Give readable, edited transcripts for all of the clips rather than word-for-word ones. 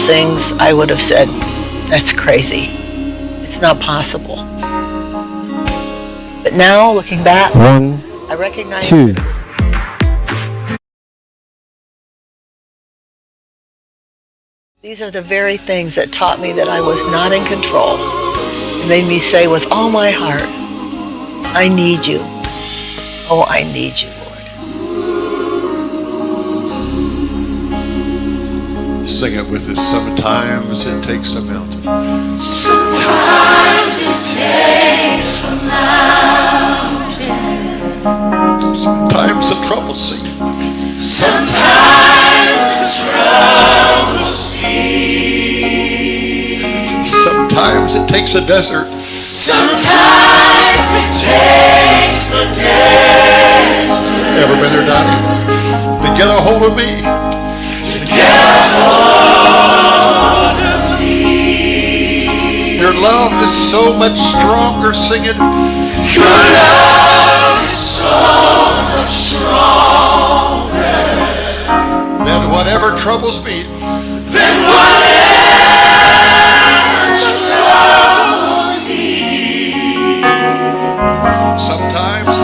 things I would have said, that's crazy. It's not possible. But now, looking back, I recognize two. These are the very things that taught me that I was not in control. It made me say with all my heart, I need you. Oh, I need you, Lord. Sing it with us. Sometimes it takes a mountain. Sometimes it takes a mountain. Sometimes the troubles seem. Sometimes the troubles seem. Sometimes it takes a desert. Sometimes it takes a desert. Ever been there, Donnie? To get a hold of me. To get a hold of me. Your love is so much stronger, sing it. Your love is so much stronger Than whatever troubles me. than whatever troubles me. Sometimes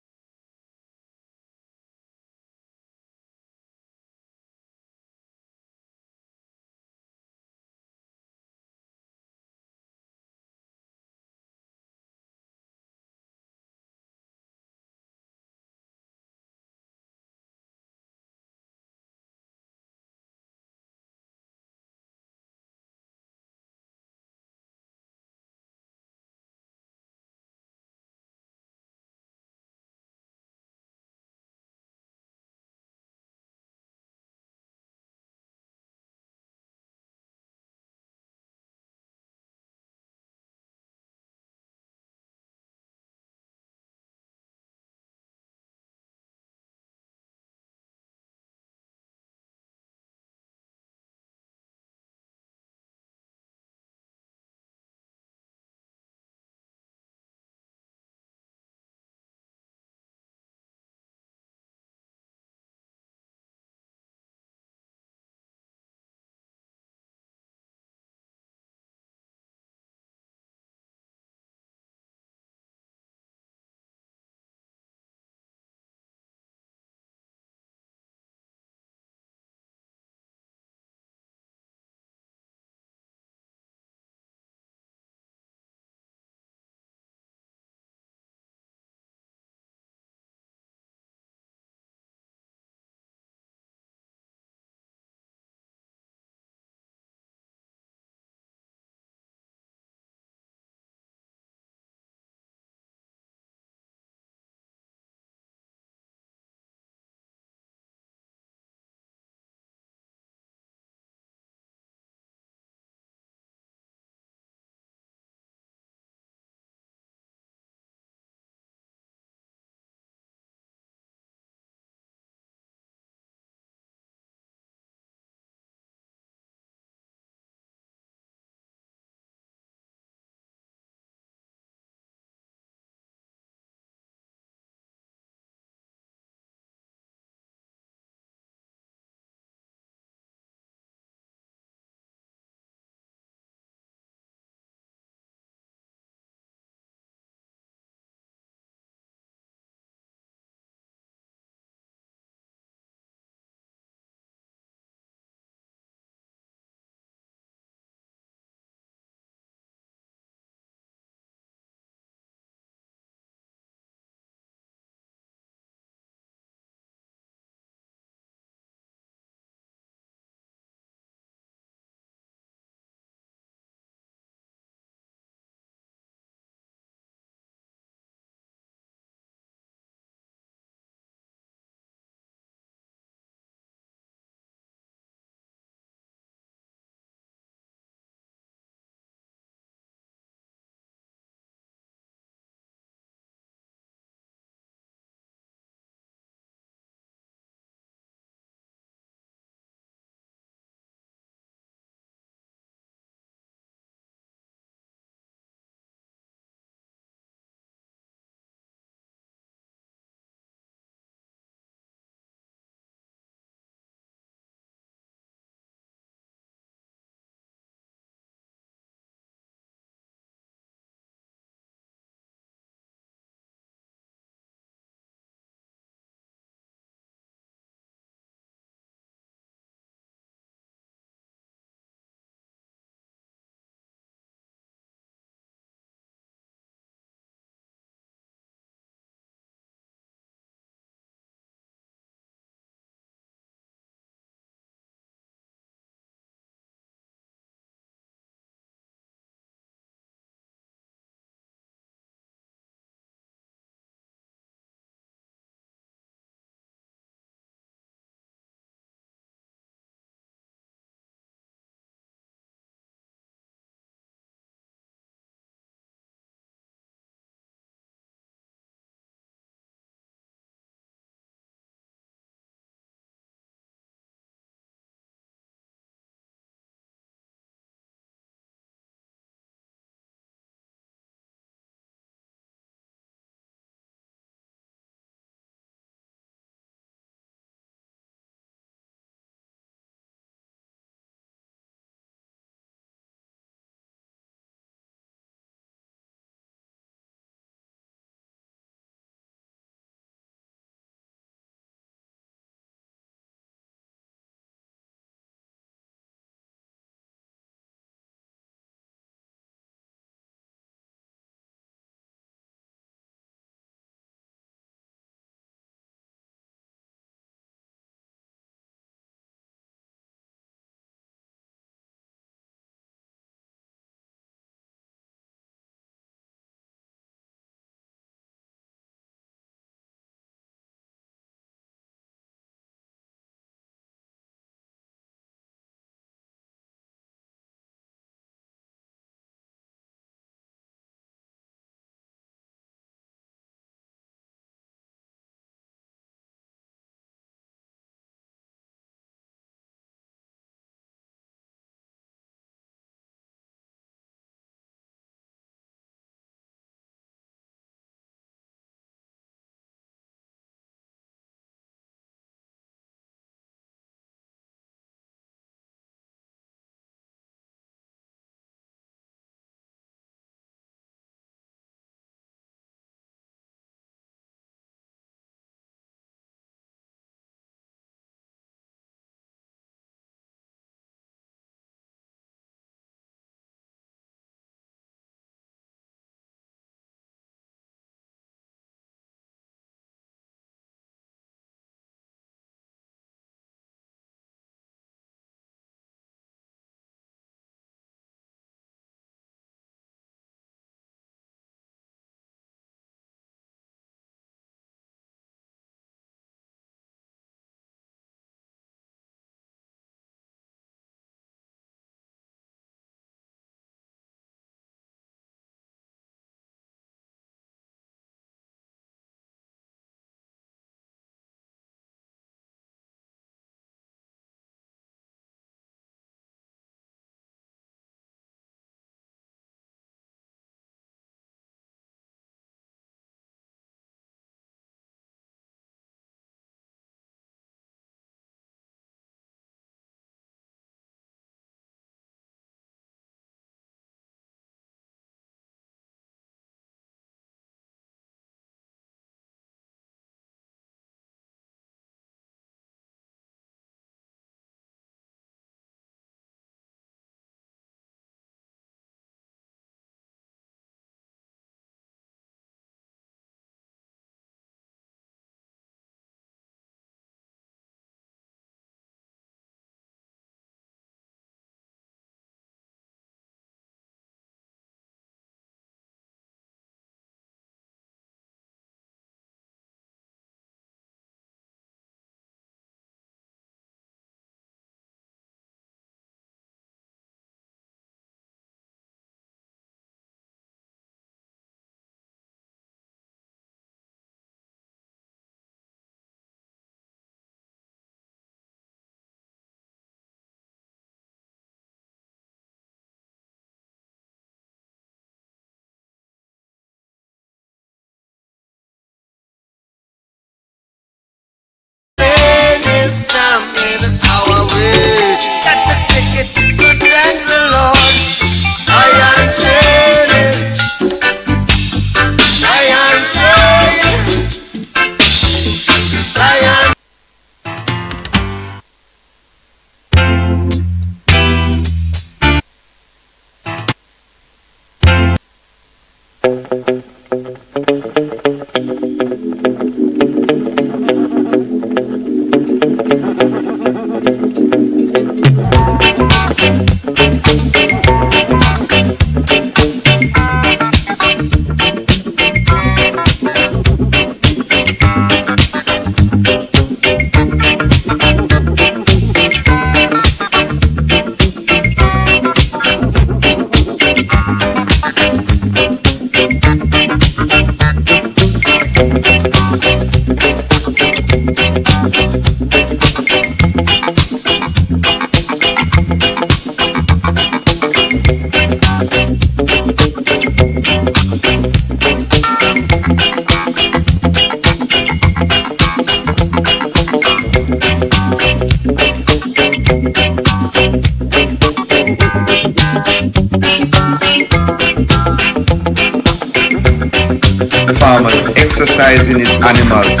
exercising his animals.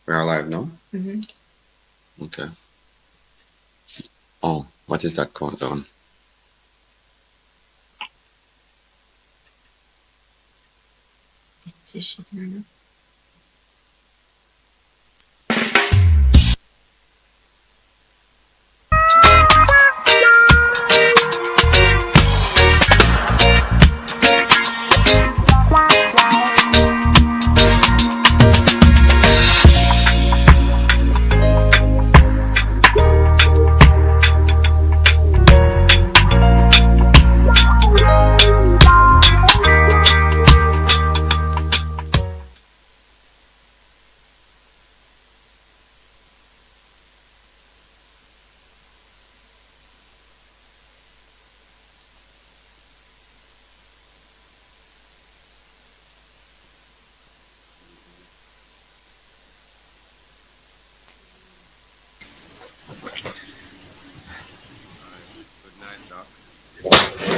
We're alive now? Okay. Oh, what is that countdown?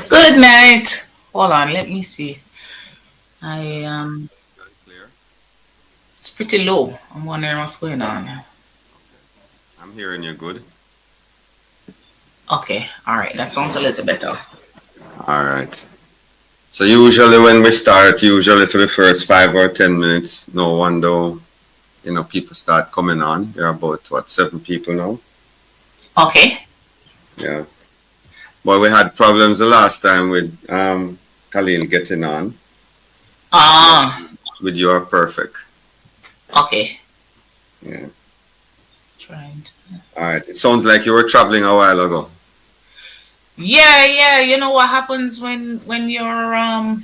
Good night. Hold on, let me see. Clear? It's pretty low. I'm wondering what's going on. I'm hearing you good. Okay, all right, that sounds a little better. All right. So usually when we start, usually for the first 5 or 10 minutes, no wonder, people start coming on. There are about, 7 people now? Okay. Yeah. But we had problems the last time with Khalil getting on. With your perfect. Okay. Yeah. Trying to... All right. It sounds like you were traveling a while ago. Yeah. You know what happens when you're on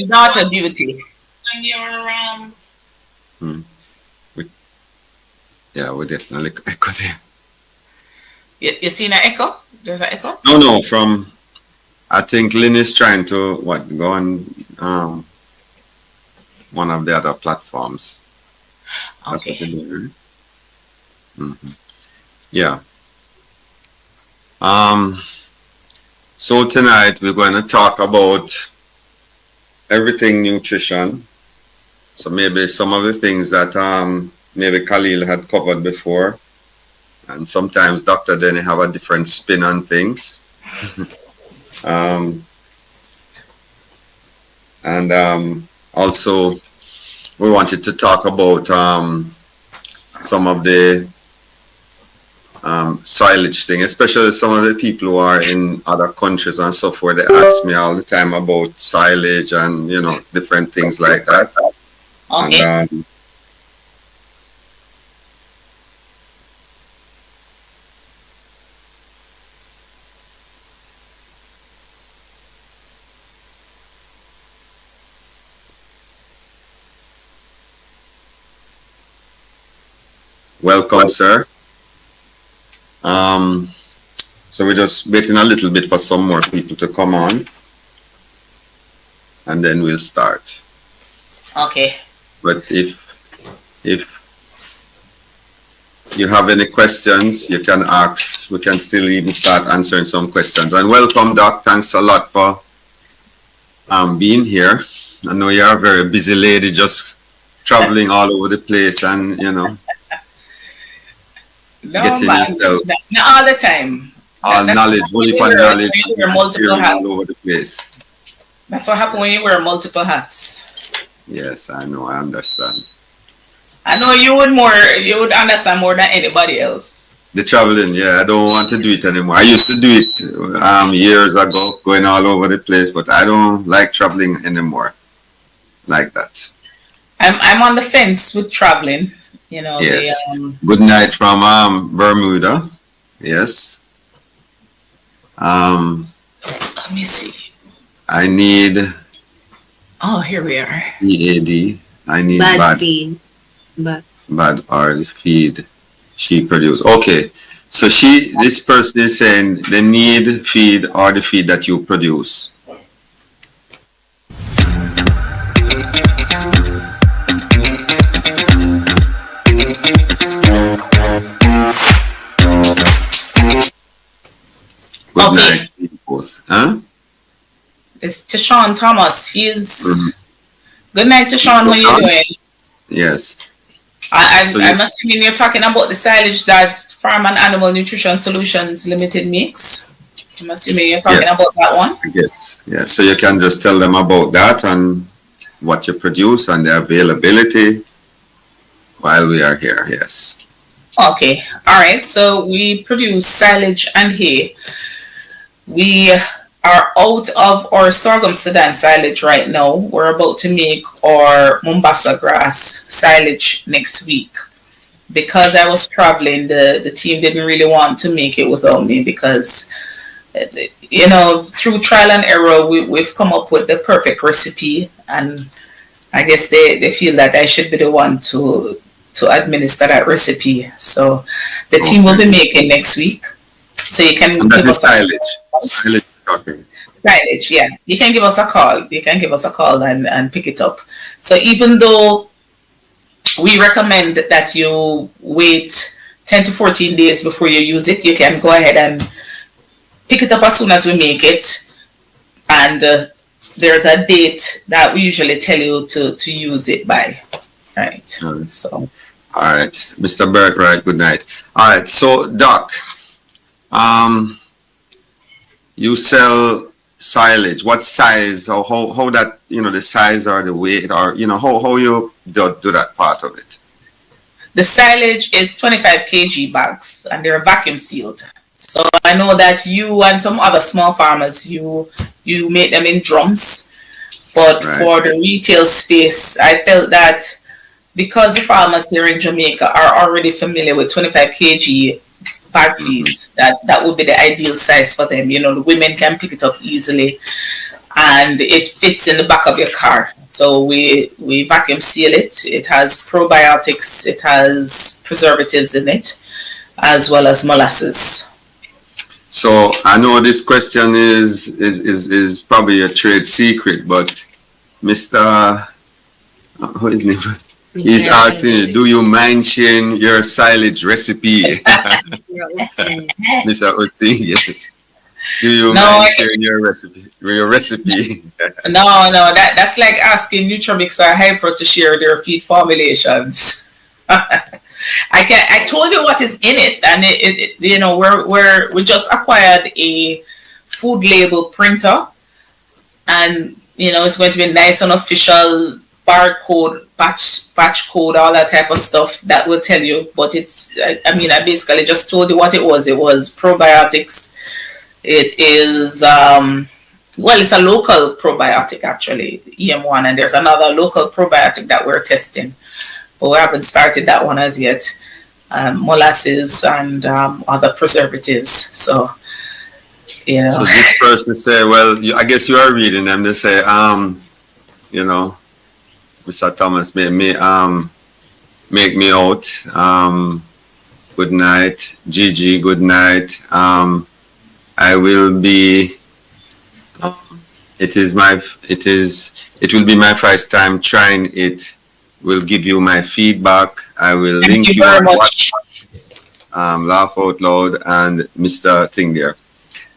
daughter duty. When you're We definitely echoed here. You see an echo? There's an echo? No. I think Lynn is trying to go on one of the other platforms. Okay. Mm-hmm. Yeah. So tonight we're going to talk about everything nutrition. So maybe some of the things that maybe Khalil had covered before, and sometimes Dr. Denny have a different spin on things. Also we wanted to talk about some of the silage thing, especially some of the people who are in other countries and so forth. They ask me all the time about silage and different things like that. Okay. And welcome, sir. So we're just waiting a little bit for some more people to come on, and then we'll start. Okay. But if you have any questions, you can ask. We can still even start answering some questions. And welcome, Doc. Thanks a lot for being here. I know you're a very busy lady, just traveling all over the place, and No, getting man, yourself not all the time. all That's knowledge, what only happens upon knowledge, when you wear and multiple experience all over hats. the place. That's what happens when you wear multiple hats. Yes, I know. I understand. I know you would understand more than anybody else. The traveling, yeah, I don't want to do it anymore. I used to do it years ago, going all over the place, but I don't like traveling anymore like that. I'm on the fence with traveling. Yes. Good night from Bermuda. Yes. Let me see. I need Oh, here we are. EAD. I need Bad feed. bad or the feed she produced. Okay. So this person is saying they need feed or the feed that you produce. Good night, both. Huh? It's Tashawn Thomas. He's good night, Tashawn. How you doing? Yes. I'm assuming you're talking about the silage that Farm and Animal Nutrition Solutions Limited makes. I'm assuming you're talking about that one. Yes. Yeah. So you can just tell them about that and what you produce and the availability while we are here. Yes. Okay. All right. So we produce silage and hay. We are out of our sorghum Sudan silage right now. We're about to make our Mombasa grass silage next week. Because I was traveling, the team didn't really want to make it without me because, through trial and error, we've come up with the perfect recipe. And I guess they feel that I should be the one to administer that recipe. So the team will be making next week. So you can give us silage. Silage, yeah. You can give us a call. You can give us a call and pick it up. So even though we recommend that you wait 10 to 14 days before you use it, you can go ahead and pick it up as soon as we make it. And there's a date that we usually tell you to use it by. Right. So. All right, Mr. Bertrand, good night. All right, so Doc, you sell silage. What size or how that, the size or the weight or, how you do that part of it? The silage is 25 kg bags and they're vacuum sealed. So I know that you and some other small farmers, you make them in drums. But for the retail space, I felt that because the farmers here in Jamaica are already familiar with 25 kg bag feeds, that would be the ideal size for them. The women can pick it up easily and it fits in the back of your car. So we vacuum seal it. It has probiotics, it has preservatives in it, as well as molasses. So I know this question is probably a trade secret, but Mr. Who is his name? He's asking, do you mind sharing your silage recipe? Mr. Osing, yes. Do you mind sharing your recipe? No, that's like asking Nutramix or Hyper to share their feed formulations. I told you what is in it, and we just acquired a food label printer, and it's going to be nice and official batch code, all that type of stuff that will tell you. But it's, I mean, I basically just told you what it was. It was probiotics. It is, well, it's a local probiotic actually, EM1, and there's another local probiotic that we're testing, but we haven't started that one as yet. Molasses and other preservatives. So, you know. So this person say, well, I guess you are reading them. They say, you know, Mr. Thomas make me out. Good night, Gigi. Good night. I will be. It will be my first time trying it. Will give you my feedback. I will link you on WhatsApp. Laugh out loud and Mr. Thing there.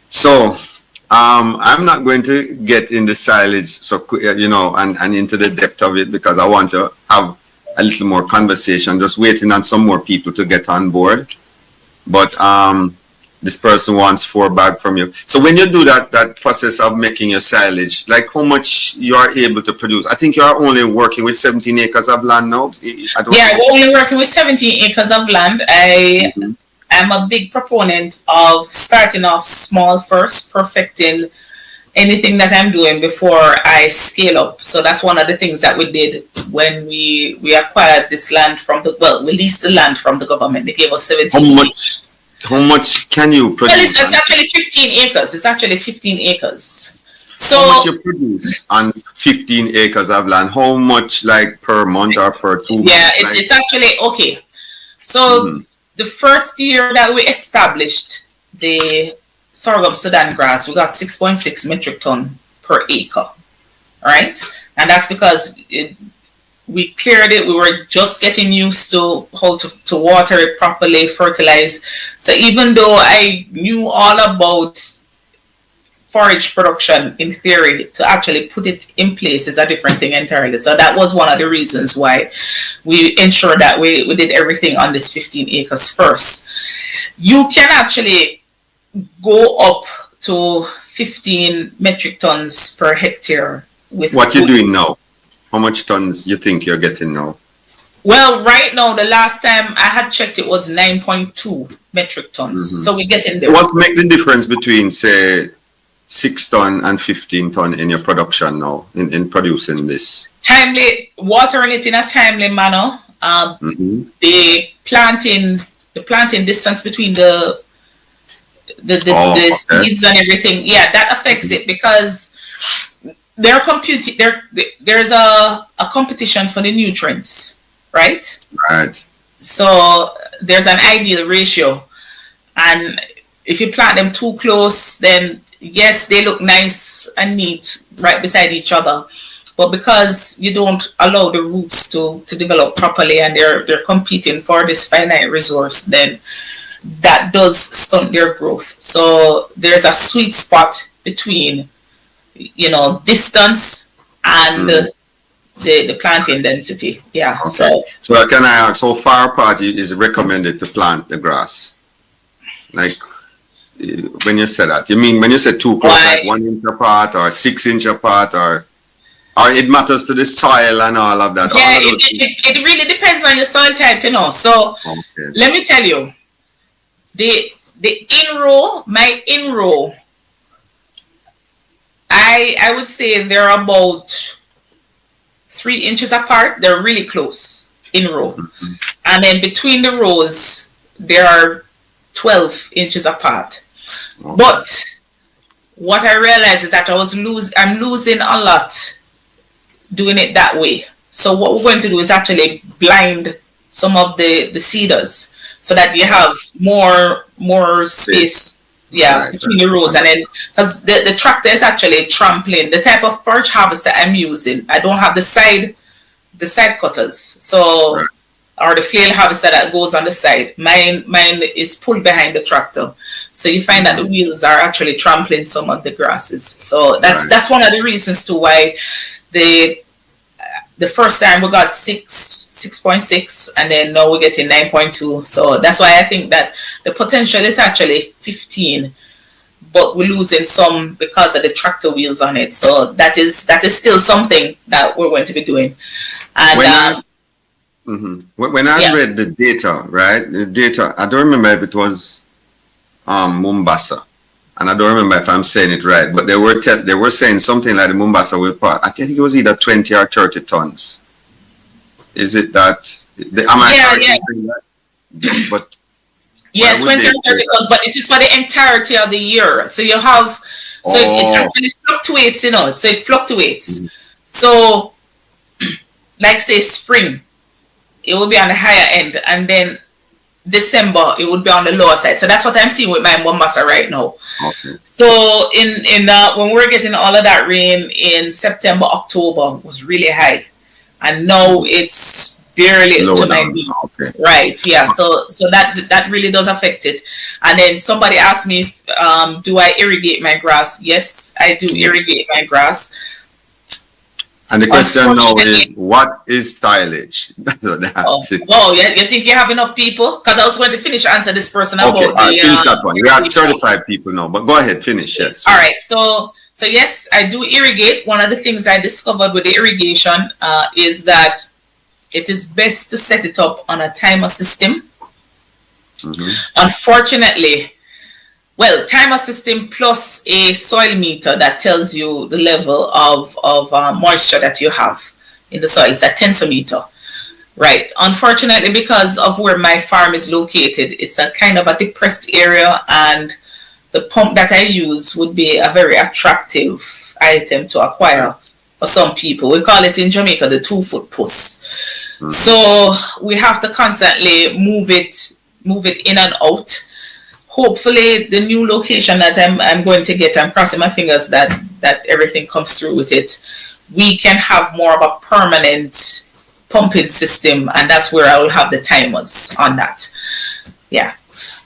So I'm not going to get in the silage, so you know, and into the depth of it, because I want to have a little more conversation. Just waiting on some more people to get on board. But this person wants 4 bags from you. So when you do that process of making your silage, like how much you are able to produce? I think you are only working with 17 acres of land now. We're only working with 17 acres of land. I'm a big proponent of starting off small first, perfecting anything that I'm doing before I scale up. So that's one of the things that we did when we acquired this land we leased the land from the government. They gave us 17 acres. How much can you produce? Well, it's actually 15 acres. It's actually 15 acres. So how much you produce on 15 acres of land? How much, like, per month or per 2 months? Yeah, it's actually okay. So the first year that we established the sorghum Sudan grass, we got 6.6 metric ton per acre, right? And that's because we cleared it. We were just getting used to how to water it properly, fertilize. So even though I knew all about forage production in theory, to actually put it in place is a different thing entirely. So that was one of the reasons why we ensured that we did everything on this 15 acres first. You can actually go up to 15 metric tons per hectare with what you're doing now. How much tons you think you're getting now? Well, right now, the last time I had checked, it was 9.2 metric tons. So we're getting there. What's make the difference between, say, 6 ton and 15 ton in your production now, in producing this? Timely, watering it in a timely manner. The planting distance between the seeds and everything, yeah, that affects it, because there's a competition for the nutrients, right? Right. So there's an ideal ratio, and if you plant them too close, then yes, they look nice and neat right beside each other, but because you don't allow the roots to develop properly, and they're competing for this finite resource, then that does stunt their growth. So there's a sweet spot between, you know, distance and the planting density. Yeah. Okay. So can I ask, how far apart is recommended to plant the grass? Like, when you say that, you mean when you say too close, like 1 inch apart or 6 inch apart, or it matters to the soil and all of that? Yeah, it really depends on your soil type, you know. So let me tell you, the my in-row, I would say they're about 3 inches apart. They're really close in row. And then between the rows, there are 12 inches apart. But what I realized is that I'm losing a lot doing it that way. So what we're going to do is actually blind some of the seeders, so that you have more space, between the rows. And then, because the tractor is actually trampling, the type of forage harvester I'm using, I don't have the side cutters, so or the flail harvester that goes on the side. Mine is pulled behind the tractor, so you find that the wheels are actually trampling some of the grasses. So that's one of the reasons to why the first time we got 6.6, and then now we're getting 9.2. So that's why I think that the potential is actually 15, but we're losing some because of the tractor wheels on it. So that is still something that we're going to be doing. And when I read the data, right? The data, I don't remember if it was Mombasa, and I don't remember if I'm saying it right, but they were saying something like the Mombasa will part. I think it was either 20 or 30 tons. Is it that? Am I correct in saying that? But yeah, 20 or 30 tons, but this is for the entirety of the year. So you have, it actually fluctuates, so it fluctuates. So, like say spring, it will be on the higher end, and then December it would be on the lower side. So that's what I'm seeing with my Mombasa right now. Okay. So in when we're getting all of that rain in September, October was really high, and now it's barely to my knee. Okay. Right, yeah. So that really does affect it. And then somebody asked me, do I irrigate my grass? Yes, I do irrigate my grass. And the question now is, what is tillage? You think you have enough people? Because I was going to finish answer this person about finish that one. We have 35 people now, but go ahead, finish. Yes. All right. So yes, I do irrigate. One of the things I discovered with the irrigation is that it is best to set it up on a timer system. Unfortunately, timer system plus a soil meter that tells you the level of moisture that you have in the soil. It's a tensometer, right? Unfortunately, because of where my farm is located, it's a kind of a depressed area, and the pump that I use would be a very attractive item to acquire for some people. We call it in Jamaica the 2-foot puss. So we have to constantly move it in and out. Hopefully the new location that I'm going to get, I'm crossing my fingers that everything comes through with it. We can have more of a permanent pumping system, and that's where I will have the timers on that. Yeah.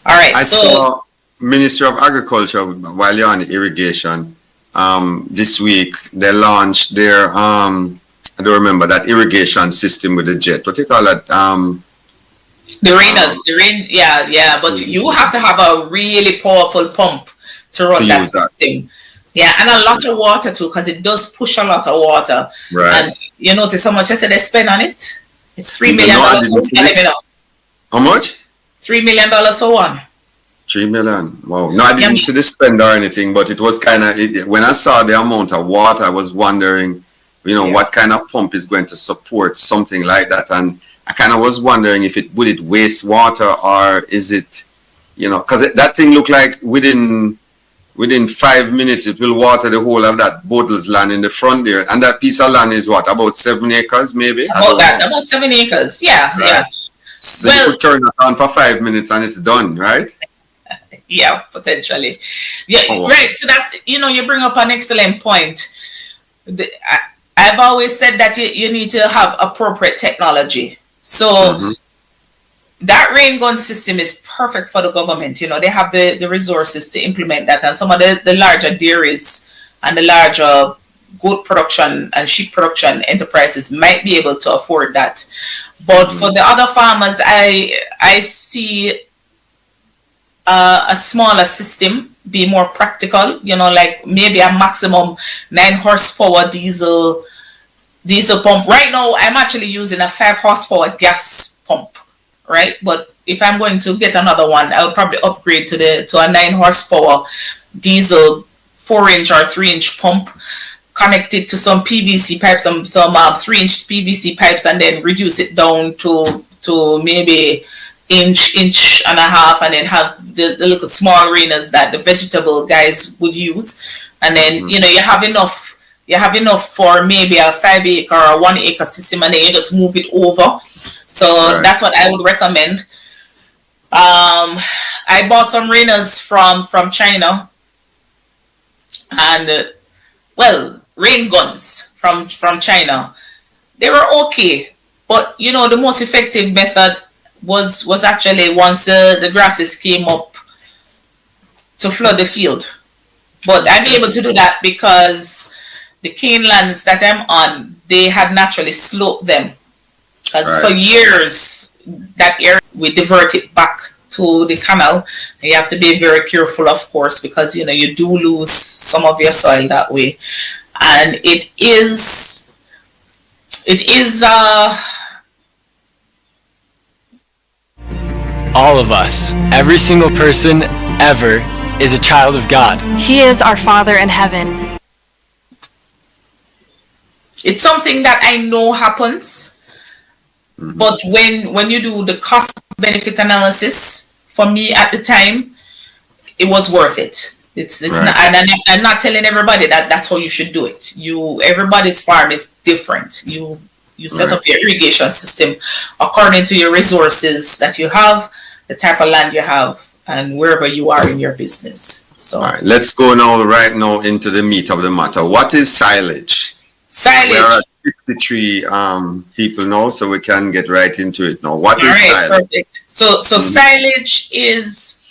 All right. I saw Ministry of Agriculture, while you're on the irrigation, this week they launched their I don't remember that irrigation system with the jet. What do you call that? The rainers, but you have to have a really powerful pump to run that system. Yeah, and a lot of water too, because it does push a lot of water. Right. And you notice how much I said they spend on it? It's $3 million. How much? $3 million for one. 3 million. Wow. No, I didn't see the spend or anything, but it was kind of, when I saw the amount of water, I was wondering, what kind of pump is going to support something like that. And I kind of was wondering if would it waste water, or is it, because that thing looked like within 5 minutes it will water the whole of that Bodle's land in the front there. And that piece of land is what, about 7 acres maybe? About 7 acres, yeah, right. Yeah. So you could turn it on for 5 minutes and it's done, right? Yeah, potentially. Yeah, right. So that's, you bring up an excellent point. I've always said that you need to have appropriate technology. So that rain gun system is perfect for the government. They have the resources to implement that. And some of the larger dairies and the larger goat production and sheep production enterprises might be able to afford that. But for the other farmers, I see a smaller system be more practical, like maybe a maximum 9 horsepower diesel pump. Right now, I'm actually using a 5 horsepower gas pump, right? But if I'm going to get another one, I'll probably upgrade to a 9 horsepower diesel 4-inch or 3-inch pump, connected to some PVC pipes, some 3-inch PVC pipes, and then reduce it down to maybe inch and a half, and then have the little small rainers that the vegetable guys would use, and then you have enough for maybe a 5 acre or 1 acre system, and then you just move it over. So that's what I would recommend. I bought some rainers from China, and rain guns from China. They were okay, but the most effective method was actually once the grasses came up to flood the field. But I'm able to do that because the cane lands that I'm on, they had naturally sloped them. Because for years, that area, we divert it back to the canal. And you have to be very careful, of course, because you do lose some of your soil that way. And it is All of us, every single person ever, is a child of God. He is our Father in heaven. it's something that I know happens, but when you do the cost benefit analysis, for me at the time, it was worth it. It's Right. not, and I'm not telling everybody that that's how you should do it. Everybody's farm is different. You set Right. up your irrigation system according to your resources that you have, the type of land you have, and wherever you are in your business. So All right, let's go right now into the meat of the matter. What is silage? We are silage. at 53 people now, so we can get right into it now. What All is right, silage? perfect. So silage is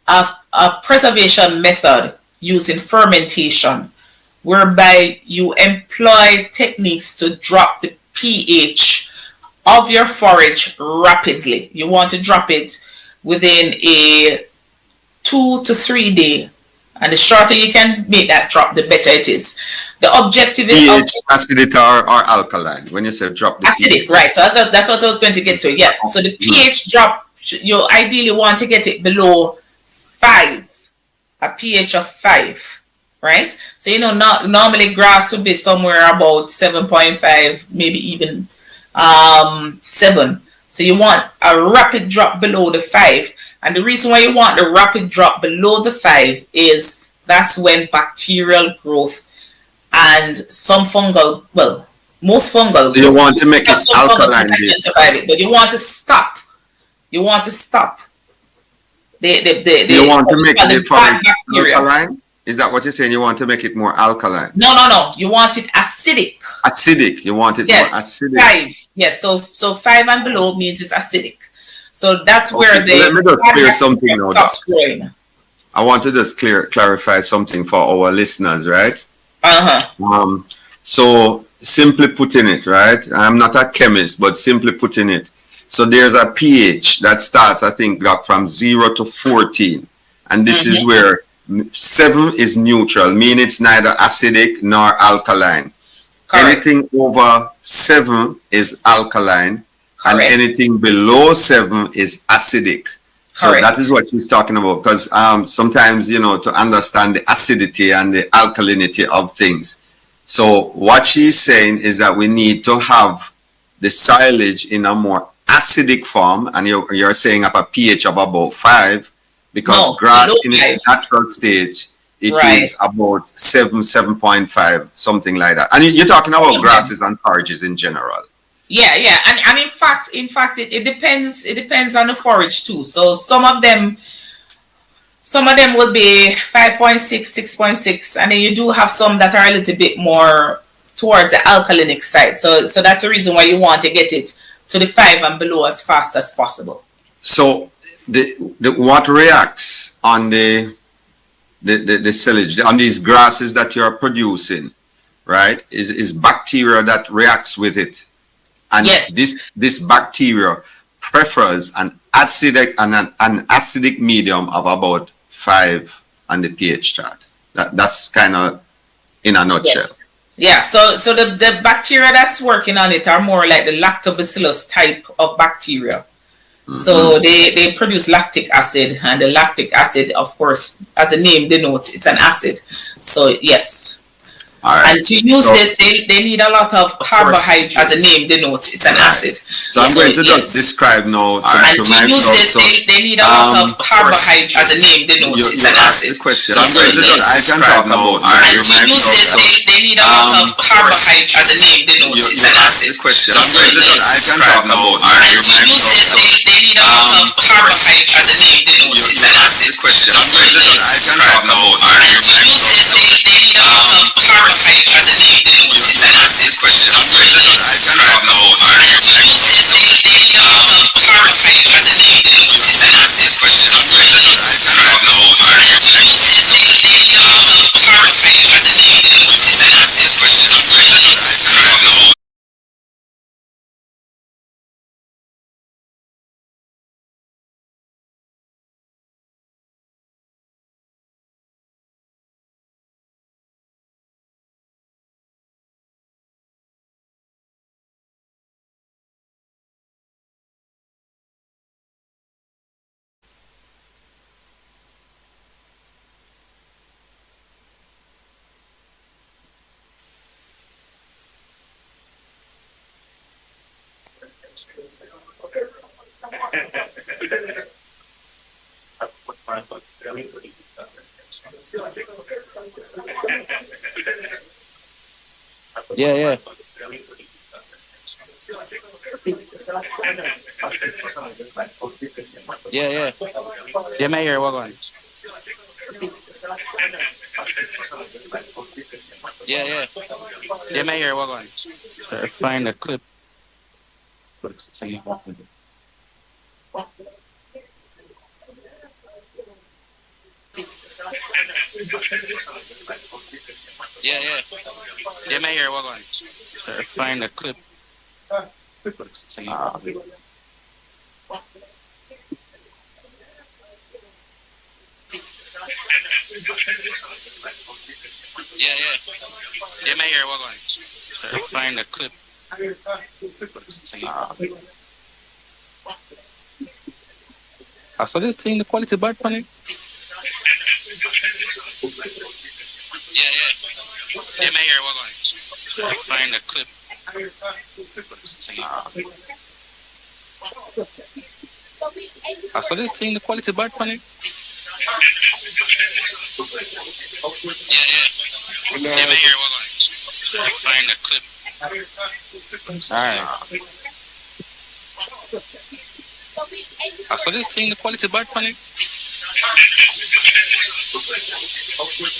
a preservation method using fermentation, whereby you employ techniques to drop the pH of your forage rapidly. You want to drop it within a 2 to 3 day, and the shorter you can make that drop, the better it is. The objective is pH, acidic or alkaline? When you say drop the acidic, pH. right? So that's what I was going to get to. Yeah. So the pH drop, you ideally want to get it below 5, a pH of 5, right? So normally grass would be somewhere about 7.5, maybe even 7. So you want a rapid drop below the 5, and the reason why you want the rapid drop below the 5 is that's when bacterial growth and some fungal, well, most fungal. So you want to make it some fungus alkaline that can based. survive it, but you want to stop. You want to stop. You want to make the the bad forage bacteria. alkaline? Is that what you're saying? You want to make it more alkaline? No. You want it acidic. Acidic. You want it Yes, more acidic. 5. Yes, so 5 and below means it's acidic. So that's where Okay, let me just bad clear something bacteria now, stops growing. I want to just clarify something for our listeners, right? So simply putting it, right? I'm not a chemist, but simply putting it. So there's a pH that starts, I think, from 0 to 14. And this is where 7 is neutral, meaning it's neither acidic nor alkaline. Correct. Anything over 7 is alkaline, and Correct. anything below 7 is acidic. So Correct. that is what she's talking about, because sometimes, to understand the acidity and the alkalinity of things. So what she's saying is that we need to have the silage in a more acidic form, and you're saying up a pH of about 5, because No, grass below in its 5. natural stage, it Right. is about 7.5, something like that. And you're talking about grasses and forages in general. Yeah, and in fact, it depends. It depends on the forage too. So some of them will be 5.6, 6.6, and then you do have some that are a little bit more towards the alkalinic side. So that's the reason why you want to get it to the 5 and below as fast as possible. So the what reacts on the silage on these grasses that you're producing, right? Is bacteria that reacts with it. And Yes. this bacteria prefers an acidic medium of about 5 on the pH chart. That's kind of in a nutshell. Yes. Yeah. So the bacteria that's working on it are more like the lactobacillus type of bacteria. So they produce lactic acid, and the lactic acid, of course, as the name denotes, it's an acid. So yes. All right. And to use this, they need a lot of carbohydrates. As the name denotes, it's an acid. So I'm going to just describe now And to to my use this, they need a lot of carbohydrates. As the name denotes, it's an acid. So I'm going to just I can talk about And to use this, they need a lot of carbohydrates. As the name denotes, it's an acid. So I'm going to just I can talk about And to use this, they need a lot of carbohydrates. As the name denotes, it's an acid. So I'm going to just I can talk about And to use this, they need a lot of carbohydrates. As the name denotes, it's an acid. So I'm going to just I can talk about and to use this, they need a lot of carbohydrates. As the name denotes, it's an acid. So I'm going to just I can talk about and to use this, they need a lot of carbohydrates. As the name denotes, it's an acid. So I'm going to just Yeah, yeah. Yeah, yeah. Yeah, my ear, what on? Yeah, yeah. Yeah, my ear, what on? Find the clip. Let's see. Yeah, yeah. Yeah, my ear, what on? Find the clip. Let's see. Yeah, yeah. Yeah, my ear, what on? Find the clip. Let's see. I saw this thing, the quality bad on it. Yeah, yeah. Yeah, my ear, what on? Find the clip. Let's see. I saw this thing, the quality bad on it. Yeah, yeah. Yeah, my ear, what on? Find the clip. Alright. I saw this thing, the quality bad on it.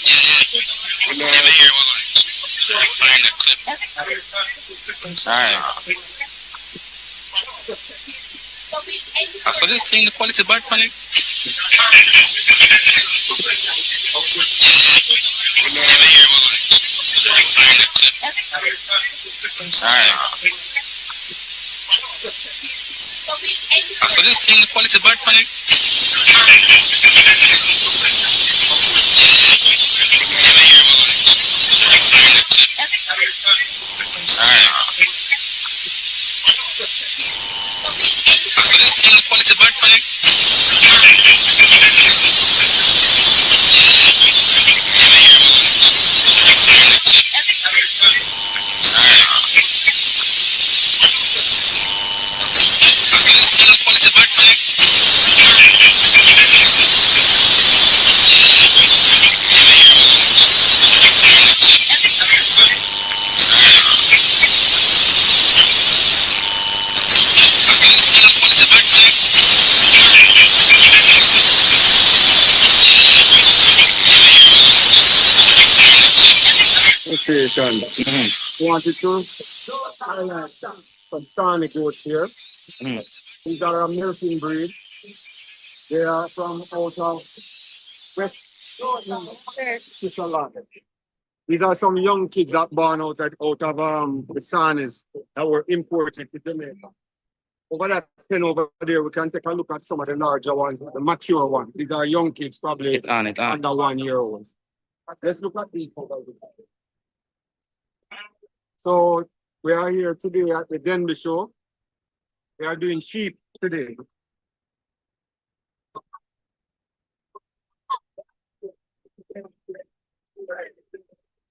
Yeah, yeah. Yeah, my ear, what on? Find the clip. Alright. I saw this thing, the quality bad on it. Yeah, yeah. Yeah, my ear, what on? Find the clip. Alright. I saw this thing, the quality bad on it. Yeah, yeah. Yeah, my ear, what on? Find the clip. Alright. I saw this thing, the quality bad on it. Yeah, yeah. Yeah, my ear, what on? Find the clip. Alright. I saw this thing, the quality bad on it. Yeah, yeah. Yeah, my ear, what on? Find the clip. Alright. I saw this thing, the quality bad on it. Yeah, yeah. Yeah, my ear, what on? Find the clip. Okay, Sean. Mm-hmm. Wanted to highlight some Sonic goats here. Mm-hmm. These are a milking breed. They are from out of West Switzerland. These are some young kids that born out of the Sanis that were imported to Jamaica. Over that pen over there, we can take a look at some of the larger ones, the mature ones. These are young kids, probably It on. under 1 year old. Let's look at these. So we are here today at the Denbigh show. We are doing sheep today.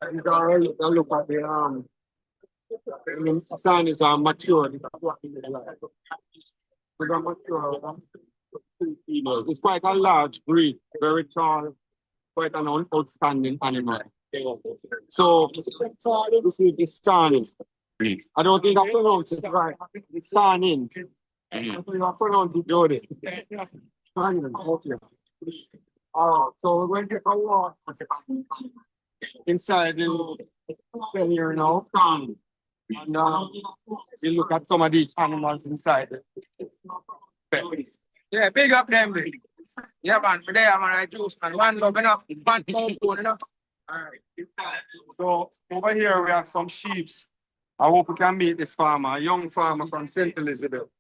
And look at the sign is mature. It's quite a large breed, very tall, quite an outstanding animal. So this is the Starning. I don't think I pronounced it right. It's Starning. I think I pronounced it good. So we're going to take a walk inside the pen here now. And you look at some of these animals inside. Yeah, big up them. Yeah, man, today I'm gonna juice and one love enough. One compound enough. Alright. So over here we have some sheep. I hope we can meet this farmer, a young farmer from St. Elizabeth.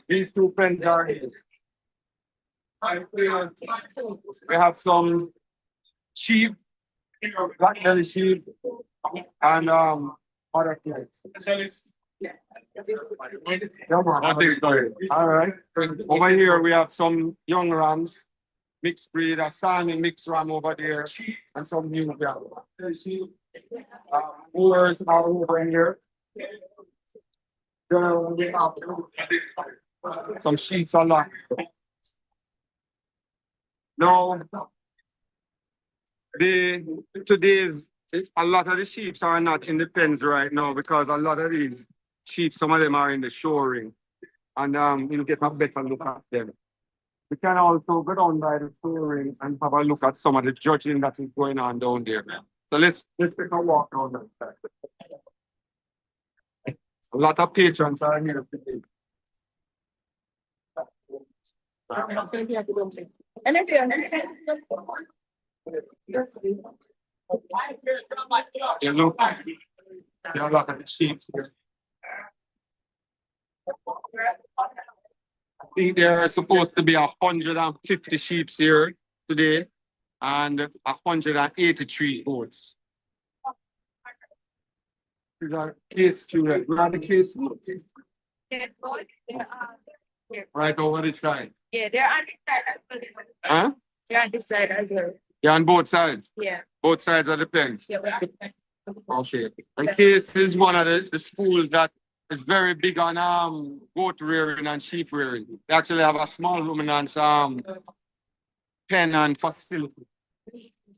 These two pens are here. We have some sheep, black belly sheep, and other things. All right. Over here we have some young rams, mixed breed, a Sani mixed ram over there, and some new rams. Moors are over here. Then we have some sheep a lot. Now, today's a lot of the sheep are not in the pens right now because a lot of these sheep, some of them are in the shoring, and you'll get a better look at them. We can also go down by the shoring and have a look at some of the judging that is going on down there. So let's take a walk down that side. A lot of patrons are here today. You look, there are a lot of sheep here. I think there are supposed to be 150 sheep here today and 183 goats. These are case children. Where are the case? Right over this side. Yeah, they're on this side as well. Huh? They're on this side as well. They're on both sides. Yeah. Both sides of the pen. Yeah, we're on this Okay. And case is one of the schools that is very big on goat rearing and sheep rearing. They actually have a small ruminants pen and facility.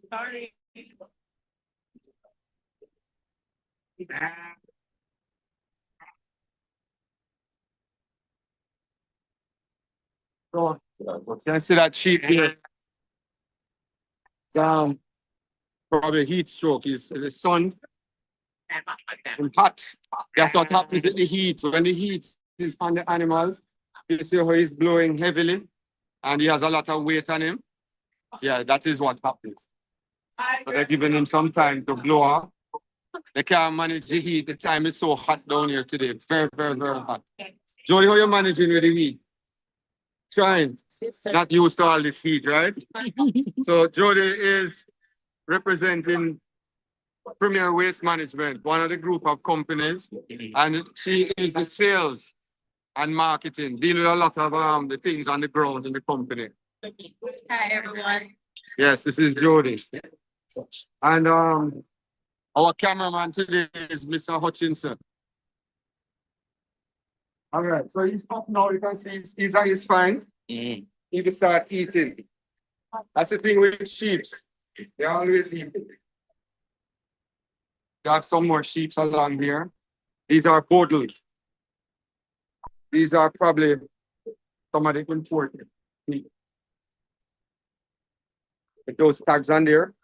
Sorry. So you can see that sheep here. Probably heat stroke is the sun and hot. That's what happens with the heat. When the heat is on the animals, you see how he's blowing heavily and he has a lot of weight on him. Yeah, that is what happens. So they're giving him some time to blow up. They can't manage the heat. The time is so hot down here today. Very, very, very hot. Jody, how you managing with the heat? Trying. Not used to all this heat, right? So Jody is representing Premier Waste Management, one of the group of companies, and she is the sales and marketing, dealing with a lot of the things on the ground in the company. Hi, everyone. Yes, this is Jody. And our cameraman today is Mr. Hutchinson. All right, so he's up now. You can see he's fine. He can start eating. That's the thing with sheep. They always eat. Got some more sheep along here. These are poodles. These are probably some of the imported sheep. With those tags on there,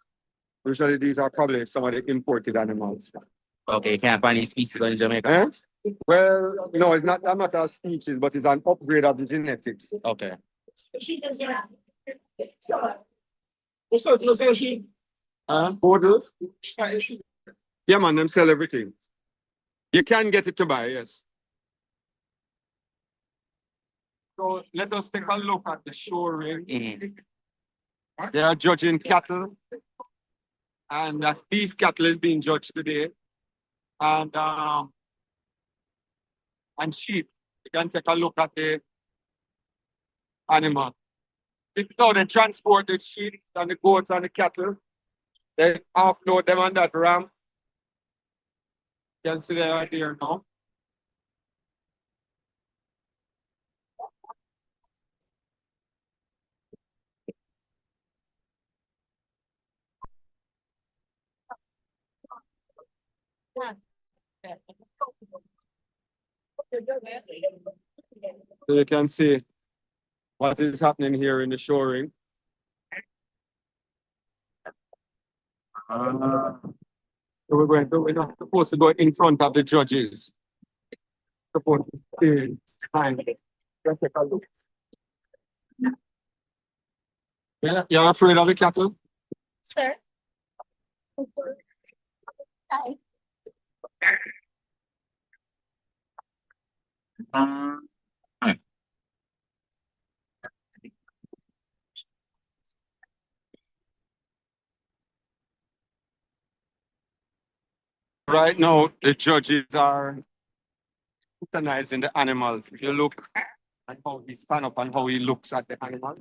usually these are probably some of the imported animals. Okay, you can't find any species in Jamaica. Eh? Well, no, it's not a matter of species, but it's an upgrade of the genetics. Okay. What's up? Poodles? Yeah, man, them sell everything. You can get it to buy, yes. So let us take a look at the shoring. They are judging cattle, and that beef cattle is being judged today, and sheep. You can take a look at the animal. So they transport the sheep and the goats and the cattle. They offload them on that ramp. You can see they are there now. So you can see what is happening here in the shoring. So we're not supposed to go in front of the judges. Supposed to stay behind. Let's take a look. Yeah, you're afraid of the cattle? Sir. Hi. Right now, the judges are euthanizing the animals. If you look at how he stands up and how he looks at the animal,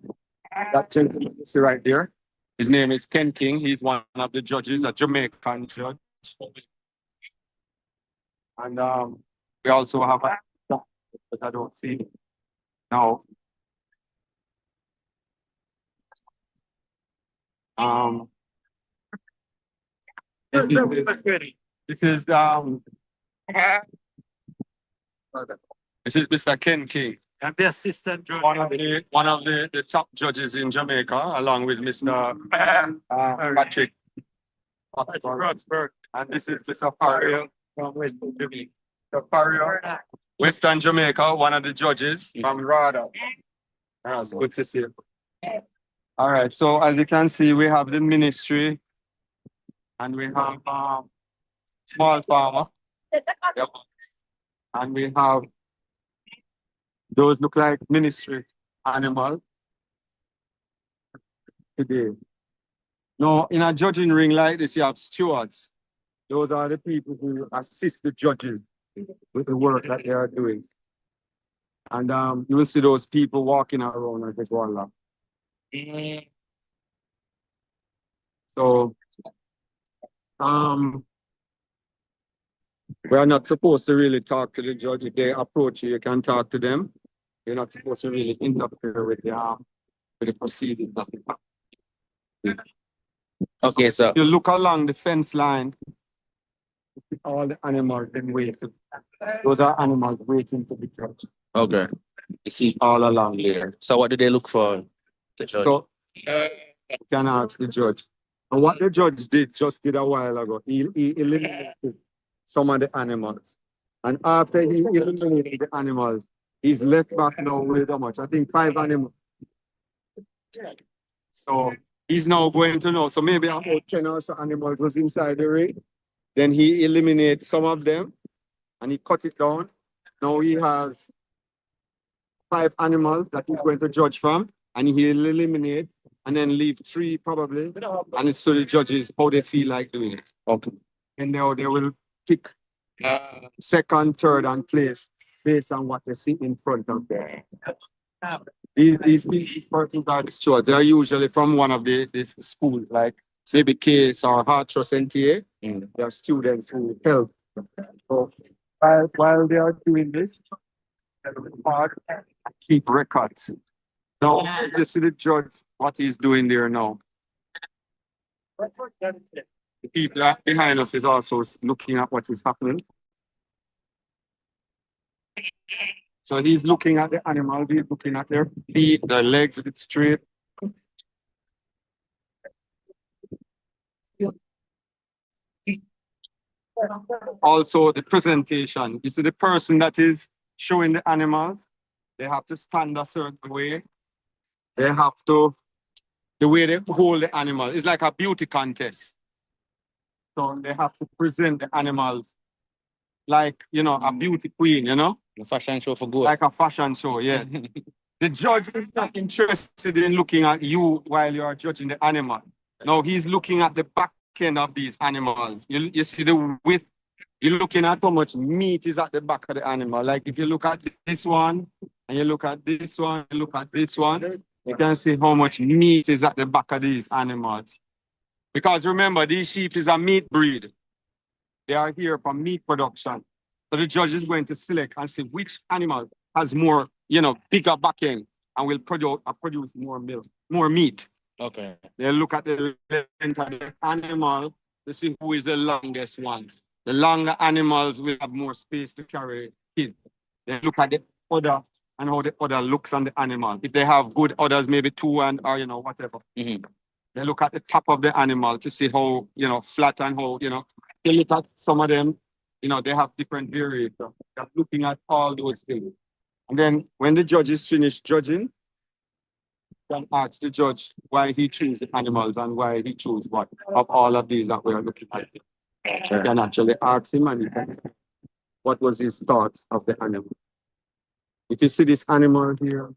that gentleman is right there. His name is Ken King. He's one of the judges, a Jamaican judge. And we also have but I don't see it. Now, this is this is Mr. Ken King. And the assistant judge. One of the top judges in Jamaica, along with Mr. Patrick. And this is Mr. Fario from Western Jamaica. Mr. Fario, Western Jamaica, one of the judges from RADA. That's good to see you. All right, so as you can see, we have the ministry and we have small farmer. Yep. And we have those look like ministry animals today. Now, in a judging ring like this, you have stewards. Those are the people who assist the judges with the work that they are doing. And you will see those people walking around as they go along. So, we are not supposed to really talk to the judge. If they approach you, you can talk to them. You're not supposed to really interfere with the proceedings. Okay, so If you look along the fence line, all the animals then waiting. Those are animals waiting to be judged. okay. You see all along there. So what do they look for? The judge? So you can ask the judge. And what the judge did a while ago, he eliminated some of the animals. And after he eliminated the animals, he's left back now with how much? I think 5 animals. So he's now going to know. So maybe about 10 or so animals was inside the ring. Then he eliminated some of them and he cut it down. Now he has 5 animals that he's going to judge from, and he'll eliminate and then leave 3 probably. And it's to the judges how they feel like doing it. Okay. And now they will pick second, third, and place based on what they see in front of them. These persons are the stewards. They are usually from one of the schools, like maybe Case or Hart Trust NTA. They are students who help. So while they are doing this, they will keep records. Now, you see the judge, what he's doing there now. The people behind us is also looking at what is happening. So he's looking at the animal, he's looking at their feet, their legs, if it's straight. Also, the presentation. You see the person that is showing the animals, they have to stand a certain way. They have to, the way they hold the animal, it's like a beauty contest. So they have to present the animals like, you know, a beauty queen, you know? A fashion show for good. Like a fashion show, yeah. The judge is not interested in looking at you while you are judging the animal. No, he's looking at the back end of these animals. You see the width. You're looking at how much meat is at the back of the animal. Like if you look at this one, and you look at this one, you look at this one, you can see how much meat is at the back of these animals. Because remember, these sheep is a meat breed. They are here for meat production. So the judge is going to select and see which animal has more, you know, bigger back end and will produce more milk, more meat. Okay. They look at the length of the animal to see who is the longest one. The longer animals will have more space to carry kids. They look at the udder and how the udder looks on the animal. If they have good udders, maybe 2 and or you know whatever. Mm-hmm. They look at the top of the animal to see how, you know, flat and how, you know. They look at some of them, you know, they have different variations. They're looking at all those things. And then when the judge is finished judging, you can ask the judge why he chose the animals and why he chose what of all of these that we are looking at. You can actually ask him and you can, what was his thoughts of the animal. If you see this animal here,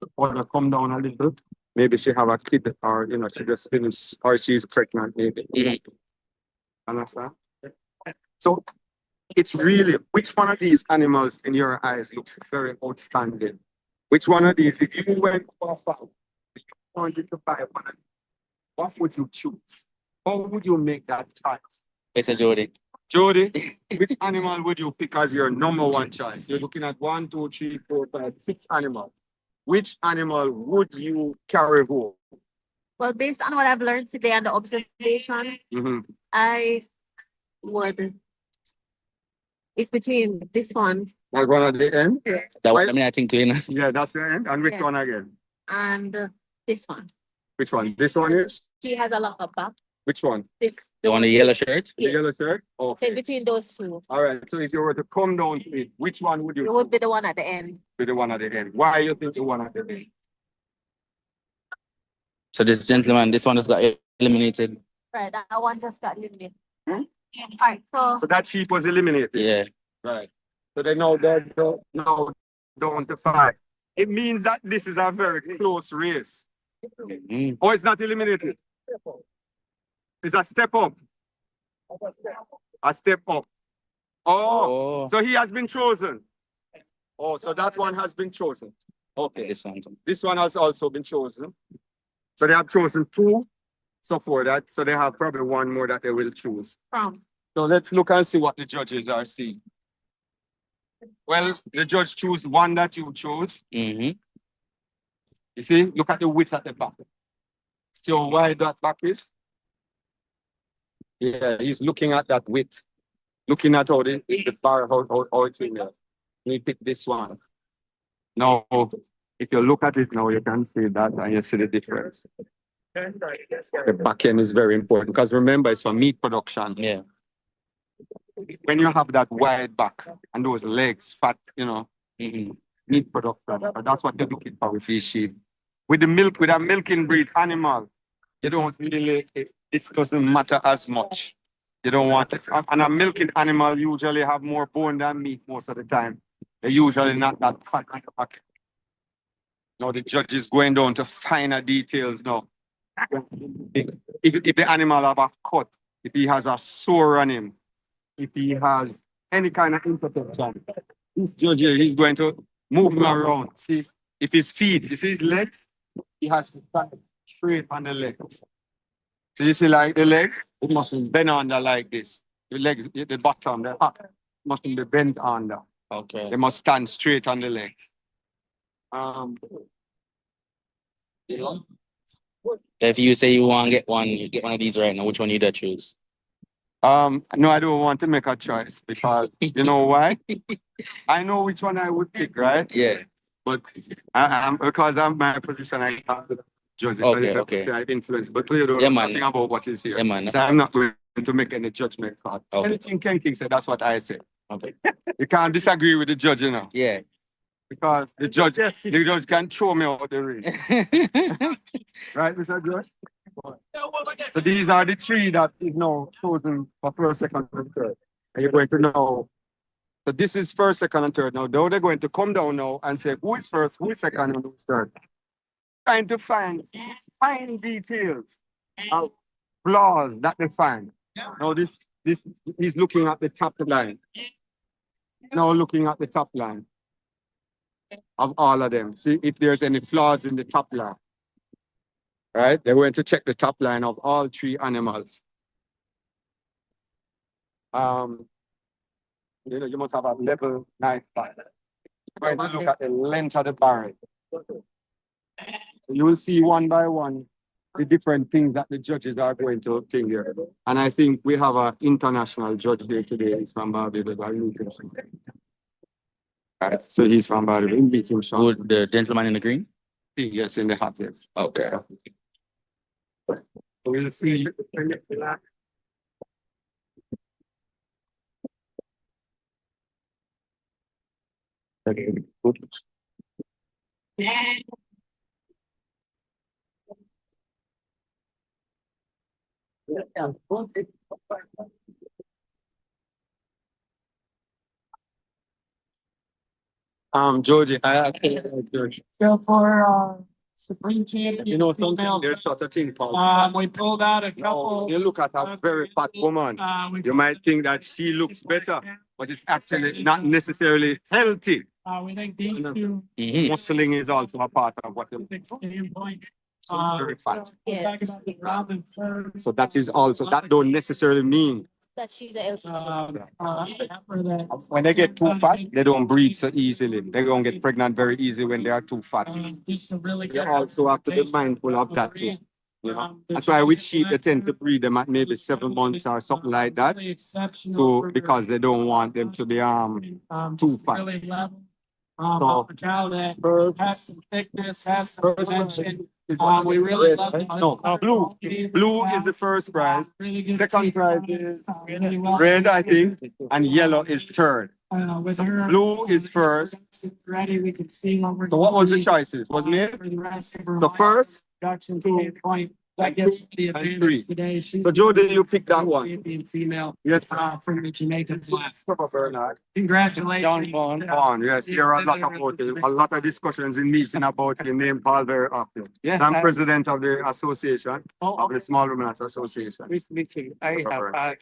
the water come down a little, maybe she have a kid or, you know, she just finished or she's pregnant maybe. Mm-hmm. Understand? So it's really, which one of these animals in your eyes looks very outstanding? Which one of these, if you went for a farm, if you wanted to buy one of these, what would you choose? How would you make that choice? It's a Jody. Jody, which animal would you pick as your number one choice? You're looking at 1, 2, 3, 4, 5, 6 animals. Which animal would you carry home? Well, based on what I've learned today and the observation, I would. It's between this one. That one at the end? Yeah. That one, I mean, I think too. Yeah, that's the end. And which Yeah. one again? And this one. Which one? This one is? She has a lot of back. Which one? This. The one in the yellow shirt? The yellow shirt? So Okay. between those two, All right. So if you were to come down to it, which one would you it would be the one at the end. be the one at the end? Why you think the one at the end? So this gentleman, this one has got eliminated. Right, that one just got eliminated. Alright, So that sheep was eliminated. Yeah. Right. So they know that now down to 5. It means that this is a very close race. Oh, it's not eliminated. It's a step up. A step up. Oh, so he has been chosen. Oh, so that one has been chosen. Okay, this one. This one has also been chosen. So they have chosen 2 so for that. So they have probably 1 more that they will choose. From. So let's look and see what the judges are seeing. Well, the judge choose 1 that you chose. You see, look at the width at the back. See how wide that back is? Yeah, he's looking at that width. Looking at how the bar, how it's in there. He picked this one. Now, if you look at it now, you can see that and you see the difference. The back end is very important because remember, it's for meat production. Yeah. When you have that wide back and those legs, fat, you know, meat production, that's what you're looking for with fish sheep. With the milk, with a milking breed animal, you don't really, it doesn't matter as much. You don't want it. And a milking animal usually have more bone than meat most of the time. They're usually not that fat at the back. Now the judge is going down to finer details now. If the animal have a cut, if he has a sore on him, if he has any kind of imperfection, this judge here, he's going to move him around. See, if his feet, you see his legs, he has to stand straight on the legs. So you see like the legs, it mustn't bend under like this. The legs, the bottom, the back mustn't be bent under. Okay. They must stand straight on the legs. If you say you want to get one, you get one of these right now. Which one you da choose? No, I don't want to make a choice because you know why? I know which one I would pick, right? Yeah. But because I'm my position, I can't judge it. Okay. I influence, but you don't know nothing about what is here. Yeah, man. So I'm not going to make any judgment call. Anything Ken King said, that's what I say. Okay. You can't disagree with the judge, you know. Yeah. Because the judge can throw me out the ring. Right, Mr. Judge? So these are the 3 that is now chosen for first, second, and third. And you're going to know. So this is first, second, and third. Now, though they're going to come down now and say who is first, who is second, and who is third. Trying to find fine details of flaws that they find. Now this he's looking at the top line. Now looking at the top line of all of them. See if there's any flaws in the top line. Right? They're going to check the top line of all 3 animals. You know, you must have a level knife back. Going to look at the length of the barrel. So you will see one by one the different things that the judges are going to think here. And I think we have an international judge here today. He's from Barbados. Right. So he's from Barbados. Would the gentleman in the green? Yes, in the hat, yes. Okay. We'll see. Georgie, So for Supreme Champion, you know something, there's such a thing called we pulled out a couple. you look at a very fat woman, you might think that she looks better, but it's actually not necessarily healthy. We think these two. Muscling is also a part of what you Standpoint. very fat. Yeah. Talk about the Robin first. So that is also, that don't necessarily mean that she's a LT. When they get too fat, they don't breed so easily. They don't get pregnant very easy when they are too fat. You also have to be mindful of that too. You know? That's why with sheep they tend to breed them at maybe 7 months or something like that. Because they don't want them to be too fat. So, A cow that has some thickness, has some dimension. We really love it. no, blue. Blue is the first prize. Second prize is red, I think, and yellow is third. With So her. blue is first. Ready, we could see what we're. So what was the choices? Was me? For the rest of her The life. first, Production standpoint, that gives the and advantage three. today. She's So Joe, did you pick that one? champion female. Yes. From the Jamaican class. Bernard. Congratulations. On, yes, here are a lot about it. A lot of discussions in meeting about your name called very often. Yes, I'm president of the association, of the Small Ruminants Association. Nice to meet you. I have,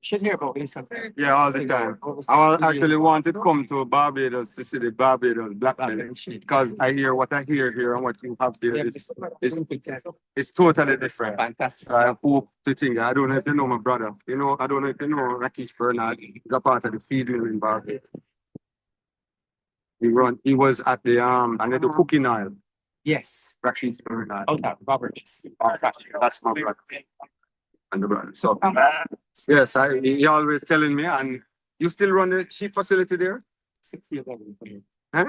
should hear about this. Yeah, all the time. I actually want to come to Barbados to see the Barbados black men because I hear what I hear here and what you have there is totally different. Fantastic. I hope to think, I don't know if you know my brother. You know, I don't know if you know Rakesh Bernard. He's a part of the feed mill in Barbados. He was at the under the cooking oil. Yes. Rakesh Bernard. Okay, Robert. That's my brother. And the brother. So yes, he always telling me, and you still run the sheep facility there? 6 years old. Huh?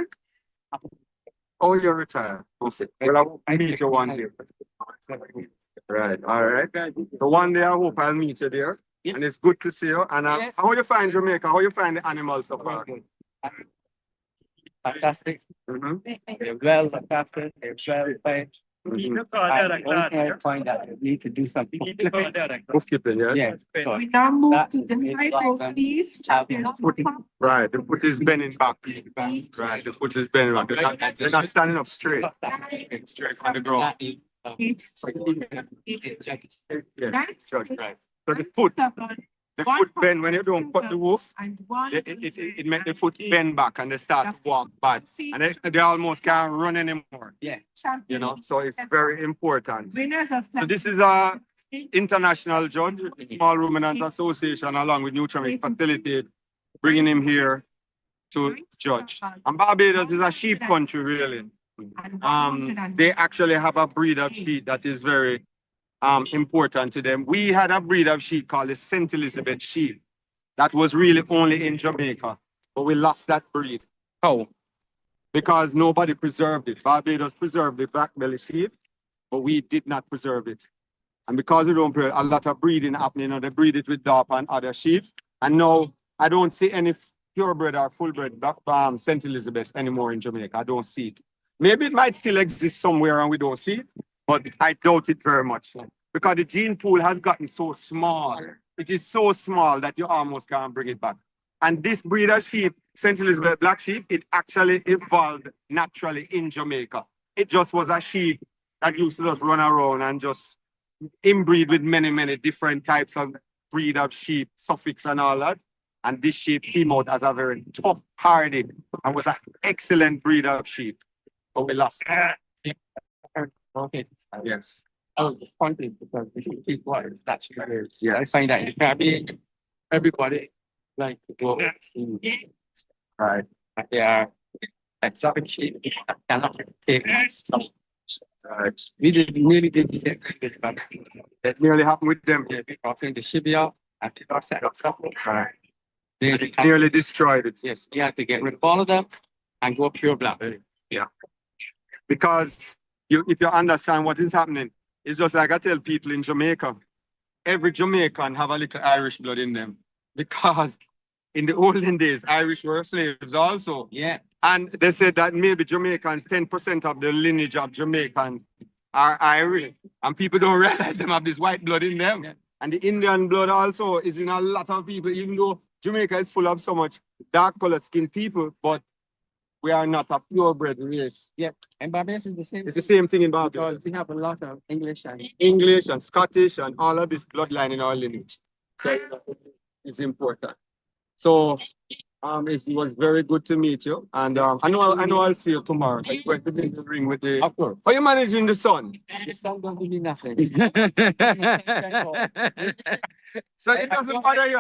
Oh, you're retired. Okay. Well, I'll meet you one day. Right. All right. So one day I hope I'll meet you there. And it's good to see you. And how you find Jamaica? How you find the animals so far? Fantastic. They're well looked after. They're well fed. I find that I need to do something. Housekeeping, yeah? Yeah. So We now move that to the is high please. Right. The foot is bending back. Right. The foot is bending back. They're not standing up straight. Straight on the ground. Yeah. Sure. Right. So the foot bend when you don't cut the wolf. It makes the foot bend back and they start to walk bad. And they almost can't run anymore. Yeah. You know, so it's very important. Winners of So this is a international judge, Small Ruminants Association, along with Nutrient Facility, bringing him here to judge. And Barbados is a sheep country, really. They actually have a breed of sheep that is very important to them. We had a breed of sheep called the St. Elizabeth sheep that was really only in Jamaica, but we lost that breed. How? Because nobody preserved it. Barbados preserved the black belly sheep, but we did not preserve it. And because we don't preserve, a lot of breeding happening, they breed it with Darp and other sheep. And now I don't see any purebred or full-bred St. Elizabeth anymore in Jamaica. I don't see it. Maybe it might still exist somewhere and we don't see it, but I doubt it very much because the gene pool has gotten so small. It is so small that you almost can't bring it back. And this breed of sheep, St. Elizabeth black sheep, it actually evolved naturally in Jamaica. It just was a sheep that used to just run around and just inbreed with many, many different types of breed of sheep, suffix and all that. And this sheep came out as a very tough, hardy, and was an excellent breed of sheep. But we lost. Okay. Yes. I was disappointed because the sheep was that's very. Yes. I find that in the Caribbean, everybody like to go to Right. they are exotic sheep that cannot take some. We really did the same thing with them. That nearly happened with them. Yeah, we offering the Shibia and the set of stuff. Right. They Nearly destroyed it. yes, you have to get rid of all of them and go pure black. Yeah. Because if you understand what is happening, it's just like I tell people in Jamaica, every Jamaican have a little Irish blood in them. Because in the olden days, Irish were slaves also. Yeah. And they said that maybe Jamaicans, 10% of the lineage of Jamaicans are Irish. And people don't realize them have this white blood in them. Yeah. And the Indian blood also is in a lot of people, even though Jamaica is full of so much dark colored skinned people, but we are not a purebred race. Yeah. And Barbados is the same. It's the same thing in Barbados. Because we have a lot of English and Scottish and all of this bloodline in our lineage. So it's important. So It was very good to meet you, and I know I'll see you tomorrow. You're going to be in the ring with the. Of course. Are you managing the sun? The sun don't give me nothing. So it doesn't bother you.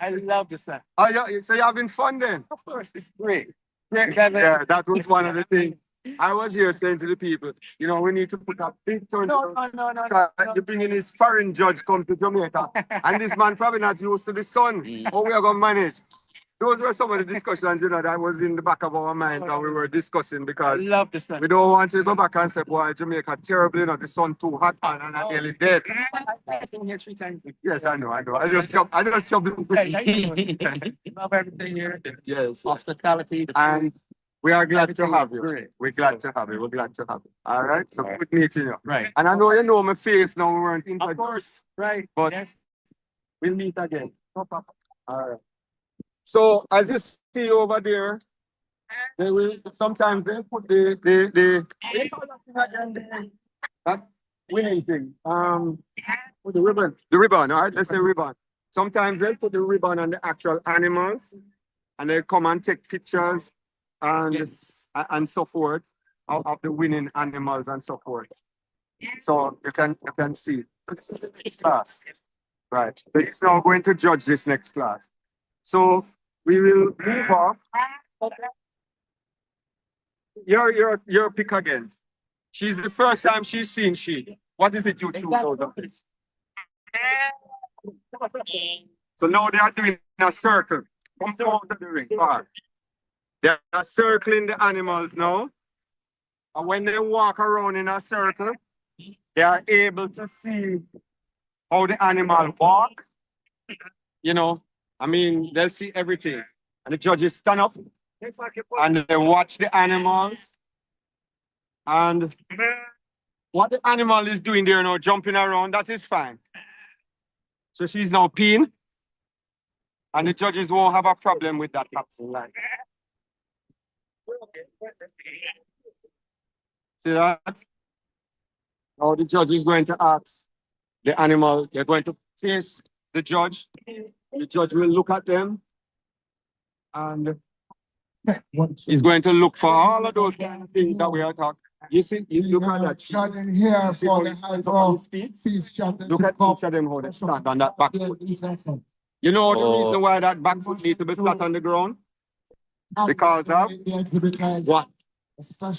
I love the sun. Oh, so you're having fun then? Of course, it's great. Yeah, that was one of the things. I was here saying to the people, you know, we need to put a big turn. No. You're bringing this foreign judge come to Jamaica, and this man probably not used to the sun. How we are going to manage? Those were some of the discussions, you know, that was in the back of our minds that we were discussing, because I love the sun. We don't want to go back and say, boy, Jamaica terrible, you know, the sun too hot and I'm nearly dead. I've been here 3 times. Yes, I know. I just jumped. I love everything here. Yes. Hospitality. And we are glad to have you. We're glad to have you. We're glad to have you. All right. So good meeting you. Right. And I know you know my face now. We weren't in. Of course. Right. But yes, we'll meet again. No problem. All right. So as you see over there, they will sometimes they put the that winning thing. With the ribbon. The ribbon, all right, let's say ribbon. Sometimes they put the ribbon on the actual animals, and they come and take pictures and so forth of the winning animals and so forth. So you can see this is the next class. Right. He's now going to judge this next class. So we will move off. Your pick again. She's the first time she's seen sheep. What is it you choose out of this? So now they are doing a circle. Come down to the ring. They are circling the animals now. And when they walk around in a circle, they are able to see how the animal walk. You know, I mean, they'll see everything. And the judges stand up and they watch the animals. And what the animal is doing there now, jumping around, that is fine. So she's now peeing. And the judges won't have a problem with that happening. See that? Now the judge is going to ask the animal, they're going to face the judge. The judge will look at them and he's going to look for all of those kind of things that we are talking. You see, you look at that. Judging here for the eyebrow. Look at each of them how they stand on that back foot. You know the reason why that back foot needs to be flat on the ground? Because of what?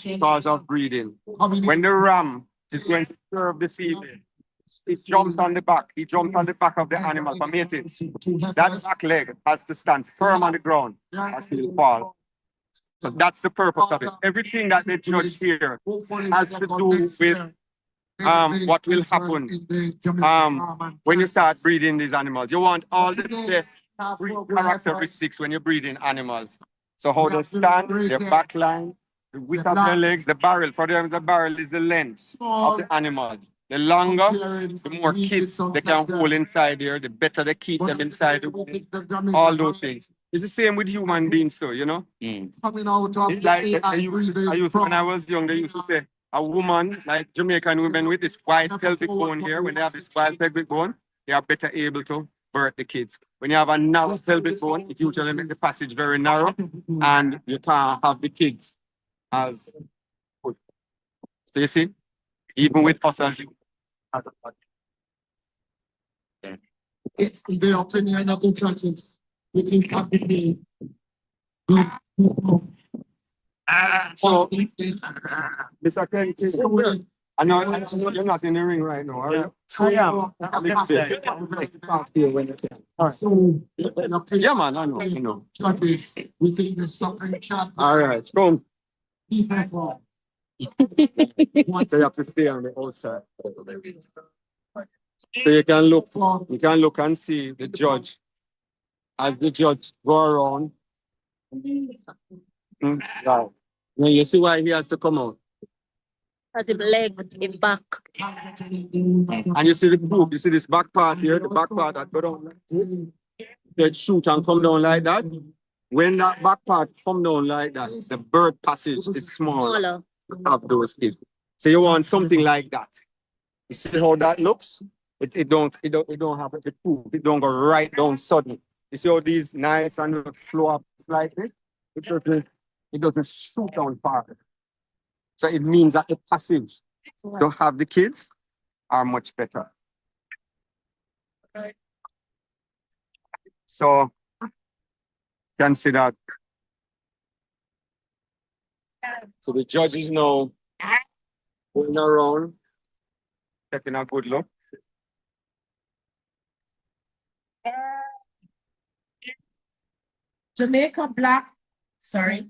Because of breeding. When the ram is going to serve the female, he jumps on the back. He jumps on the back of the animal for mating. That back leg has to stand firm on the ground or she'll fall. So that's the purpose of it. Everything that they judge here has to do with what will happen when you start breeding these animals. You want all the best characteristics when you're breeding animals. So how they stand, their back line, the width of their legs, the barrel. For them, the barrel is the length of the animal. The longer, the more kids they can hold inside there, the better they keep them inside. All those things. It's the same with human beings too, you know? It's like when I was young, they used to say, a woman, like Jamaican women with this wide pelvic bone here, when they have this wide pelvic bone, they are better able to birth the kids. When you have a narrow pelvic bone, it usually makes the passage very narrow, and you can't have the kids as good. So you see, even with us as you. It's the opinion of the judges. We think that would be good. So, Mr. Ken, I know you're not in the ring right now, are you? I am. Yeah, man, I know. Judges, we think there's something chat. All right, come. He's that wrong. So you have to stay on the outside. So you can look and see the judge. As the judge go around. Right. Now you see why he has to come out. As his leg, his back. And you see the group, you see this back part here, the back part that go down. They shoot and come down like that. When that back part come down like that, the bird passage is smaller of those kids. So you want something like that. You see how that looks? It don't have the food. It don't go right down sudden. You see how these nice and flow up slightly, it doesn't shoot down far. So it means that the passage to have the kids are much better. So can see that. So the judge is now going around, taking a good look. Jamaica Black, sorry.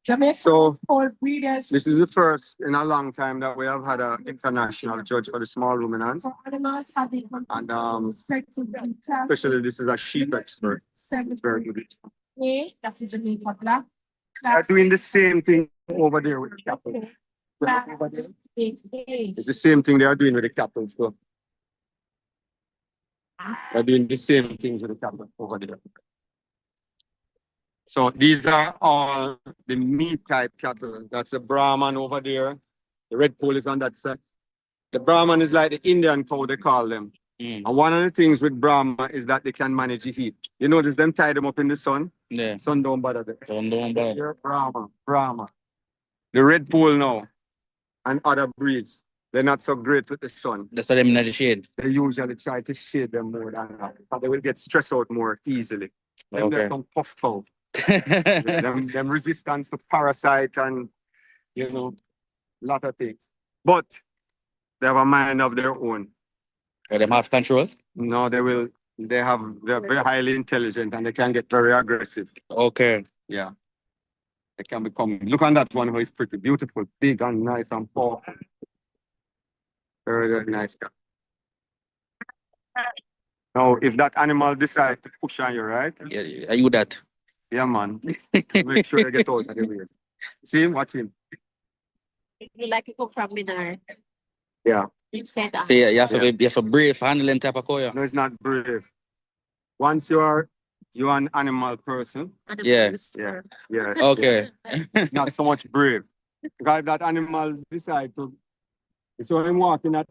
Jamaica So Old Breeders. this is the first in a long time that we have had an international judge for the small ruminants. For animals having And respective class. especially this is a sheep expert. It's very good. That's the Jamaica Black. They're doing the same thing over there with the cattle. Class Over there. 8A. It's the same thing they are doing with the cattle. So they're doing the same things with the cattle over there. So these are all the meat type cattle. That's the Brahman over there. The red pole is on that side. The Brahman is like the Indian cow, they call them. And one of the things with Brahma is that they can manage the heat. You notice them tie them up in the sun? Yeah. Sun don't bother them. Sun don't bother. They're Brahma. The red pole now and other breeds, they're not so great with the sun. That's why them in the shade. They usually try to shade them more than that. But they will get stressed out more easily. Them Okay. they're some puff cow. them resistance to parasite and a lot of things. But they have a mind of their own. Are them have control? No, they're very highly intelligent and they can get very aggressive. Okay. Yeah. They can become, look on that one who is pretty beautiful, big and nice and powerful. Very, very nice cat. Now, if that animal decides to push on you, right? Yeah, are you that? Yeah, man. Make sure you get out of the way. See him? Watch him. You like to cook from Minar. Yeah. You said that. So yeah, you have to brave handle them type of cow. No, it's not brave. Once you're an animal person. Yeah. Yeah. Okay. Not so much brave. Because if that animal decide to, it's when I'm walking at,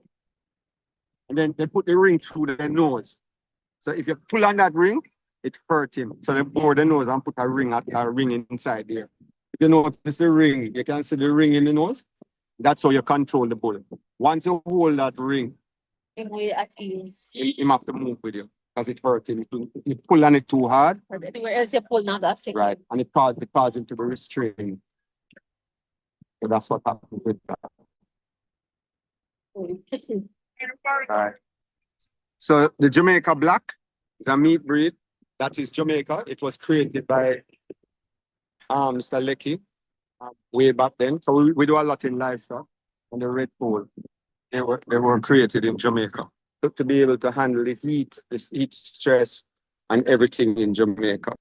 and then they put the ring through their nose. So if you pull on that ring, it hurt him. So they bore the nose and put a ring inside there. If you notice the ring, you can see the ring in the nose. That's how you control the bull. Once you hold that ring, At ease. him have to move with you because it hurt him. If you pull on it too hard, Anywhere else you pull now that thing. right, and it caused him to be restrained. So that's what happens with that. Right. So the Jamaica Black is a meat breed. That is Jamaica. It was created by Mr. Lecky way back then. So we do a lot in livestock. And the red pole, they were created in Jamaica to be able to handle the heat, stress, and everything in Jamaica.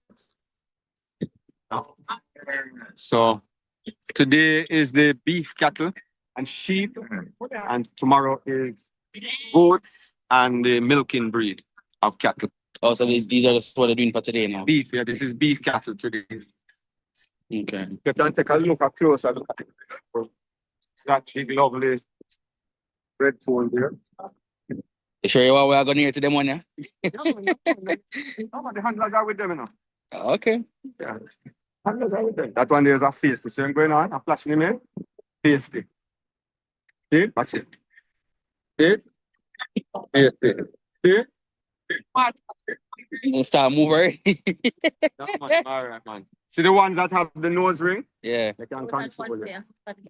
So today is the beef cattle and sheep, and tomorrow is goats and the milking breed of cattle. Oh, so these are what they're doing for today now. Beef, yeah, this is beef cattle today. Okay. You can take a closer look at it. It's that big, lovely red pole there. You sure you are going near to them one, yeah? No, the handlers are with them, you know. Okay. Yeah. Handlers are with them. That one there's a face. You see him going on? I'm flashing him in. Face it. See? Watch it. See? See? Start moving. All right, man. See the ones that have the nose ring? Yeah. They can control it.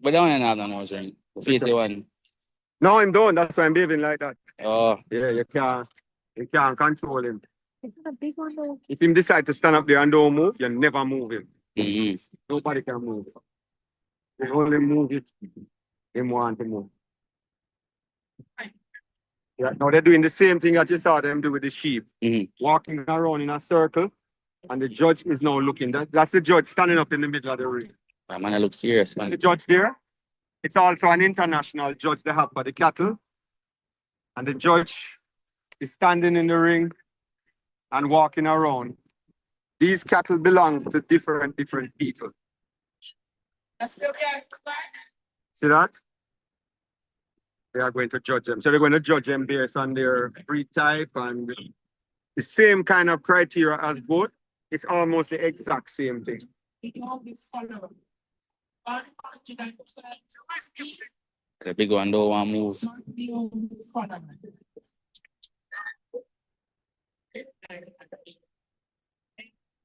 But don't have the nose ring. Face the one. No, him don't. That's why I'm behaving like that. Oh. Yeah, you can't control him. It's not a big one though. If him decide to stand up there and don't move, you never move him. Mm-hmm. Nobody can move. They only move it. Him want to move. Yeah, now they're doing the same thing that you saw them do with the sheep. Walking around in a circle, and the judge is now looking. That's the judge standing up in the middle of the ring. That man, I look serious, man. The judge there, it's also an international judge they have for the cattle. And the judge is standing in the ring and walking around. These cattle belong to different people. See that? They are going to judge them. So they're going to judge them based on their breed type and the same kind of criteria as both. it's almost the exact same thing. The big one don't want to move.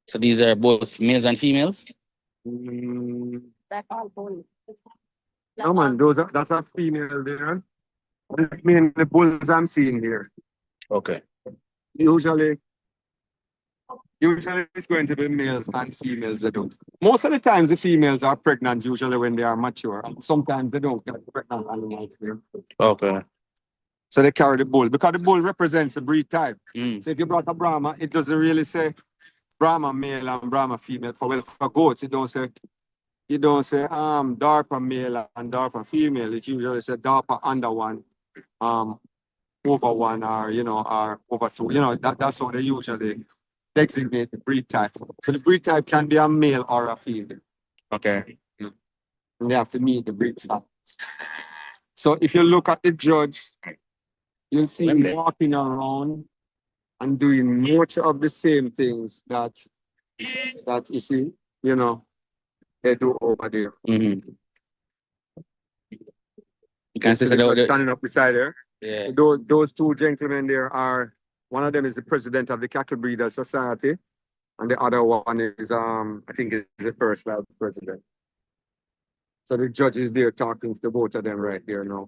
So these are both males and females? Mm, no man, that's a female there. I mean the bulls I'm seeing here. Okay. Usually it's going to be males and females that don't. Most of the times the females are pregnant usually when they are mature. Sometimes they don't get pregnant animals here. Okay. So they carry the bull because the bull represents the breed type. Mm. So if you brought a Brahma, it doesn't really say Brahma male and Brahma female. For goats, it don't say Darpa male and Darpa female. It usually says Darpa under one, over one, or or over two. That's how they usually designate the breed type. So the breed type can be a male or a female. Okay. And they have to meet the breed type. So if you look at the judge, you'll see him walking around and doing much of the same things that you see, they do over there. Mm-hmm. You can see the standing up beside her. Yeah. Those two gentlemen there are, one of them is the president of the Cattle Breeders Society, and the other one is I think is the first vice president. So the judge is there talking to both of them right there now.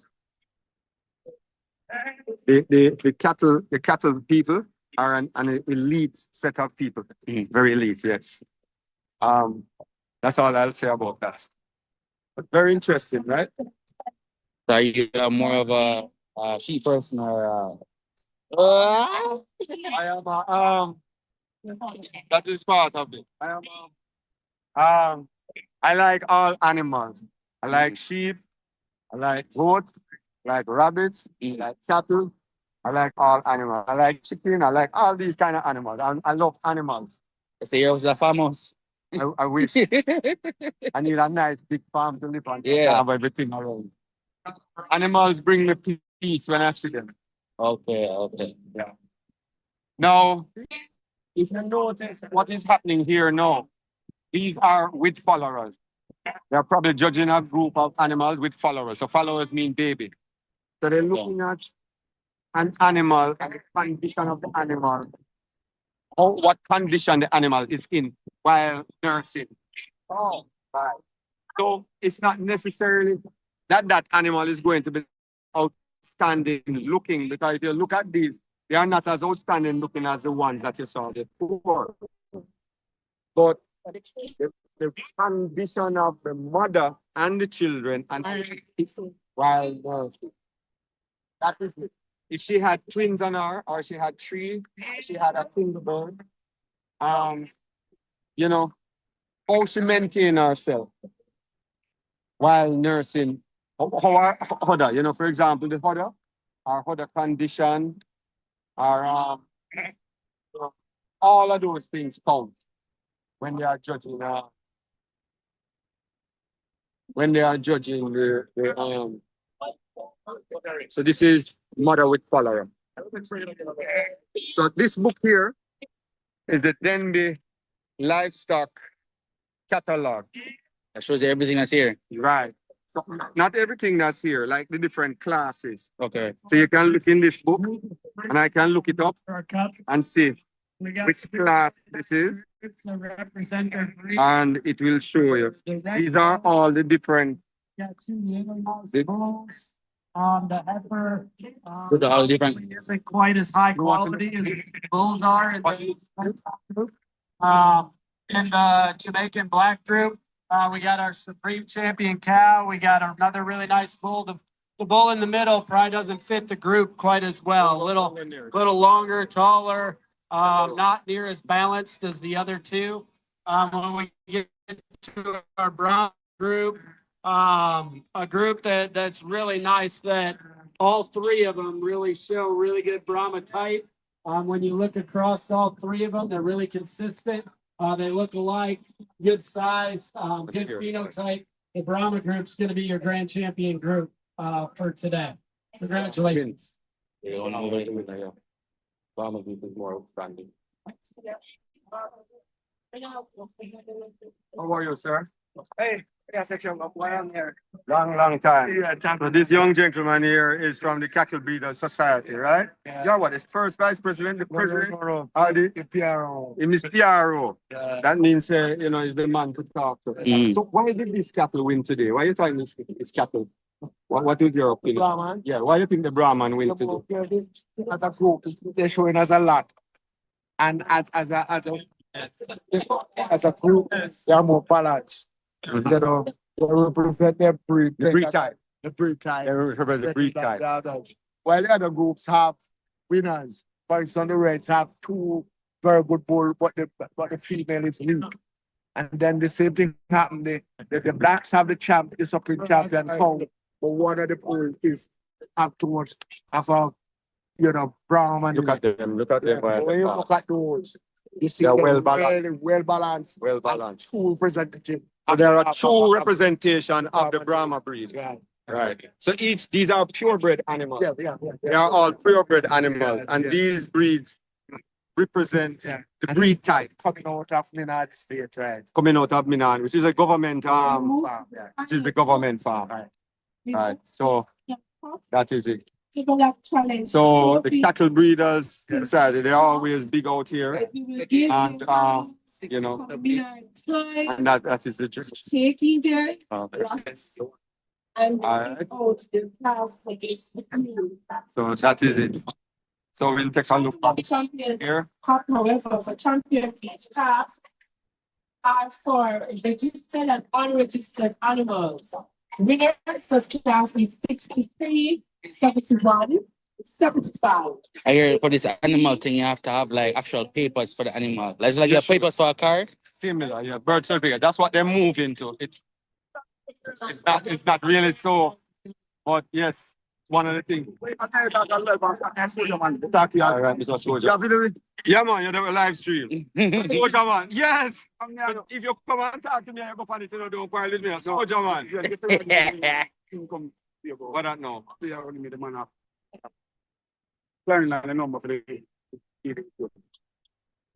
The cattle people are an elite set of people. Mm-hmm. Very elite, yes. That's all I'll say about that. But very interesting, right? So are you more of a sheep person or I am that is part of it. I like all animals. I like sheep, I like goats, I like rabbits, I like cattle, I like all animals. I like chicken, I like all these kind of animals. I love animals. so you're a farmers? I wish. I need a nice big farm to live on. Yeah. I have everything around. Animals bring me peace when I see them. Okay. Yeah. Now, if you notice what is happening here now, these are with followers. They're probably judging a group of animals with followers. So followers mean baby. So they're looking at an animal and the condition of the animal, or what condition the animal is in while nursing. Oh, right. So it's not necessarily that animal is going to be outstanding looking, because if you look at these, they are not as outstanding looking as the ones that you saw before. But the condition of the mother and the children and while nursing. That is it. If she had twins on her, or she had three, she had a single bird, how she maintain herself while nursing. How her, for example, the udder condition, or all of those things count when they are judging. When they are judging the So this is mother with follower. So this book here is the Denbigh Livestock Catalog. That shows you everything that's here. Right. So not everything that's here, like the different classes. Okay. So you can look in this book, and I can look it up and see which class this is, and it will show you. These are all the different. The heifer all different. isn't quite as high quality as bulls are in the Jamaican black group. We got our Supreme Champion cow. We got another really nice bull. The bull in the middle probably doesn't fit the group quite as well. A little longer, taller, not near as balanced as the other two. When we get to our brown group, a group that's really nice, that all three of them really show really good Brahma type. When you look across all three of them, they're really consistent. They look alike, good size, good phenotype. The Brahma group's going to be your grand champion group for today. Congratulations. Brahma group is more outstanding. How are you, sir? Hey, yeah, section of why I'm here. Long time. Yeah, time. So this young gentleman here is from the Cattle Breeders Society, right? Yeah. You're what? His first vice president, the president? No. The PRO. He is PRO. Yeah. That means, he's the man to talk to. So why did this cattle win today? Why are you talking this cattle? What is your opinion? Brahman. Yeah, why do you think the Brahman win today? As a group, they're showing us a lot. And as a group, they are more balanced. They represent their breed. The breed type. The breed type. They represent the breed type. While the other groups have winners. For instance, the Reds have two very good bulls, but the female is weak. And then the same thing happened. The blacks have the champ, the supreme champion cow, but one of the bulls is have too much of a Brahman. Look at them. When you look at those, you see they're them well balanced. really well balanced. Well balanced. True representative. So there are true representation of the Brahma breed. Yeah. Right. So these are purebred animals. Yeah. They are all purebred animals, and these breeds represent the breed type Coming out of the United States, right? coming out of Minan, which is a government which is the government farm. Right. So that is it. So the cattle breeders society, they're always big out here, and and that is the church. Taking their and Alright. out the class So that is it. So we'll take a look champion here. cup, however, for champion feed calf are for registered and unregistered animals. Winners of class is 63, 71, 75. I hear for this animal thing, you have to have like actual papers for the animal. Like you have papers for a car. Similar, yeah, birth certificate. That's what they move into. It's not really so, but yes, one of the things. Talk to you. All right, Mr. Soldier. Yeah, man, you're the live stream. Soldier, man. Yes. So if you come and talk to me, I go find it, don't quarrel with me. Soldier, man. What that now? Learning the number for the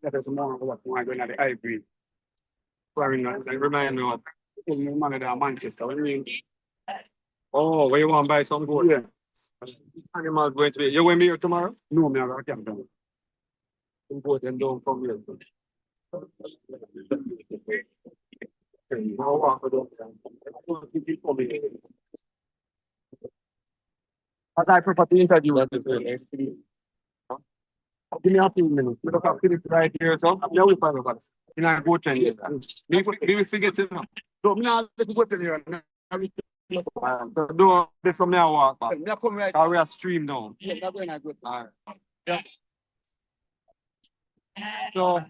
that is more of what I'm going at the Agri. Remind me what. Manager Manchester. When we Oh, where you want to buy some gold? Yeah. Animals going to be. You going to be here tomorrow? No, me I can't do. Some gold and don't come here. As I prefer to interview. Give me a few minutes. We look at it right here. So yeah, we find out. In our go 10 years. We forget to know. So me not let go 10 years. Do this from now walk back. Me come right. Or we are stream down. Yeah, not going to go. Alright. Yeah. So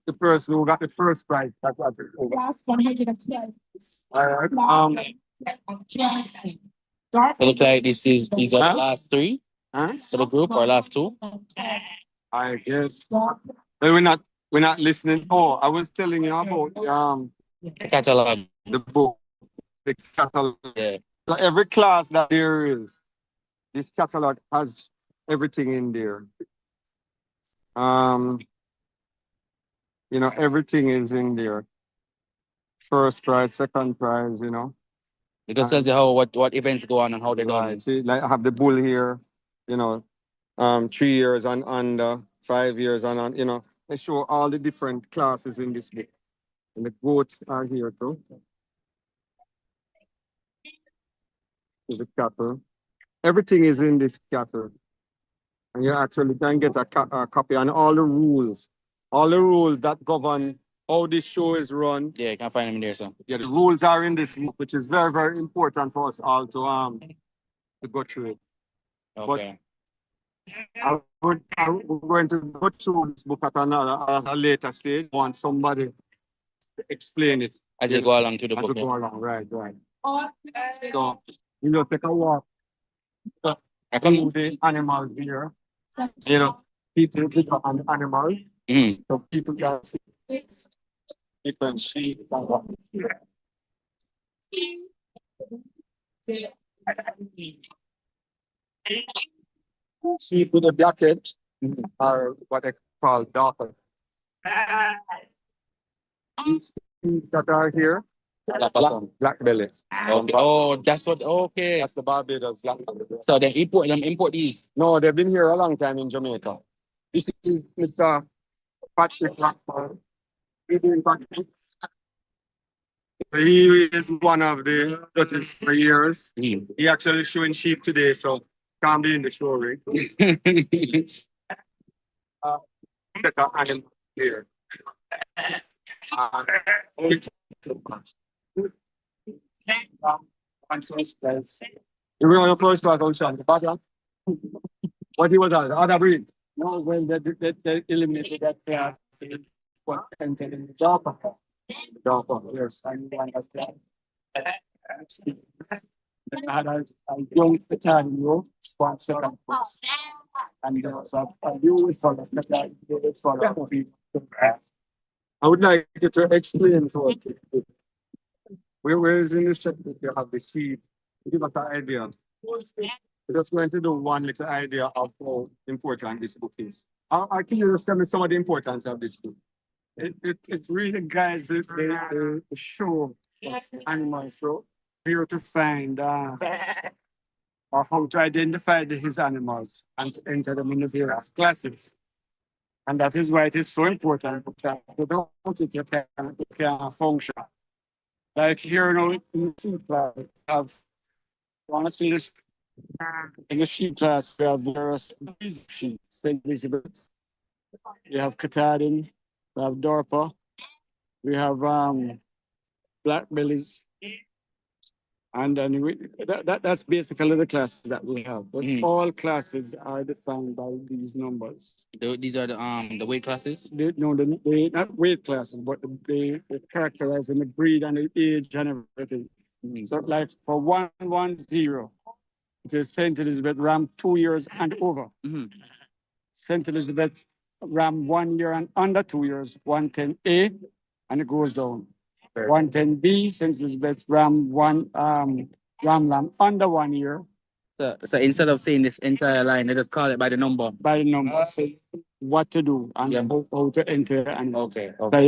the person who got the first prize, that's what it is. Last 112. Alright. It looks like these are the last three Huh? for the group or last two. I guess. But we're not listening. Oh, I was telling you about Catalog. the book, the catalog. Yeah. So every class that there is, this catalog has everything in there. Everything is in there. First prize, second prize, It just tells you what events go on and how they go on. Right. See, like I have the bull here, 3 years and under, 5 years and on, they show all the different classes in this book. And the goats are here too. The cattle. Everything is in this cattle. And you actually can get a copy and all the rules that govern how this show is run. Yeah, you can find them in there, so. Yeah, the rules are in this book, which is very, very important for us all to go through it. Okay. But I'm going to go through this book at a later stage. I want somebody to explain it. As you go along to the book. Go along, right. So, take a walk. I come the animals here. People pick up an animal. So people can see. You can see. See with the jacket. are what I call dockers. These that are here, black belly. Okay. Oh, that's what. Okay. That's the Barbados black belly. So they import these. No, they've been here a long time in Jamaica. This is Mr. Patrick Blackburn. He is one of the judges for years. He actually showing sheep today, so can't be in the show ring. Set up animal here. You were on your first part on Sean, the battle. What he was on, the other breed. No, when they eliminated that class, what entered in the Java. Java, yes, and one of that. Then I had a young Italian, one second place. And there was a new for the I would like you to explain for us. Where is in the set that you have the seed? Give us an idea. We're just going to do one little idea of how important this book is. Can you just tell me some of the importance of this book? It really guides the show animals. So here to find or how to identify his animals and to enter them in the various classes. And that is why it is so important because without it, you can't function. Like here, in the sheep class, we have, you want to see this? In the sheep class, we have various sheep, St. Elizabeth. We have Katahdin, we have Dorper, we have black bellies, and then that's basically the classes that we have. But all classes are defined by these numbers. These are the weight classes. They not weight classes, but they characterize in the breed and the age and everything. So like for 110, it is Saint Elizabeth Ram 2 years and over. Saint Elizabeth Ram 1 year and under 2 years, 110A, and it goes down. 110B, Saint Elizabeth Ram Ram Lamb under 1 year. So instead of saying this entire line, they just call it by the number. By the number, say what to do and how to enter and Okay. So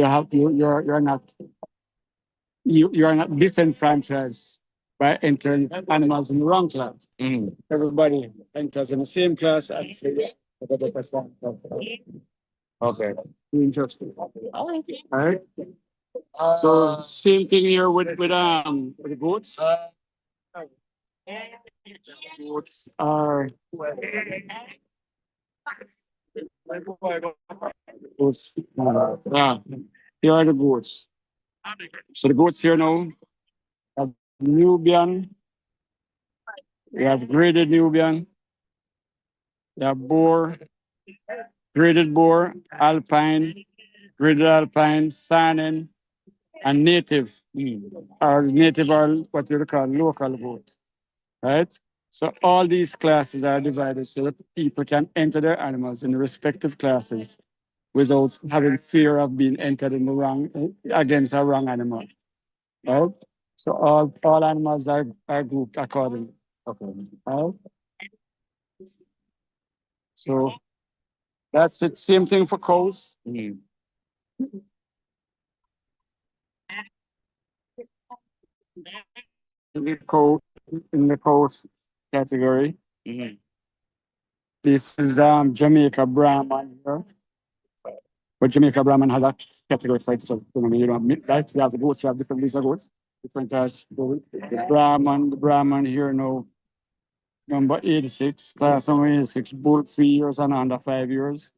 you're not disenfranchised by entering animals in the wrong class. Everybody enters in the same class and Okay. Interesting. All right. So same thing here with the goats. Goats are goats. Here are the goats. So the goats here now have Nubian. We have graded Nubian. We have Boer, graded Boer, Alpine, graded Alpine, Saanen, and native. Or native are what you call local goats. Right? So all these classes are divided so that people can enter their animals in the respective classes without having fear of being entered in the wrong against a wrong animal. Right? So all animals are grouped accordingly. Right? So that's it. Same thing for cows. In the coast category. This is Jamaica Brahman here. But Jamaica Brahman has a category for itself. You don't like you have the goats, you have different breeds of goats, different types. The Brahman here now, number 86, class number 86, bull 3 years and under 5 years.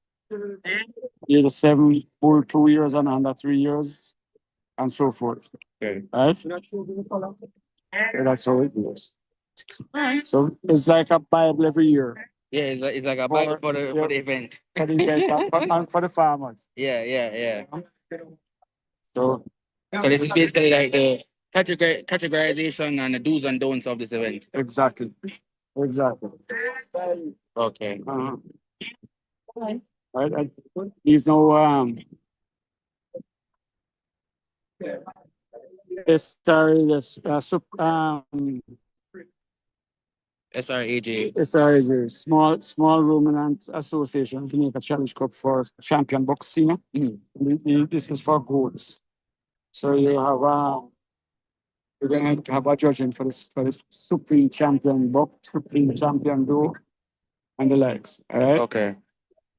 87, bull 2 years and under 3 years, and so forth. Okay. Right? Yeah, that's how it goes. So it's like a Bible every year. Yeah, it's like a Bible for the event. For the event and for the farmers. Yeah. So this is basically like the categorization and the do's and don'ts of this event. Exactly. Okay. Right. There's no SRAJ. SRAJ, Small Ruminant Association, Jamaica Challenge Cup for Champion Boxing. This is for goats. So you have you're going to have a judging for this Supreme Champion Buck, Supreme Champion Doe, and the legs. All right. Okay.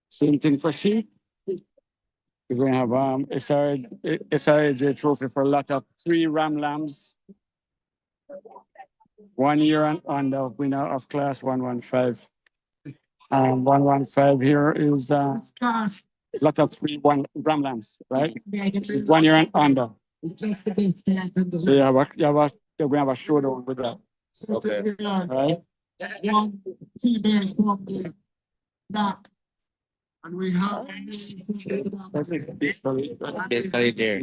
Same thing for sheep. We're going to have SRAJ trophy for a lot of 3 ram lambs. 1 year and under, winner of class 115. 115 here is a lot of 3 ram lambs, right? 1 year and under. So we have a showdown with that. Okay. Right? One female from the back. And we have Basically there.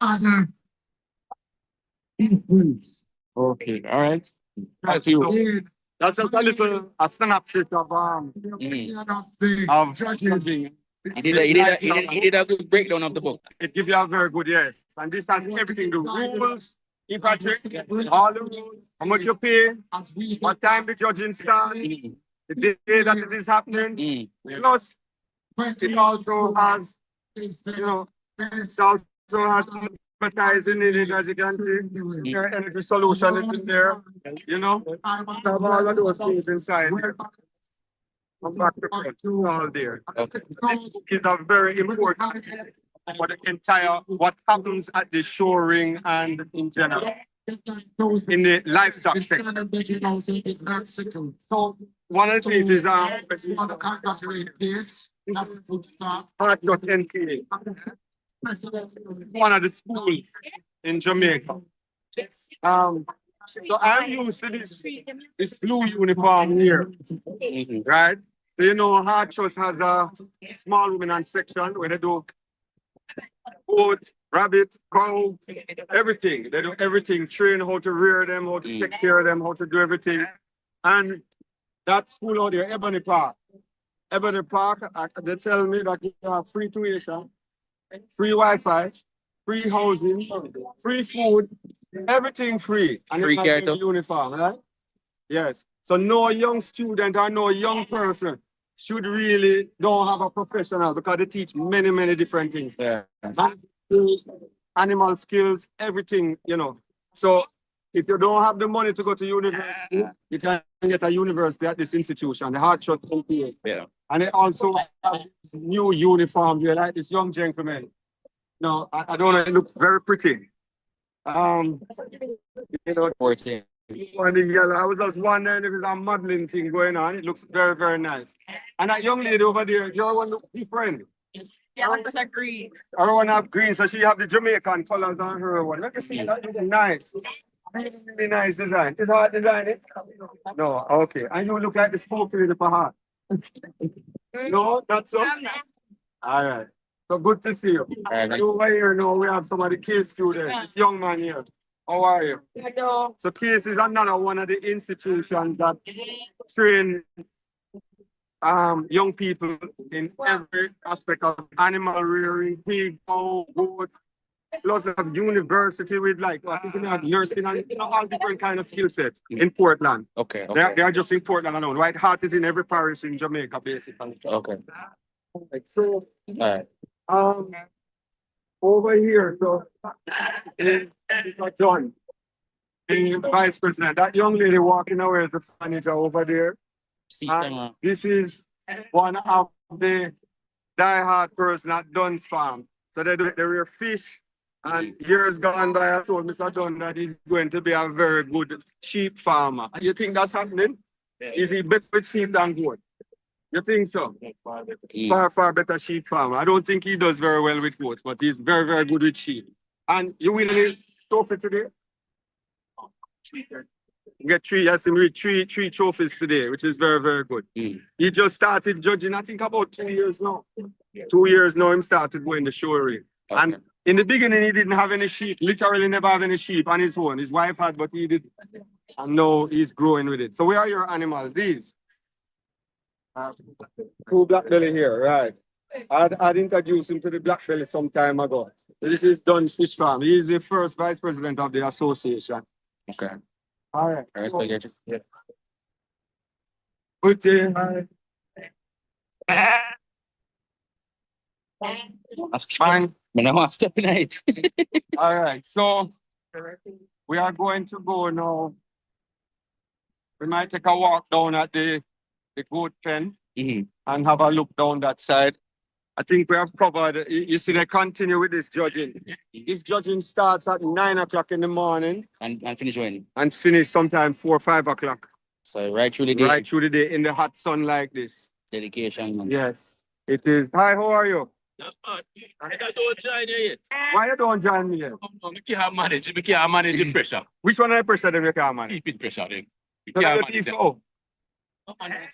other influence. Okay, all right. That's you. That's just a little snapshot of judging. He did a good breakdown of the book. It gives you a very good, yes. And this has everything, the rules, Patrick, all the rules, how much you pay, what time the judging starts, the day that it is happening. Plus, it also has, it also has advertising in it, as you can see. Your energy solution is in there, have all of those things inside here. Come back to front, all there. Okay. This book is a very important for the entire, what happens at the shoring and in general, in the livestock sector. So, one of the things is, one of the schools in Jamaica. So I'm used to this blue uniform here, right? So Hard Trust has a small ruminant section where they do goat, rabbit, cow, everything. They do everything, train how to rear them, how to take care of them, how to do everything. And that school out there, Ebony Park, they tell me that you have free tuition, free Wi-Fi, free housing, free food, everything free. And free care uniform, right? Yes. So no young student or no young person should really don't have a professional because they teach many, many different things. Yeah. Animal skills, everything, So if you don't have the money to go to university, you can get a university at this institution, the Hard Trust. Yeah. And they also have this new uniform here, like this young gentleman. No, I don't know, it looks very pretty. 14. On the yellow, I was just wondering if there's a modeling thing going on. It looks very, very nice. And that young lady over there, your one looks different. Yeah, one was green. Her one have green, so she have the Jamaican colors on her one. Let me see, that looks nice. Really nice design. Is hard design it? No, okay. And you look like the spoke lady for her. No, that's so. All right. So good to see you. And over here now we have some of the case students. This young man here. How are you? Hello. So case is another one of the institutions that train young people in every aspect of animal rearing, pig, cow, goat. Plus they have university with I think they have nursing and all different kind of skill sets in Portland. Okay. They are just in Portland alone. White Hart is in every parish in Jamaica, basically. Okay. So, all right. Over here, so John, the vice president, that young lady walking away is the manager over there. This is one of the die-hard person at Dunn's farm. So they rear fish. And years gone by, I told Mr. Dunn that he's going to be a very good sheep farmer. And you think that's happening? Yeah. Is he better with sheep than goat? You think so? Far better sheep farmer. I don't think he does very well with goats, but he's very, very good with sheep. And you win any trophy today? You get three trophies today, which is very, very good. He just started judging, I think about 2 years now. 2 years now, he started going the show ring. Okay. And in the beginning, he didn't have any sheep, literally never have any sheep on his own. His wife had, but he did. And now he's growing with it. So where are your animals? These? 2 black belly here, right. I'd introduced him to the black belly some time ago. This is Dunn Fish Farm. He is the first vice president of the association. Okay. All right. I respect it. Yeah. Good day. That's fine. But I want to step in it. All right. So we are going to go now. We might take a walk down at the goat pen and have a look down that side. I think we have covered. You see, they continue with this judging. This judging starts at 9 o'clock in the morning And finish when? and finish sometime 4 or 5 o'clock. So right through the day. Right through the day in the hot sun like this. Dedication. Man. Yes, it is. Hi, how are you? I don't join you yet. Why you don't join me yet? We can't manage the pressure. Which one of the pressure them you can't manage? Keep it pressure then. We So can't that manage you that. go.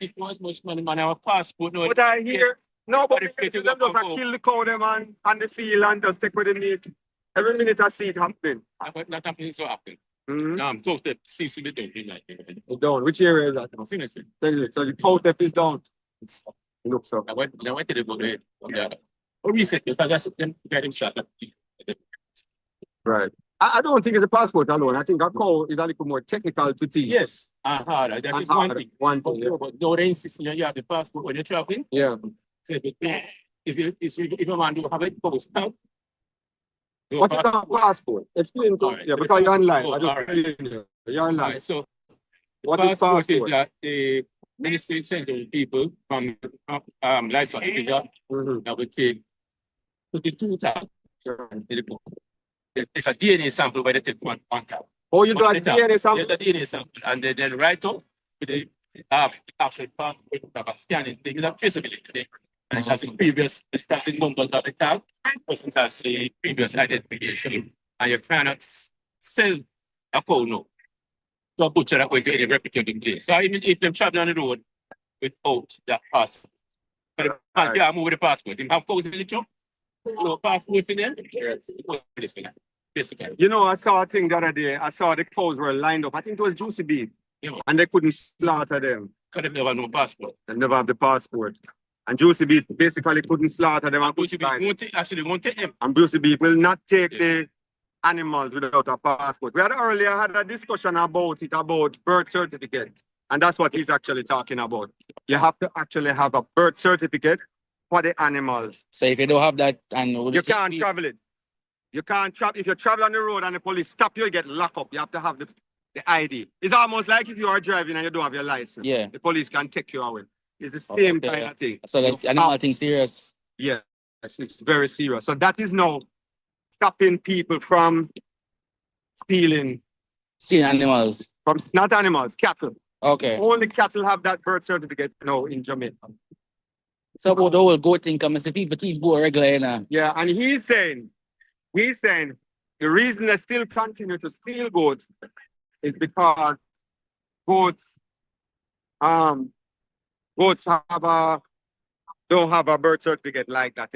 If it was much money, man, our passport. No, But I hear, no, but But they if say you them go just a for- kill the cow them on the field and just take with the meat. Every minute I see it happening. But not happening so often. Mm-hmm. No, I'm told that seems to be doing like that. Down. Which area is that? Seriously. So the cow step is down. It looks so. I went to the book there. Oh, recently, I just get him shot. Right. I don't think it's a passport alone. I think a cow is a little more technical to teach. Yes, harder. That is one thing. One thing. Yeah. But no, they insist you have the passport when you're traveling. Yeah. So if a man don't have it, go stop. What is a passport? Explain to Alright, yeah, so because you're online. oh, I just alright. telling you. You're online. Alright, so What is passport passport? is that the ministry sends to people from livestock that will take 22 times in the book. They take a DNA sample where they take one tap. Oh, you got a DNA sample? Yes, a DNA sample. And they then write up with the actual passport, have a scanning thing, it's a traceability thing. And it has the previous, it has the numbers of the tag, person has the previous identification. And you cannot sell a cow now to a butcher that going to any replicating place. So even if them travel on the road without that passport, but they can't move with the passport. They have cows in the truck, no passport in there. Basically. You know, I saw a thing the other day. I saw the cows were lined up. I think it was juicy beef. Yeah. And they couldn't slaughter them. Because they never have no passport. They never have the passport. And juicy beef basically couldn't slaughter them. And Juicy beef won't take them. And juicy beef will not take the animals without a passport. We had earlier had a discussion about it, about birth certificate. And that's what he's actually talking about. You have to actually have a birth certificate for the animals. So if you don't have that, and you can't travel it. You can't travel. If you travel on the road and the police stop you, you get locked up. You have to have the ID. It's almost like if you are driving and you don't have your license. Yeah. The police can take you away. It's the same kind of thing. So that animal thing serious. Yeah, it's very serious. So that is now stopping people from stealing animals. From not animals, cattle. Okay. Only cattle have that birth certificate now in Jamaica. So about the whole goat thing, come and say people teeth go regular, you know. Yeah, and he's saying the reason they still continue to steal goats is because goats don't have a birth certificate like that,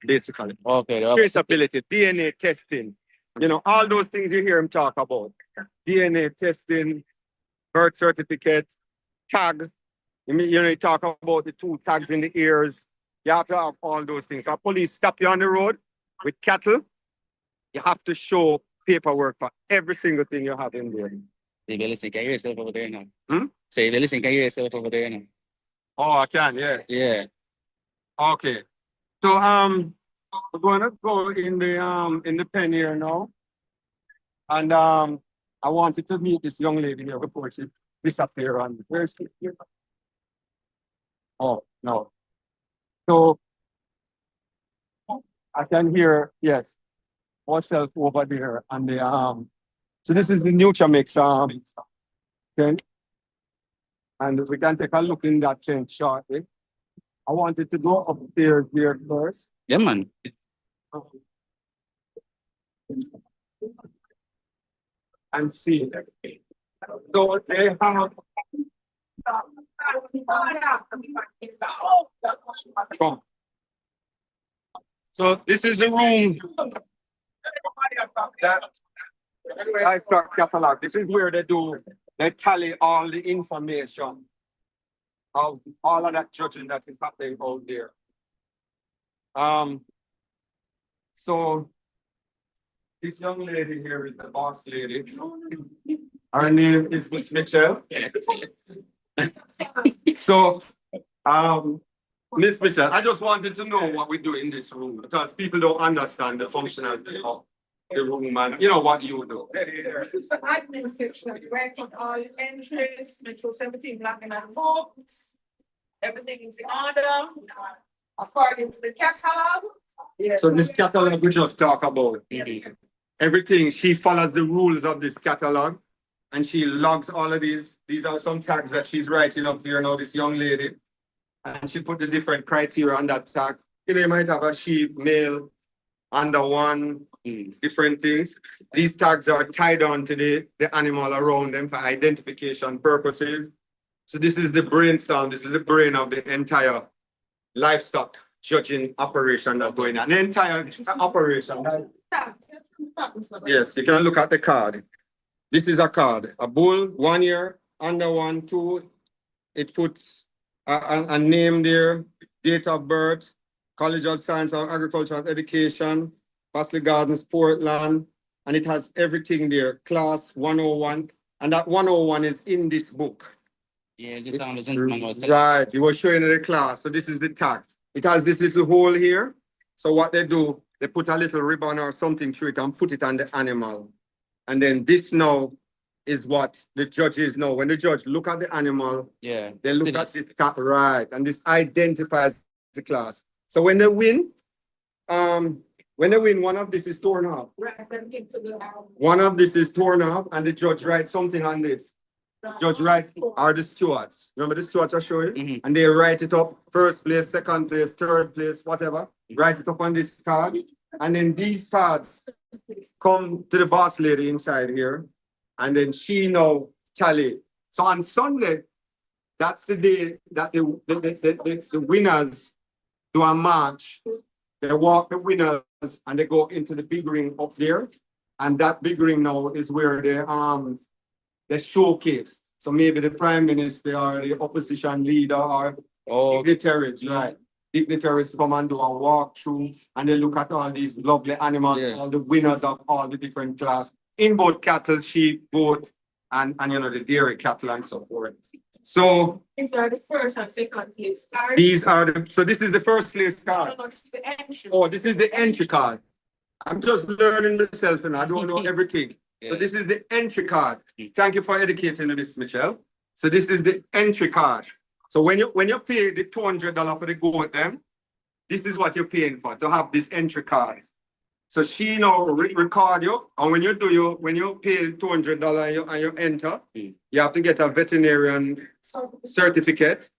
basically. Okay. Traceability, DNA testing, you know, all those things you hear him talk about. DNA testing, birth certificate, tag. You know, you talk about the 2 tags in the ears. You have to have all those things. If police stop you on the road with cattle, you have to show paperwork for every single thing you have in there. If you listen, can you hear yourself over there now? Hmm? So if you listen, can you hear yourself over there now? Oh, I can, yeah. Yeah. Okay. So we're gonna go in the pen here now. And I wanted to meet this young lady here before she disappeared on where's she here? Oh no. So I can hear, yes, myself over there and the so this is the Nutramix tent. And we can take a look in that tent shortly. I wanted to go upstairs here first. Yeah, man. And see. So they have. Come. So this is the room. Livestock catalog. This is where they tally all the information of all of that judging that is happening out there. So This young lady here is the boss lady. Her name is Miss Mitchell. So, Miss Mitchell, I just wanted to know what we do in this room because people don't understand the functionality of the room and you know what you do. This is the admin section, right on all entries, make sure everything black and books. Everything is in order, according to the catalog. So this catalog we just talk about. Everything, she follows the rules of this catalog and she logs all of these. These are some tags that she's writing up here now, this young lady. And she put the different criteria on that tag. You know, you might have a sheep, male, under one, different things. These tags are tied on to the animal around them for identification purposes. So this is the brainstorm, this is the brain of the entire livestock judging operation that's going on. The entire operation. Yes, you can look at the card. This is a card. A bull, 1 year, under 1, 2. It puts a name there, date of birth, College of Science and Agriculture and Education, Pasley Gardens, Portland, and it has everything there, class 101. And that 101 is in this book. Yeah, is it on the gentleman was Right, you were showing the class. So this is the tag. It has this little hole here. So what they do, they put a little ribbon or something through it and put it on the animal. And then this now is what the judges know. When the judge look at the animal, yeah, they look at this tag, right, and this identifies the class. So when they win, one of this is torn off. One of this is torn off, and the judge writes something on this. Judge writes are the stewards. Remember the stewards I showed you? And they write it up, first place, second place, third place, whatever. Write it up on this card. And then these cards come to the boss lady inside here. And then she now tally. So on Sunday, that's the day that the winners do a march. They walk the winners and they go into the big ring up there. And that big ring now is where they showcase. So maybe the prime minister or the opposition leader or dignitaries, right? Dignitaries come and do a walkthrough and they look at all these lovely animals, all the winners of all the different class in both cattle, sheep, goat, and you know the dairy cattle and so forth. So these are the first and second place cards. So this is the first place card. No, this is the entry. Oh, this is the entry card. I'm just learning myself and I don't know everything. So this is the entry card. Thank you for educating me, Miss Michelle. So this is the entry card. So when you pay the $200 for the goat, this is what you're paying for, to have this entry card. So she now record you, and when you pay $200 and you enter, you have to get a veterinarian certificate.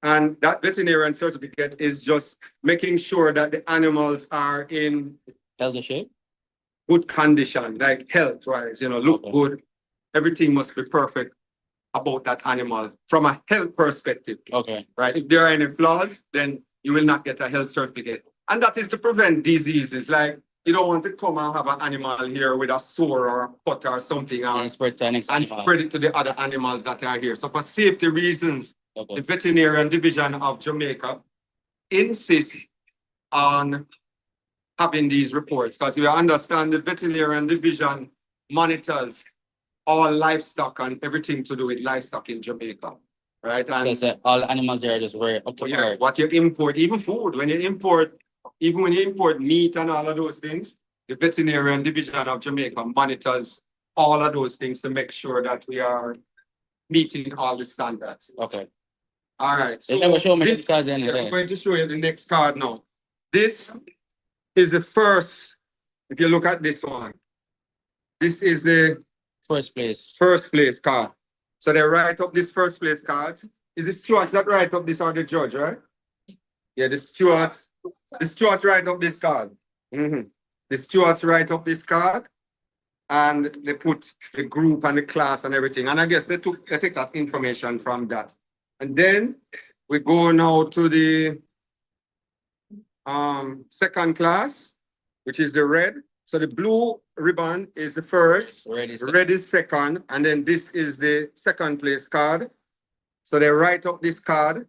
And that veterinarian certificate is just making sure that the animals are in healthy shape, good condition, like health-wise, look good. Everything must be perfect about that animal from a health perspective. Okay. Right? If there are any flaws, then you will not get a health certificate. And that is to prevent diseases. Like, you don't want to come and have an animal here with a sore or a cut or something and spread it to the other animals that are here. So for safety reasons, the Veterinarian Division of Jamaica insists on having these reports because we understand the Veterinarian Division monitors all livestock and everything to do with livestock in Jamaica, right? And all animals there are just very up to par. What you import, even food, when you import meat and all of those things, the Veterinarian Division of Jamaica monitors all of those things to make sure that we are meeting all the standards. Okay. All right. So I'm going to show you the next card now. This is the first, if you look at this one, this is the first place card. So they write up this first place card. Is the stewards that write up this or the judge, right? Yeah, the stewards write up this card. The stewards write up this card and they put the group and the class and everything. And I guess they take that information from that. And then we go now to the second class, which is the red. So the blue ribbon is the first, red is second, and then this is the second place card. So they write up this card,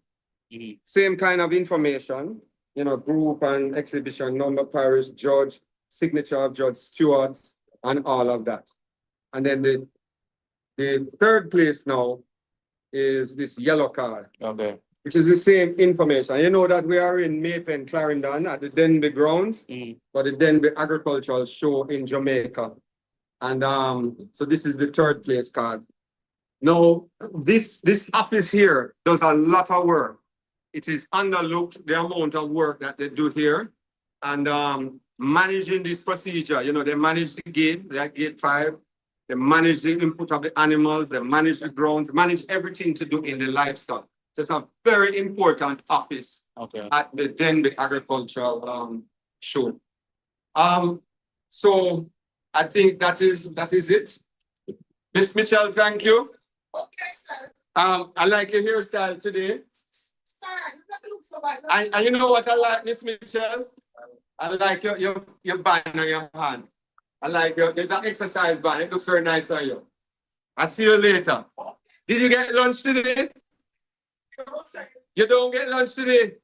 same kind of information, group and exhibition, number, parish, judge, signature of judge, stewards, and all of that. And then the third place now is this yellow card. Okay. Which is the same information. You know that we are in Maypen, Clarendon at the Denbigh grounds for the Denbigh Agricultural Show in Jamaica. And so this is the third place card. Now, this office here does a lot of work. It is underlooked the amount of work that they do here. And managing this procedure, you know, they manage the gate, they're at gate 5. They manage the input of the animals, they manage the grounds, manage everything to do in the livestock. It's a very important office at the Denbigh Agricultural Show. So I think that is it. Miss Mitchell, thank you. Okay, sir. I like your hairstyle today. Sir, that looks so bad. And you know what I like, Miss Mitchell? I like your band on your hand. I like there's an exercise band. It looks very nice on you. I'll see you later. Did you get lunch today? You don't get lunch today?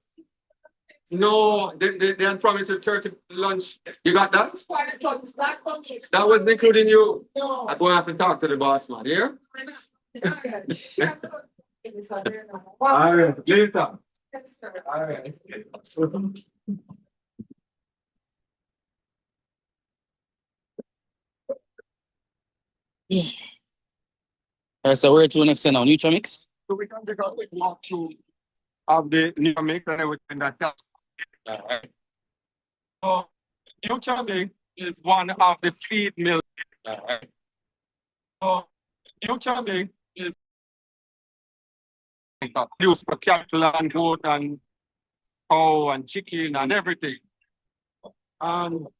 No, they promised you 30 lunch. You got that? That wasn't including you. No. I'm going to have to talk to the boss man here. All right, later. All right. So where to next now? Nutramix? So we can take a quick walk through of the Nutramix and everything that helps. So Nutramix is one of the feed mills. So Nutramix is used for cattle and goat and cow and chicken and everything. So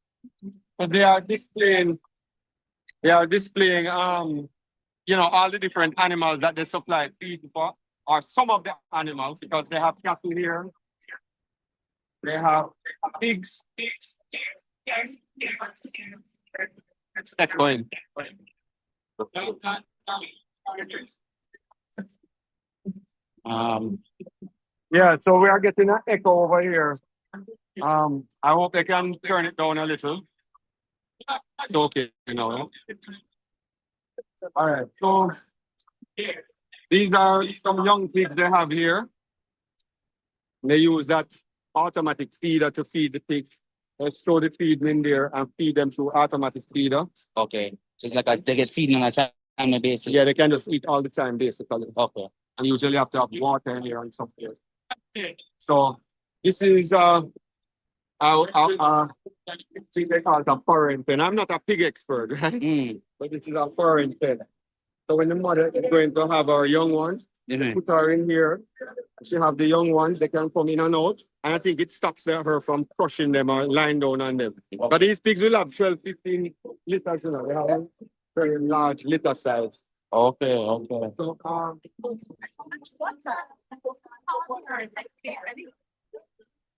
they are displaying you know, all the different animals that they supply feed for, or some of the animals, because they have cattle here. They have pigs. It's echoing. Yeah, so we are getting an echo over here. I hope they can turn it down a little. It's okay, you know. All right, so these are some young pigs they have here. They use that automatic feeder to feed the pigs. They store the feed in there and feed them through automatic feeder. Okay. So it's like they get feeding on a time basis. Yeah, they can just eat all the time basically. Okay. And usually have to have water in here and something. So this is I think they call it a foreign pen. I'm not a pig expert, right? But this is a foreign pen. So when the mother is going to have her young ones, put her in here. She have the young ones, they can come in and out. And I think it stops her from crushing them or lying down on them. But these pigs will have 12, 15 liters, you know. They have very large litter size. Okay, okay. So,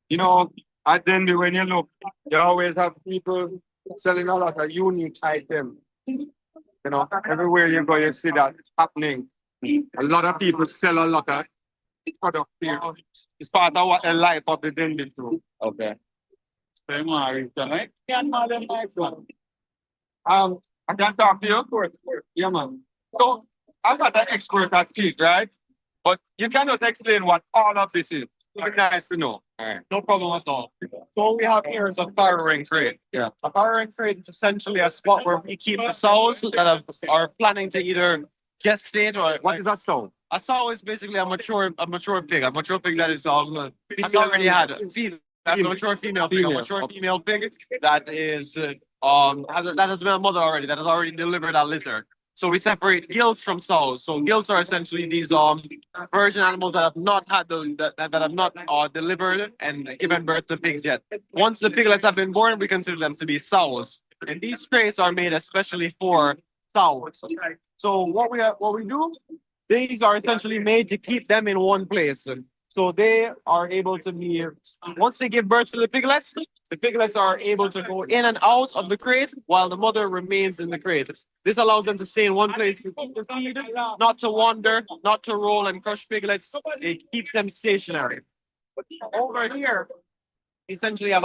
you know, at the end, when you look, you always have people selling a lot of unique items. You know, everywhere you go, you see that happening. A lot of people sell a lot of product here. It's part of what the life of the Denbigh group. Okay. I can talk to you, of course. Yeah, man. So I'm not an expert at feed, right? But you cannot explain what all of this is. It's nice to know. All right, no problem at all. So what we have here is a farrowing crate. Yeah. A farrowing crate is essentially a spot where we keep the sows that are planning to either gestate or what is a sow? A sow is basically a mature pig. A mature pig that is has already had a female. That's a mature female pig. A mature female pig that is that has been a mother already. That has already delivered a litter. So we separate gilts from sows. So gilts are essentially these virgin animals that have not had that have not delivered and given birth to pigs yet. Once the piglets have been born, we consider them to be sows. And these crates are made especially for sows. So what we do, these are essentially made to keep them in one place. So they are able to be, once they give birth to the piglets are able to go in and out of the crate while the mother remains in the crate. This allows them to stay in one place to keep the feed, not to wander, not to roll and crush piglets. It keeps them stationary. Over here, essentially have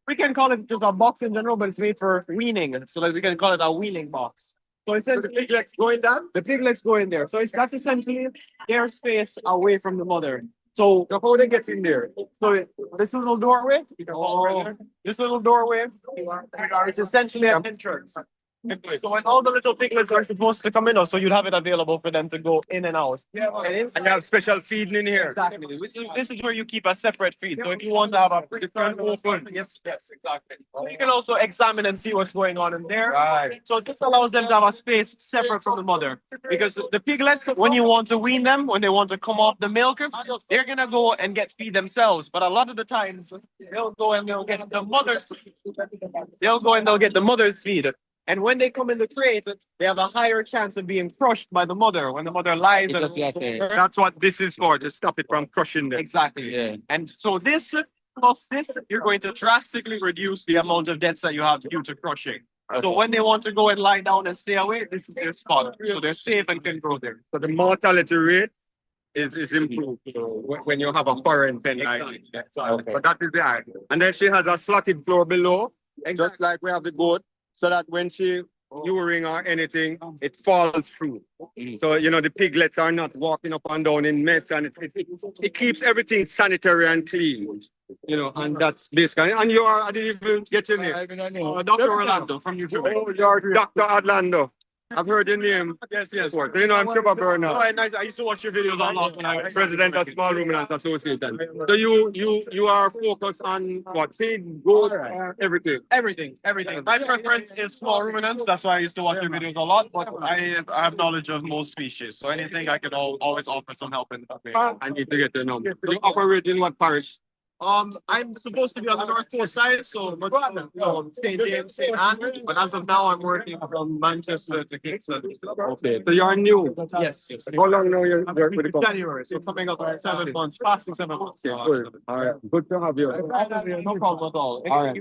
we can call it just a box in general, but it's made for weaning, so that we can call it a weaning box. So essentially, the piglets go in that. The piglets go in there. So that's essentially their space away from the mother. So how they get in there? So this little doorway, this little doorway is essentially an entrance. So when all the little piglets are supposed to come in, so you'd have it available for them to go in and out. And you have special feeding in here. Exactly. This is where you keep a separate feed. So if you want to have a different open, yes, exactly. You can also examine and see what's going on in there. Right. So this allows them to have a space separate from the mother. Because the piglets, when you want to wean them, when they want to come off the milk, they're gonna go and get feed themselves. But a lot of the times they'll go and they'll get the mother's. They'll go and they'll get the mother's feed. And when they come in the crate, they have a higher chance of being crushed by the mother when the mother lies. That's what this is for, to stop it from crushing them. Exactly. Yeah. And so this plus this, you're going to drastically reduce the amount of deaths that you have due to crushing. Okay. So when they want to go and lie down and stay away, this is their spot. So they're safe and can grow there. So the mortality rate is improved when you have a foreign pen like this. Okay. But that is the eye. And then she has a slotted floor below, just like we have the goat. So that when she urine or anything, it falls through. So, you know, the piglets are not walking up and down in mess, and it keeps everything sanitary and clean. You know, and that's basically. And you are, I didn't even get your name. Dr. Orlando from New Jersey. Oh, you're Dr. Orlando. I've heard your name. Yes. So, you know, I'm Trevor Bernard. Oh, nice. I used to watch your videos a lot when I was president of Small Ruminants Association. So you are focused on what? Feed, goat, everything. Everything. My preference is small ruminants. That's why I used to watch your videos a lot. But I have knowledge of most species. So anything I can always offer some help in that way. I need to get to know. You operate in what parish? I'm supposed to be on the north coast side, so St. James, St. Andrew. But as of now, I'm working from Manchester to Kingston. Okay, so you're new. Yes. How long now you're with the company? January, so coming up 7 months, passing 7 months. Okay, good. All right, good to have you. No problem at all. All right.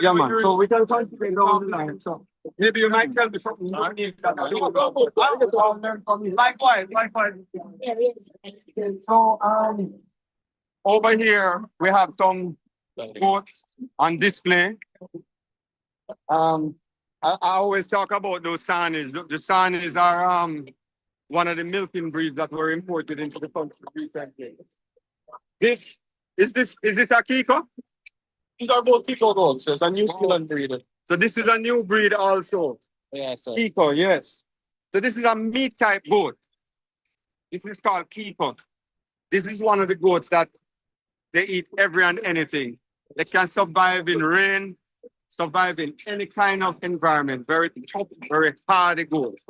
Yeah, man. So we can concentrate on the line. So maybe you might tell me something. Likewise. So over here we have some goats on display. I always talk about those Sanis. The Sanis are one of the milking breeds that were imported into the country recently. Is this a Kiko? These are both Kiko goats. It's a New Zealand breed. So this is a new breed also. Yeah, sir. Kiko, yes. So this is a meat type goat. This is called Kiko. This is one of the goats that they eat every and anything. They can survive in rain, survive in any kind of environment. Very tough, very hardy goat.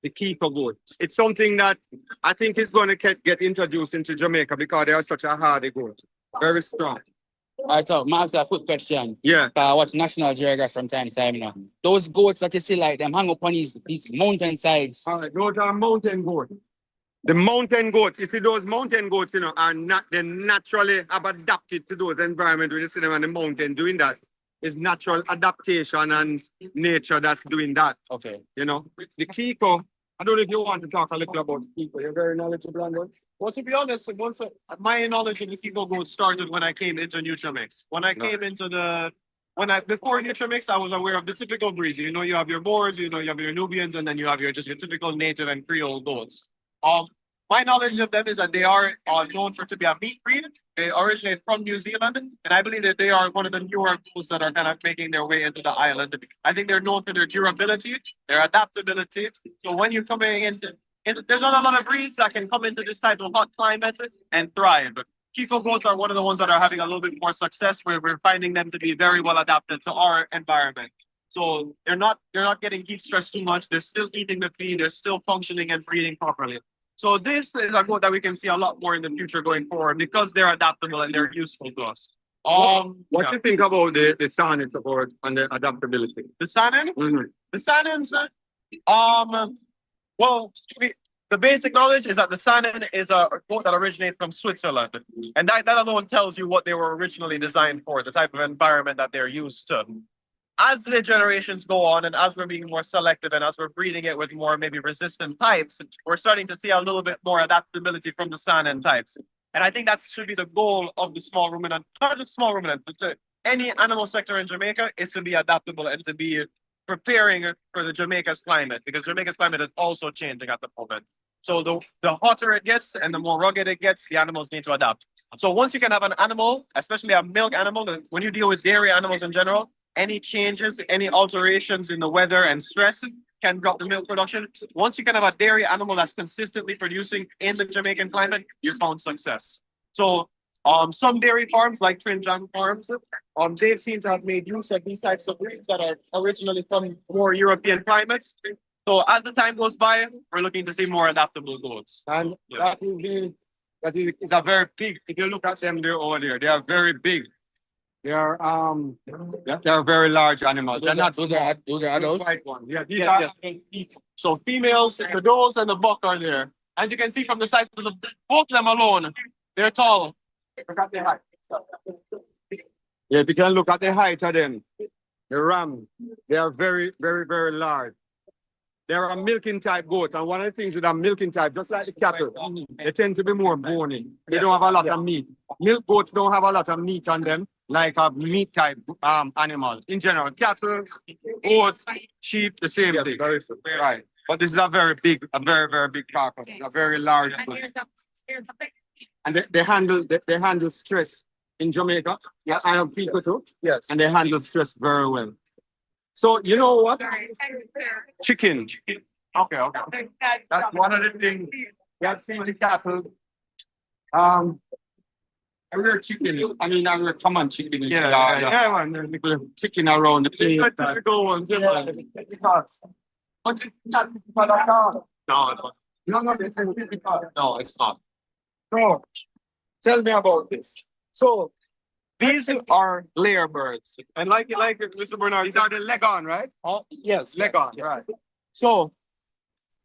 The Kiko goat. It's something that I think is going to get introduced into Jamaica because they are such a hardy goat. Very strong. All right, so Max, a quick question. Yeah. I watch National Geographic from time to time now. Those goats that you see like them hang up on these mountain sides. All right, those are mountain goats. The mountain goats, you see those mountain goats, you know, they naturally have adapted to those environments when you see them on the mountain doing that. It's natural adaptation and nature that's doing that. Okay. You know, the Kiko, I don't know if you want to talk a little about Kiko. You're very knowledgeable on that. Well, to be honest, my knowledge of the Kiko goat started when I came into Nutramix. When I came into before Nutramix, I was aware of the typical breeds. You know, you have your Boers, you know, you have your Nubians, and then you have your typical native and Creole goats. My knowledge of them is that they are known to be a meat breed. They originate from New Zealand, and I believe that they are one of the newer goats that are kind of making their way into the island. I think they're known for their durability, their adaptability. So when you're coming into, there's not a lot of breeds that can come into this type of hot climate and thrive. Kiko goats are one of the ones that are having a little bit more success, where we're finding them to be very well adapted to our environment. So they're not getting heat stressed too much. They're still eating the feed. They're still functioning and breeding properly. So this is a goat that we can see a lot more in the future going forward because they're adaptable and they're useful to us. What do you think about the Sanin support and the adaptability? The Sanin? Mm-hmm. The Sanins, well, the basic knowledge is that the Sanin is a goat that originates from Switzerland. And that alone tells you what they were originally designed for, the type of environment that they're used to. As the generations go on and as we're being more selective and as we're breeding it with more maybe resistant types, we're starting to see a little bit more adaptability from the Sanin types. And I think that should be the goal of the small ruminant, not just small ruminant, but any animal sector in Jamaica is to be adaptable and to be preparing for the Jamaica's climate, because Jamaica's climate is also changing at the moment. So the hotter it gets and the more rugged it gets, the animals need to adapt. So once you can have an animal, especially a milk animal, when you deal with dairy animals in general, any changes, any alterations in the weather and stress can drop the milk production. Once you can have a dairy animal that's consistently producing in the Jamaican climate, you found success. So some dairy farms like Trinjang farms, they seem to have made use of these types of breeds that are originally from more European climates. So as the time goes by, we're looking to see more adaptable goats. And that is a very big, if you look at them, they're over there, they are very big. They are very large animals. They're not those are adults. white ones. Yeah, these Yes, are yes. So females, the does and the buck are there. As you can see from the size of both of them alone, they're tall. Look at their height. Yeah, if you can look at the height of them, the ram, they are very, very, very large. They're a milking type goat, and one of the things with a milking type, just like the cattle, they tend to be more bony. They don't have a lot of meat. Milk goats don't have a lot of meat on them, like a meat type animals. In general, cattle, goats, sheep, the same thing. Right. But this is a very, very big carcass, a very large one. And they handle stress in Jamaica. Yeah, I have people too. Yes. And they handle stress very well. So you know what? Chicken. Okay. That's one of the things that's in the cattle. A rare chicken. I mean, a rare common chicken. Yeah, man. Little chicken around the place. Typical ones. No. No, it's not. So, tell me about this. So, these are layer birds, and like Mr. Bernard, these are the leghorn, right? Oh, yes, leghorn, right. So,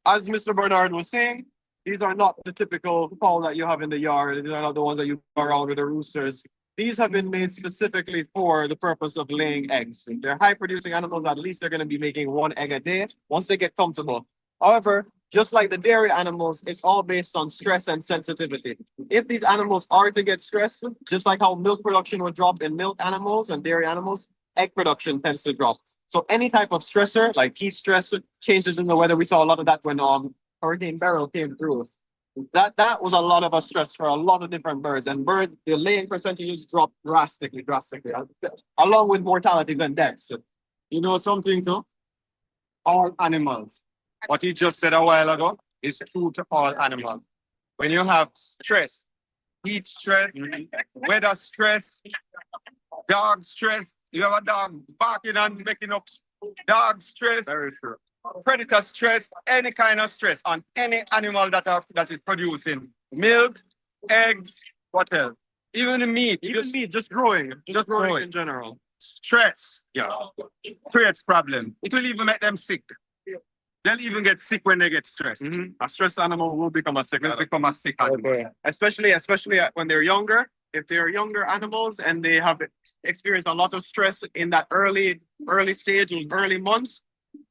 as Mr. Bernard was saying, these are not the typical fowl that you have in the yard. These are not the ones that you go around with the roosters. These have been made specifically for the purpose of laying eggs. They're high-producing animals. At least they're going to be making 1 egg a day once they get comfortable. However, just like the dairy animals, it's all based on stress and sensitivity. If these animals are to get stressed, just like how milk production would drop in milk animals and dairy animals, egg production tends to drop. So any type of stressor, like heat stress, changes in the weather, we saw a lot of that when Hurricane Beryl came through. That was a lot of a stress for a lot of different birds, and the laying percentages dropped drastically, along with mortalities and deaths. You know something too? All animals. What he just said a while ago is true to all animals. When you have stress, heat stress, weather stress, dog stress, you have a dog barking and making up dog stress, very true. Predator stress, any kind of stress on any animal that is producing milk, eggs, what else? Even the meat, just growing in general. Stress, creates problem. It will even make them sick. They'll even get sick when they get stressed. A stressed animal will become a sick animal. Okay. Especially when they're younger. If they're younger animals and they have experienced a lot of stress in that early stage, in early months,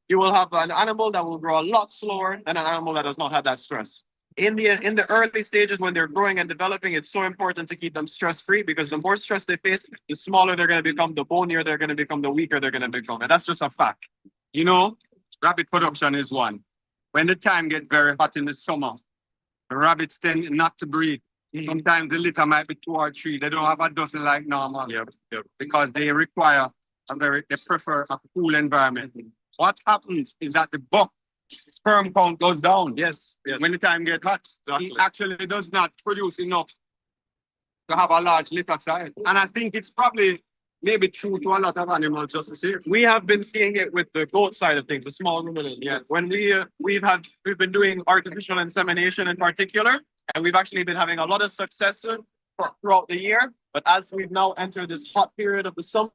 you will have an animal that will grow a lot slower than an animal that does not have that stress. In the early stages when they're growing and developing, it's so important to keep them stress-free, because the more stress they face, the smaller they're going to become, the bonier they're going to become, the weaker they're going to become. And that's just a fact. You know, rabbit production is one. When the time gets very hot in the summer, the rabbits tend not to breed. Sometimes the litter might be 2 or 3. They don't have a dozen like normal. Because they prefer a cool environment. What happens is that the buck sperm count goes down. Yes. When the time gets hot, he actually does not produce enough to have a large litter size. And I think it's probably maybe true to a lot of animals just to see. We have been seeing it with the goat side of things, the small ruminant. Yes. When we've been doing artificial insemination in particular, and we've actually been having a lot of success throughout the year. But as we've now entered this hot period of the summer,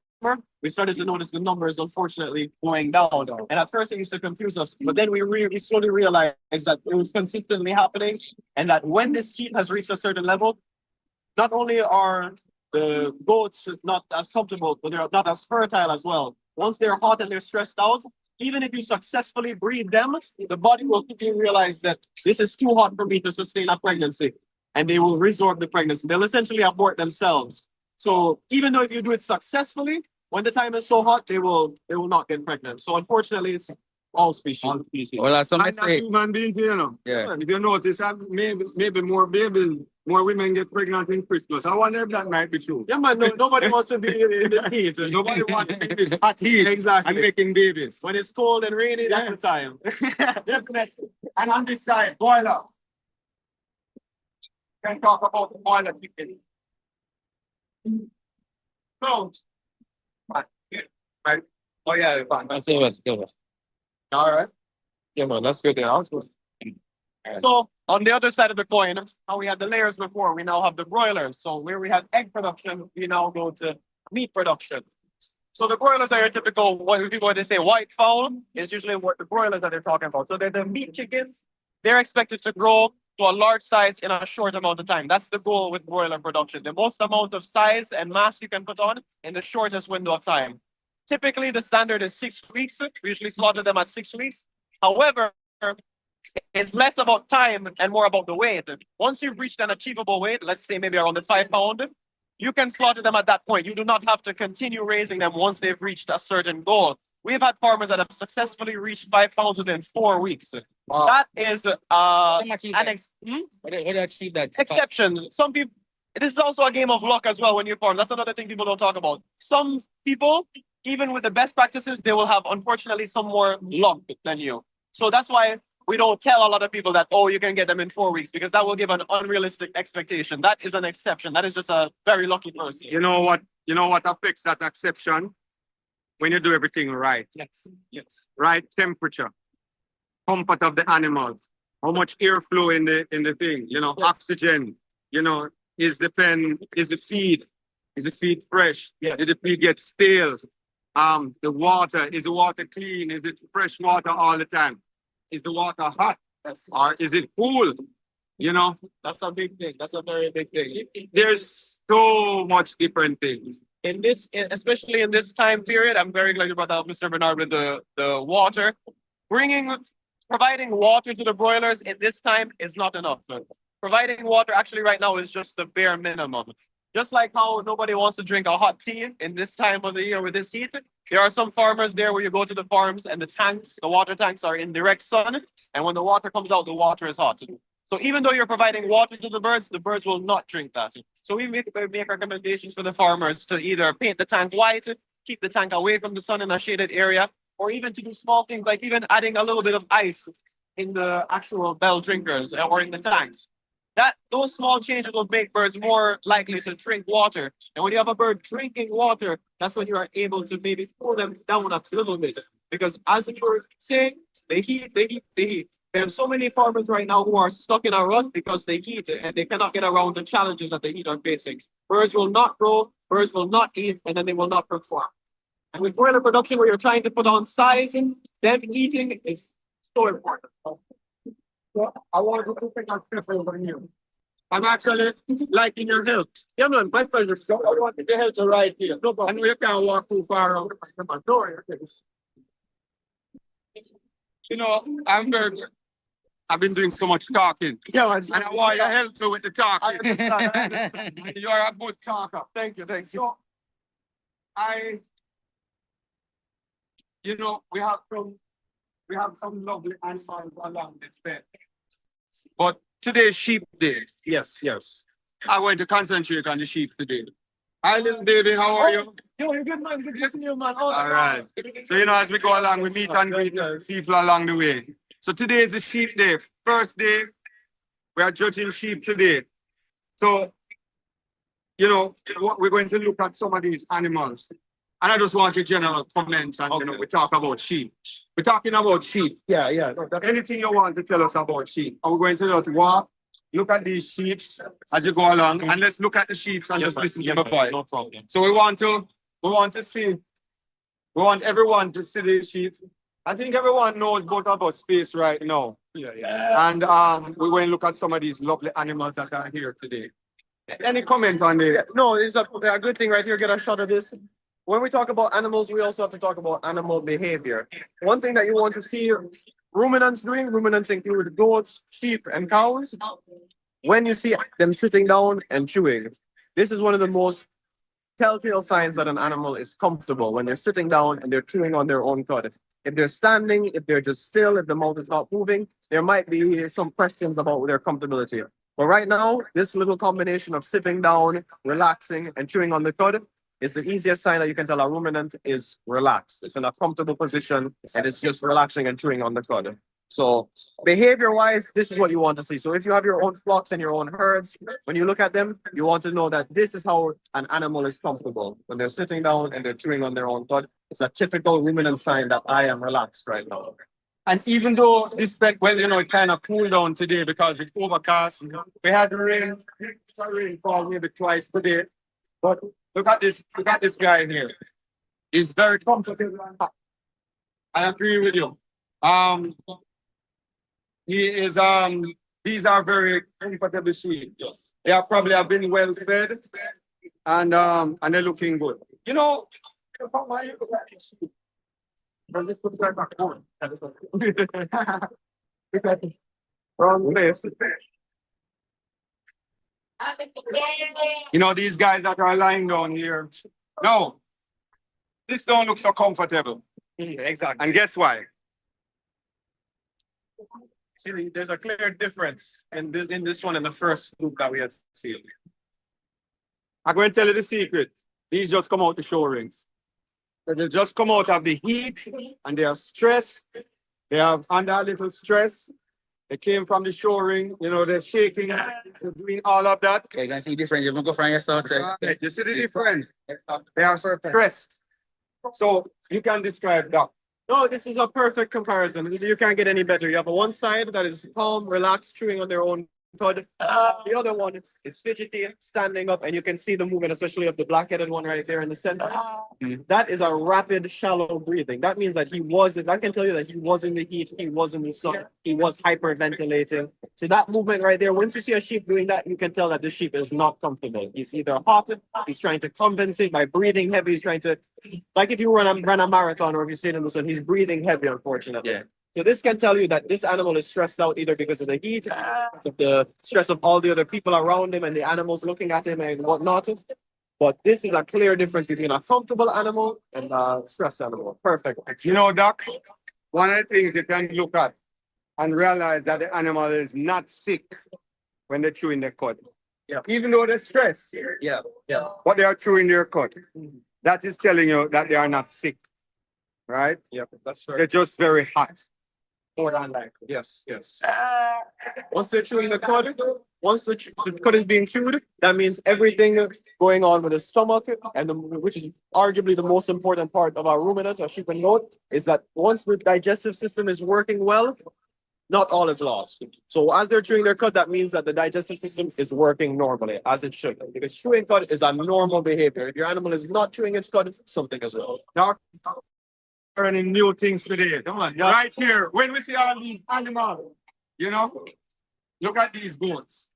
we started to notice the numbers unfortunately going down. And at first it used to confuse us, but then we slowly realized that it was consistently happening, and that when this heat has reached a certain level, not only are the goats not as comfortable, but they're not as fertile as well. Once they're hot and they're stressed out, even if you successfully breed them, the body will quickly realize that this is too hot for me to sustain a pregnancy, and they will resorb the pregnancy. They'll essentially abort themselves. So even though if you do it successfully, when the time is so hot, they will not get pregnant. So unfortunately, it's all species. All species. Well, that's And that's human beings, you know. Yeah. If you notice, maybe more babies, more women get pregnant in Christmas. I wonder if that might be true. Yeah, man. No, nobody wants to be in this heat. Nobody wants to be in this hot heat Exactly. and making babies. When it's cold and rainy, that's the time. Definitely. And on this side, boiler. Can talk about the boiler quickly. So, right. Oh yeah, fine. Give us. All right. Yeah, man, that's good. There. So on the other side of the coin, how we had the layers before, we now have the broilers. So where we had egg production, we now go to meat production. So the broilers are your typical, what people when they say white fowl is usually what the broilers that they're talking about. So they're the meat chickens. They're expected to grow to a large size in a short amount of time. That's the goal with broiler production. The most amount of size and mass you can put on in the shortest window of time. Typically, the standard is 6 weeks. We usually slaughter them at 6 weeks. However, it's less about time and more about the weight. Once you've reached an achievable weight, let's say maybe around the 5 pound, you can slaughter them at that point. You do not have to continue raising them once they've reached a certain goal. We've had farmers that have successfully reached 5 pounds within 4 weeks. Wow. That is How do you achieve that? exception. Some people, this is also a game of luck as well when you farm. That's another thing people don't talk about. Some people, even with the best practices, they will have unfortunately some more luck than you. So that's why we don't tell a lot of people that, oh, you can get them in 4 weeks, because that will give an unrealistic expectation. That is an exception. That is just a very lucky person. You know what affects that exception? When you do everything right. Yes. Yes. Right temperature, comfort of the animals, how much airflow in the thing, oxygen, is the feed fresh? Yeah. Did the feed get stale? The water, is the water clean? Is it fresh water all the time? Is the water hot? Yes. Or is it cool? That's a big thing. That's a very big thing. There's so much different things. Especially in this time period, I'm very glad you brought up, Mr. Bernard, with the water. Providing water to the broilers in this time is not enough. Providing water actually right now is just the bare minimum. Just like how nobody wants to drink a hot tea in this time of the year with this heat, there are some farmers there where you go to the farms and the water tanks are in direct sun, and when the water comes out, the water is hot. So even though you're providing water to the birds will not drink that. So we make recommendations for the farmers to either paint the tank white, keep the tank away from the sun in a shaded area, or even to do small things like even adding a little bit of ice in the actual bell drinkers or in the tanks. Those small changes will make birds more likely to drink water. And when you have a bird drinking water, that's when you are able to maybe cool them down a little bit. Because as you were saying, they heat. There are so many farmers right now who are stuck in a rut because they heat and they cannot get around the challenges that the heat are facing. Birds will not grow, birds will not eat, and then they will not perform. And with broiler production, where you're trying to put on size, them eating is so important. I want to take a step over you. I'm actually liking your health. Yeah, man, my pleasure. So I want the health to right here. No problem. And we can't walk too far out. I've been doing so much talking. Yeah, man. And I want your help with the talking. You're a good talker. Thank you. So, we have some lovely animals along this bed. But today's sheep day. Yes. I want to concentrate on the sheep today. Hi, little baby, how are you? Yo, you're good, man. Good to see you, man. All right. So, as we go along, we meet and greet people along the way. So today is the sheep day. First day, we are judging sheep today. So, we're going to look at some of these animals. And I just want your general comments and we talk about sheep. We're talking about sheep. Yeah. Anything you want to tell us about sheep. And we're going to just walk, look at these sheep as you go along, and let's look at the sheep and just listen to the voice. No problem. So we want everyone to see the sheep. I think everyone knows both about space right now. Yeah. And we're going to look at some of these lovely animals that are here today. Any comment on it? No, it's a good thing right here. Get a shot of this. When we talk about animals, we also have to talk about animal behavior. One thing that you want to see ruminants include goats, sheep, and cows. When you see them sitting down and chewing, this is one of the most telltale signs that an animal is comfortable when they're sitting down and they're chewing on their own cud. If they're standing, if they're just still, if the mouth is not moving, there might be some questions about their comfortability. But right now, this little combination of sitting down, relaxing, and chewing on the cud is the easiest sign that you can tell a ruminant is relaxed. It's in a comfortable position and it's just relaxing and chewing on the cud. So behavior-wise, this is what you want to see. So if you have your own flocks and your own herds, when you look at them, you want to know that this is how an animal is comfortable. When they're sitting down and they're chewing on their own cud, it's a typical ruminant sign that I am relaxed right now. And even though this spec, well, you know, it kind of cooled down today because it's overcast. We had rainfall maybe twice today. But look at this guy here. He's very comfortable. I agree with you. He is these are very comfortable sheep. They are probably have been well fed and they're looking good. You know, wrong place. You know, these guys that are lying down here. No, this don't look so comfortable. Exactly. And guess why? See, there's a clear difference in this one and the first group that we had seen. I'm going to tell you the secret. These just come out the show rings. They just come out of the heat and they are stressed. They are under a little stress. They came from the show ring, you know, they're shaking, they're doing all of that. You can see different. You can go from yourself. You see the difference? They are stressed. So you can describe that. No, this is a perfect comparison. You can't get any better. You have one side that is calm, relaxed, chewing on their own cud. The other one is fidgety, standing up, and you can see the movement, especially of the black-headed one right there in the center. That is a rapid, shallow breathing. That means that I can tell you that he was in the heat, he was in the sun, he was hyperventilating. So that movement right there, once you see a sheep doing that, you can tell that the sheep is not comfortable. He's either hot, he's trying to compensate by breathing heavy, he's trying to, like if you run a marathon or if you sit in the sun, he's breathing heavy, unfortunately. Yeah. So this can tell you that this animal is stressed out either because of the heat, because of the stress of all the other people around him and the animals looking at him and whatnot. But this is a clear difference between a comfortable animal and a stressed animal. Perfect. You know, Doc, one of the things you can look at and realize that the animal is not sick when they're chewing their cud. Yeah. Even though they're stressed. Yeah. But they are chewing their cud. That is telling you that they are not sick. Right? Yeah, that's right. They're just very hot. More than likely. Yes. Once they're chewing the cud, once the cud is being chewed, that means everything going on with the stomach, and which is arguably the most important part of our ruminant, our sheep and goat, is that once the digestive system is working well, not all is lost. So as they're chewing their cud, that means that the digestive system is working normally, as it should. Because chewing cud is a normal behavior. If your animal is not chewing its cud, something is wrong. Now, learning new things today. Come on, right here. When we see all these animals, you know, look at these goats.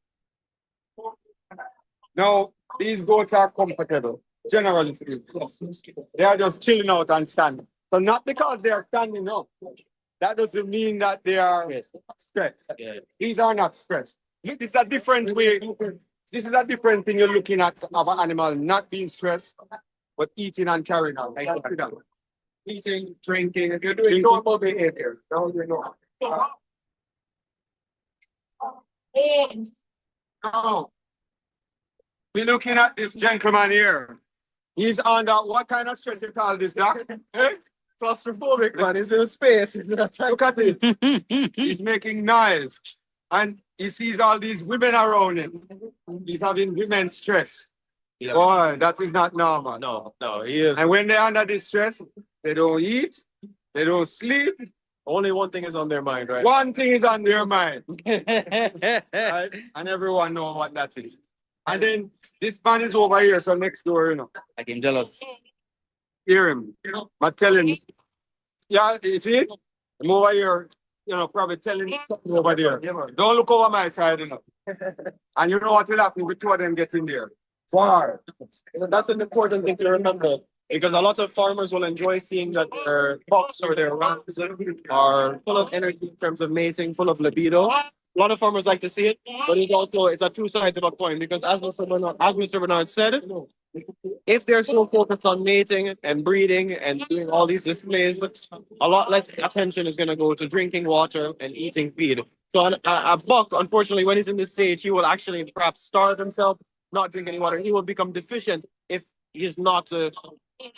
Now, these goats are comfortable, generally speaking. They are just chilling out and standing. So not because they are standing up, that doesn't mean that they are stressed. These are not stressed. This is a different way. This is a different thing you're looking at of an animal not being stressed, but eating and carrying on. Eating, drinking, if you're doing normal behavior, now you're normal. Now, we're looking at this gentleman here. He's under what kind of stress you call this, Doc? Claustrophobic, man. He's in a space. He's in a Look at it. He's making noise. And he sees all these women around him. He's having women stress. Yeah. Boy, that is not normal. No, he is. And when they're under this stress, they don't eat, they don't sleep. Only one thing is on their mind, right? One thing is on their mind. Right? And everyone knows what that is. And then this man is over here, so next door, you know. I can jealous. Hear him. But tell him, yeah, you see it? I'm over here, you know, probably telling him something over there. Don't look over my side, you know. And you know what will happen with two of them get in there. Far. That's an important thing to remember. Because a lot of farmers will enjoy seeing that their pups or their rams are full of energy in terms of mating, full of libido. A lot of farmers like to see it, but it's a two sides of a coin. Because as Mr. Bernard said, if they're so focused on mating and breeding and doing all these displays, a lot less attention is going to go to drinking water and eating feed. So a buck, unfortunately, when he's in this stage, he will actually perhaps starve himself, not drink any water. He will become deficient if he's not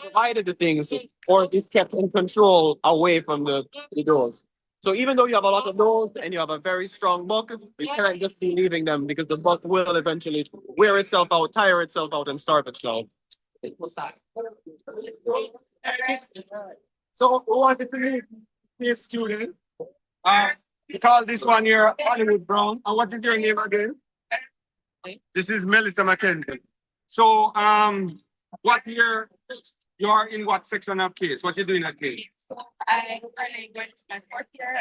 provided the things or is kept in control away from the doors. So even though you have a lot of those and you have a very strong buck, you can't just be leaving them because the buck will eventually wear itself out, tire itself out, and starve itself. So we wanted to be a student. We call this one here Hollywood Brown. And what is your name again? This is Melissa McKenzie. So what year you are in what section of case? What you doing at case? I'm currently going to my fourth year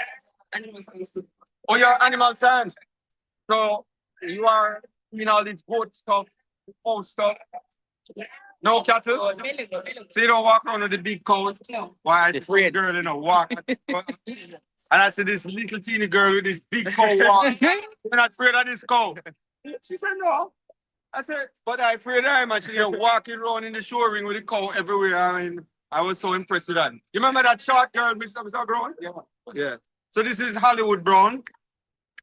animal science. Oh, you're animal science. So you are doing all this goat stuff, cow stuff. No cattle? So you don't walk around with the big cows? No. Why? It's afraid girl, you know, walk. And I said, this little teeny girl with this big cow walk. You're not afraid of this cow? She said, no. I said, but I'm afraid of him. And she walking around in the show ring with the cow everywhere. I mean, I was so impressed with that. You remember that short girl, Mr. Brown? Yeah. Yeah. So this is Hollywood Brown.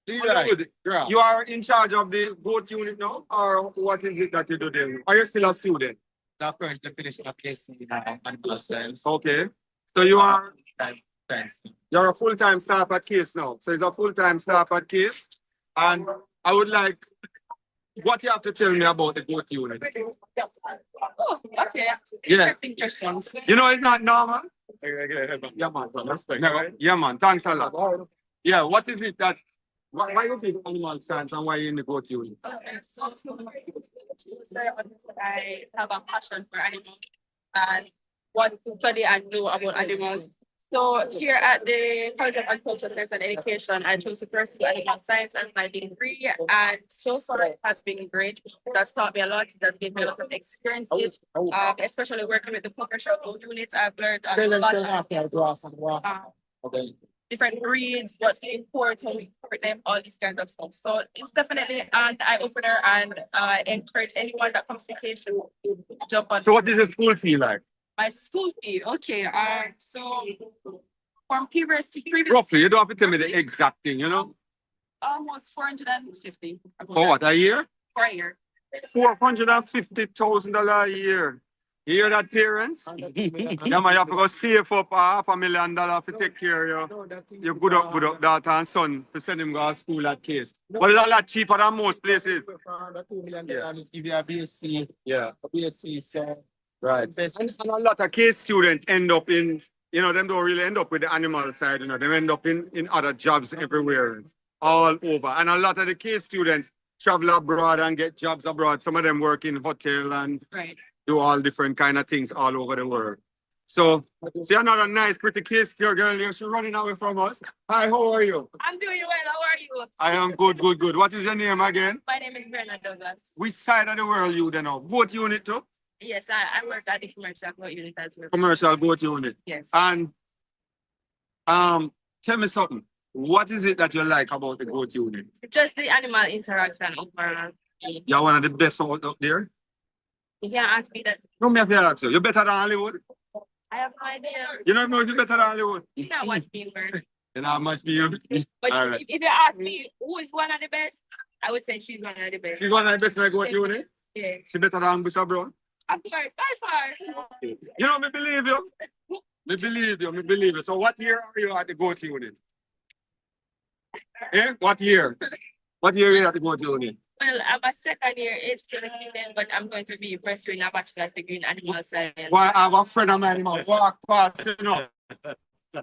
Hollywood, you are in charge of the goat unit now? Or what is it that you do there? Are you still a student? I'm currently finishing a case in animal science. Okay. So you are you're a full-time staff at Case now. So it's a full-time staff at Case. And I would like what you have to tell me about the goat unit. Oh, okay. Yeah. Interesting. You know, it's not normal. Yeah, man. Respect. Yeah, man. Thanks a lot. Yeah, what is it that why is it animal science and why you in the goat unit? Okay, so I have a passion for animals and want to study and know about animals. So here at the College of Agricultural Science and Education, I chose to pursue animal science as my degree, and so far it has been great. It has taught me a lot. It has given me a lot of experiences, especially working with the commercial unit. I've learned a lot of different breeds, what to import, how we import them, all these kinds of stuff. So it's definitely an eye-opener, and encourage anyone that comes to Case to jump on. So what is your school fee like? My school fee, okay. So from previous roughly, you don't have to tell me the exact thing, you know? Almost 450. For what, a year? For a year. $450,000 a year. You hear that, parents? Yeah, man, you have to go save up $500,000 to take care of your good up daughter and son to send him to school at Case. But it's a lot cheaper than most places. Give you a BSc. Yeah. A BSc, so right. And a lot of Case students end up in, you know, them don't really end up with the animal side, you know, they end up in other jobs everywhere, all over. And a lot of the Case students travel abroad and get jobs abroad. Some of them work in hotel and do all different kind of things all over the world. So, see another nice, pretty Case girl here. She's running away from us. Hi, how are you? I'm doing well. How are you? I am good, good, good. What is your name again? My name is Brenna Douglas. Which side of the world you then know? Goat unit too? Yes, I work at the commercial goat unit as well. Commercial goat unit. Yes. And tell me something. What is it that you like about the goat unit? Just the animal interaction overall. You're one of the best out there? You can't ask me that. No, me have to ask you. You're better than Hollywood? I have no idea. You don't know if you're better than Hollywood? You can't watch me first. You know how much me you? But All right. if you ask me who is one of the best, I would say she's one of the best. She's one of the best in the goat unit? Yeah. She better than Bishop Brown? Of course, that's far. You know, me believe you. Me believe you, me believe you. So what year are you at the goat unit? Eh? What year? What year are you at the goat unit? Well, I'm a second year age student, but I'm going to be pursuing a bachelor's degree in animal science. Why, I have a friend of mine, he walk past, you know.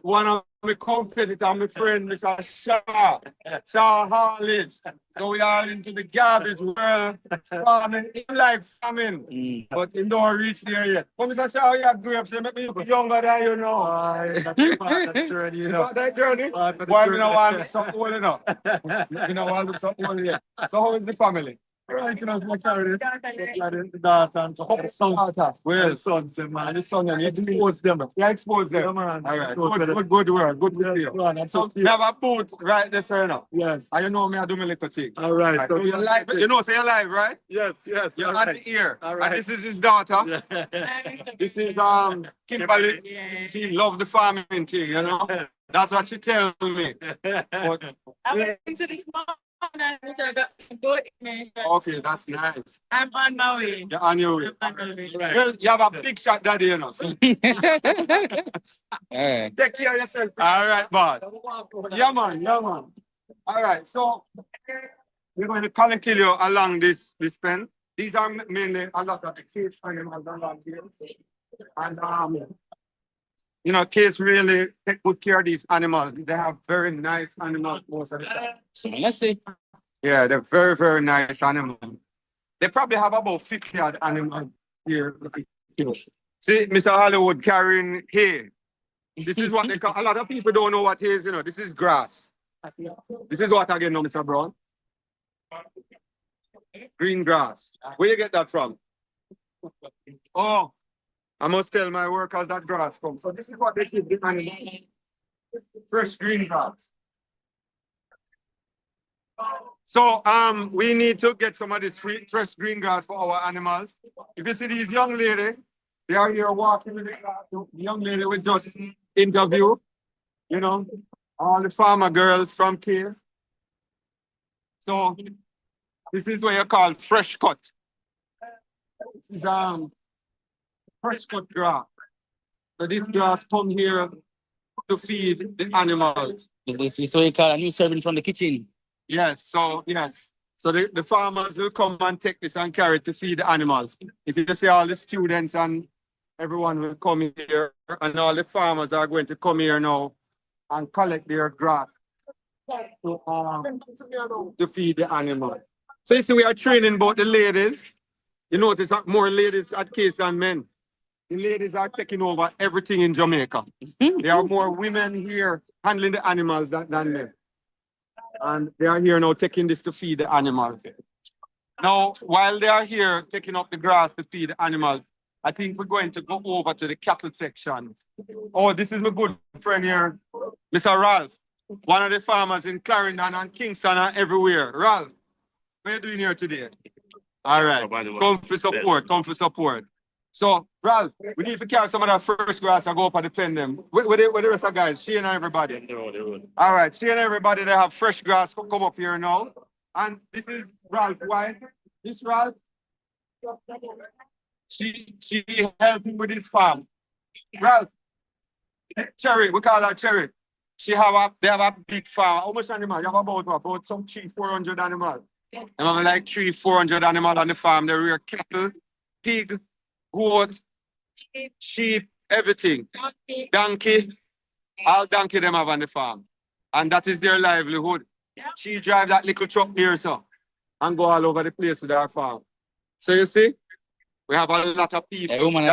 One of my competitors, my friend, Mr. Shaw Harlage. So we all into the garbage world, farming, him like farming, but he don't reach there yet. But Mr. Shaw, you have grapes, you make me look younger than you know. That's part of the journey, you know. That journey? Why we don't want something old enough? We don't want to do something old yet. So how is the family? Right, you know, my carry the data and the son. Well, Sons, them, man. The son, and you expose them. yeah, expose them. Yeah, man. All right. Expose them. Good word. Good to see you. Yeah, man. So, we have a boot right there, sir, now. Yes. And you know me, I do my little thing. All right. So you're live, you know, so you're live, right? Yes, yes. You're all on right. the ear. All right. And this is his daughter. Yeah. This is Kimberly. She loves the farming thing, you know. That's what she tells me. But, I went into this morning and I got good information. okay, that's nice. I'm on my way. You're on your way. I'm on my way. Right. Well, you have a big shot daddy, you know. So take care of yourself. All right, boss. Yeah, man. Yeah, man. All right, so we're going to collect you along this pen. These are mainly a lot of the cage animals along here. And you know, kids really take good care of these animals. They have very nice animals most of the time. So let's see. Yeah, they're very, very nice animals. They probably have about 50 odd animals here. See, Mr. Hollywood carrying hay. This is what they call, a lot of people don't know what hay is, you know. This is grass. This is what again now, Mr. Brown? Green grass. Where you get that from? Oh, I must tell my workers that grass comes. So this is what they give the animal. Fresh green grass. So we need to get some of this fresh green grass for our animals. If you see these young lady, they are here walking with the grass. The young lady we just interview, you know, all the farmer girls from Cave. So this is what you call fresh cut. This is fresh cut grass. So this grass come here to feed the animals. This is what you call a new servant from the kitchen. Yes, so the farmers will come and take this and carry it to feed the animals. If you see all the students and everyone will come here, and all the farmers are going to come here now and collect their grass to feed the animals. So you see, we are training both the ladies. You notice that more ladies at case than men. The ladies are taking over everything in Jamaica. There are more women here handling the animals than men. And they are here now taking this to feed the animals. Now, while they are here taking up the grass to feed the animals, I think we're going to go over to the cattle section. Oh, this is my good friend here, Mr. Ralph, one of the farmers in Clarendon and Kingston and everywhere. Ralph, what are you doing here today? All right, come for support. So, Ralph, we need to carry some of that first grass and go up and defend them. Where the rest of the guys? She and everybody. All right, she and everybody, they have fresh grass. Come up here now. And this is Ralph. Why? This Ralph, she helping with this farm. Ralph, Cherry, we call her Cherry. They have a big farm. How much animals? You have about some 300-400 animals. They have like 300-400 animals on the farm. They rear cattle, pig, goat, sheep, everything. Donkey, all donkey them have on the farm. And that is their livelihood. She drive that little truck here, so, and go all over the place with her farm. So you see, we have a lot of people. A woman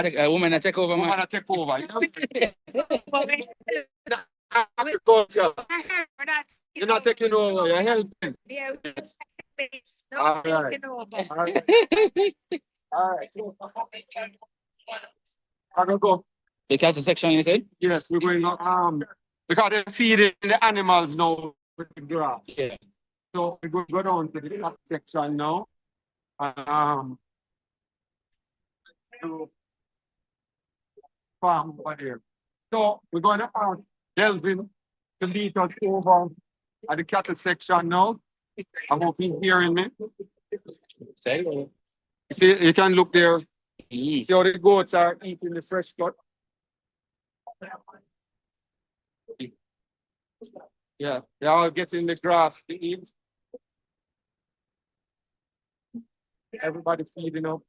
that take over, man. Agriculture. You're not taking over, you're helping. Yeah, All right. All right. I'm gonna go. The cattle section, you said? Yes, we're going to because they're feeding the animals now with the grass. Yeah. So we're going to go down to the cattle section now. To farm over there. So we're going to ask Delvin to lead us over at the cattle section now. I hope he's hearing me. See, you can look there. See how the goats are eating the fresh cut. Yeah, they're all getting the grass to eat. Everybody feeding up.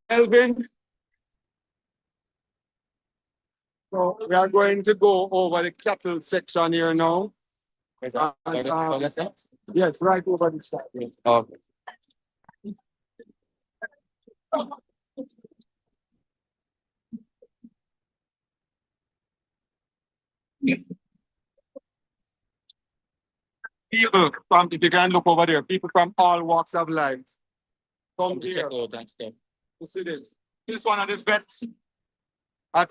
Delvin. So we are going to go over the cattle section here now. Yes, right over the side. Oh. People from, if you can look over there, people from all walks of life. Come here. You see this? This is one of the vets at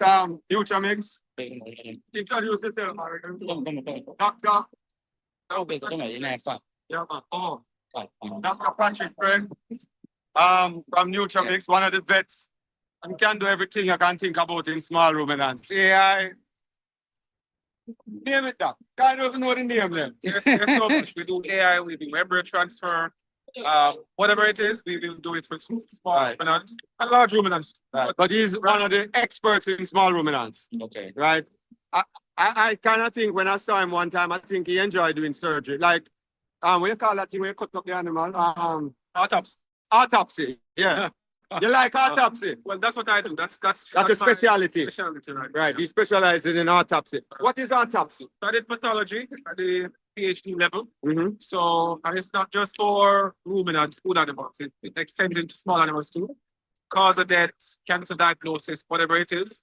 Future Mix. Introduce yourself, Doctor. Yeah, man. Oh, Dr. Patrick Craig, from Future Mix, one of the vets. And can do everything you can think about in small ruminants. AI. Name it, Doc. God doesn't know the name then. There's so much. We do AI, we do embryo transfer, whatever it is, we will do it for small ruminants and large ruminants. Right. But he's one of the experts in small ruminants. Okay. Right? I kind of think when I saw him one time, I think he enjoyed doing surgery. Like, what you call that thing when you cut up the animal? Autopsy. Autopsy, yeah. You like autopsy? Well, that's what I do. That's a specialty. Specialty, right? Right. He specializes in autopsy. What is autopsy? I did pathology at the PhD level. Mm-hmm. So, and it's not just for ruminants, food animals. It extends into small animals too. Cause of death, cancer diagnosis, whatever it is.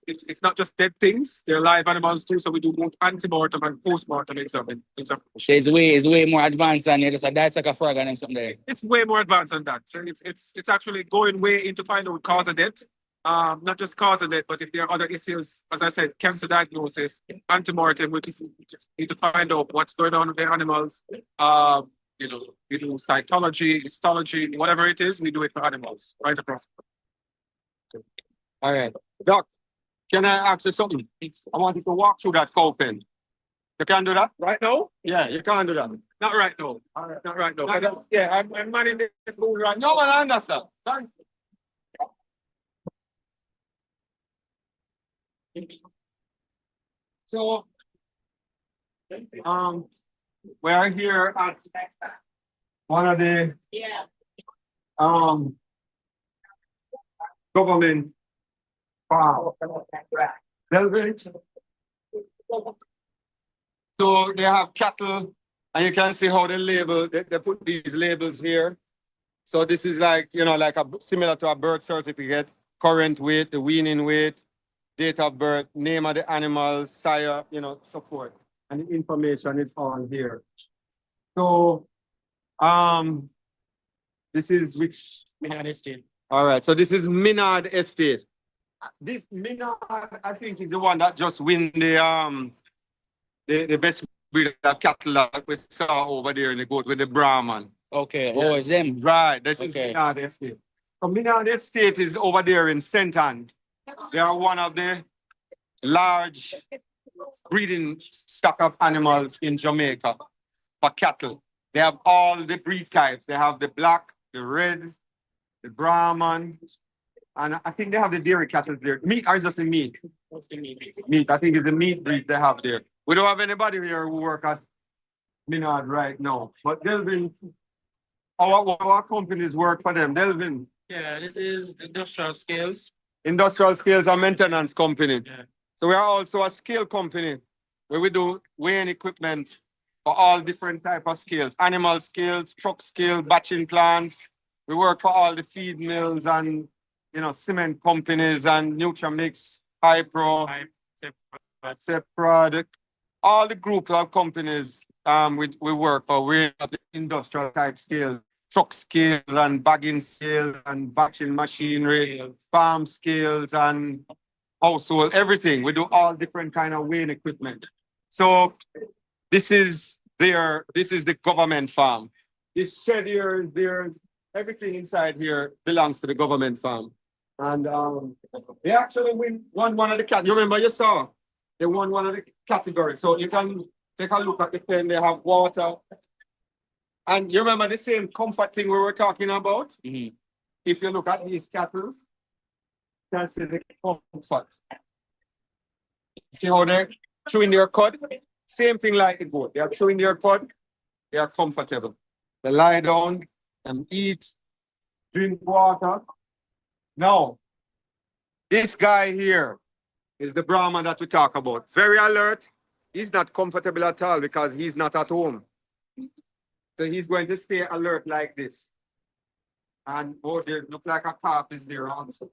It's not just dead things. They're live animals too. So we do both antemortem and postmortem examination. It's way more advanced than just a dissect a frog and something there. It's way more advanced than that. So it's actually going way into find out cause of death. Not just cause of death, but if there are other issues, as I said, cancer diagnosis, antemortem, we need to find out what's going on with the animals. We do cytology, histology, whatever it is, we do it for animals, right across. All right. Doc, can I ask you something? I want you to walk through that cow pen. You can do that? Right now? Yeah, you can do that. Not right now. Not right now. I'm manning this food right now. No, man, I understand. Thank you. So, we are here at one of the government farms. So they have cattle, and you can see how they label. They put these labels here. So this is like similar to a birth certificate, current weight, the weaning weight, date of birth, name of the animal, sire, so forth. And the information is on here. So, this is which? Minard Estate. All right, so this is Minard Estate. This Minard, I think, is the one that just win the best breed of cattle that we saw over there in the goat with the Brahman. Okay, yeah. Oh, it's them. Right, this is Minard Estate. So Minard Estate is over there in St. Anne. They are one of the large breeding stock of animals in Jamaica for cattle. They have all the breed types. They have the black, the red, the Brahman, and I think they have the dairy cattle there. Meat, or is it meat? What's the meat? Meat, I think it's the meat breed they have there. We don't have anybody here who work at Minard right now, but Delvin, our companies work for them. Delvin. Yeah, this is industrial scales. Industrial scales and maintenance company. Yeah. So we are also a scale company where we do weighing equipment for all different type of scales, animal scales, truck scale, batching plants. We work for all the feed mills and cement companies and Nutramix, Hypro, Seprod, all the group of companies we work for. We're the industrial type scale, truck scale and bagging scale and batching machinery, farm scales and household, everything. We do all different kind of weighing equipment. So this is the government farm. This shed here is theirs. Everything inside here belongs to the government farm. And they actually won one of the categories. You remember you saw? They won one of the categories. So you can take a look at the pen. They have water. And you remember the same comfort thing we were talking about? Mm-hmm. If you look at these cattle, you can see the comfort. See how they're chewing their cud? Same thing like the goat. They are chewing their cud. They are comfortable. They lie down and eat, drink water. Now, this guy here is the Brahman that we talk about. Very alert. He's not comfortable at all because he's not at home. So he's going to stay alert like this. And there look like a calf is there also.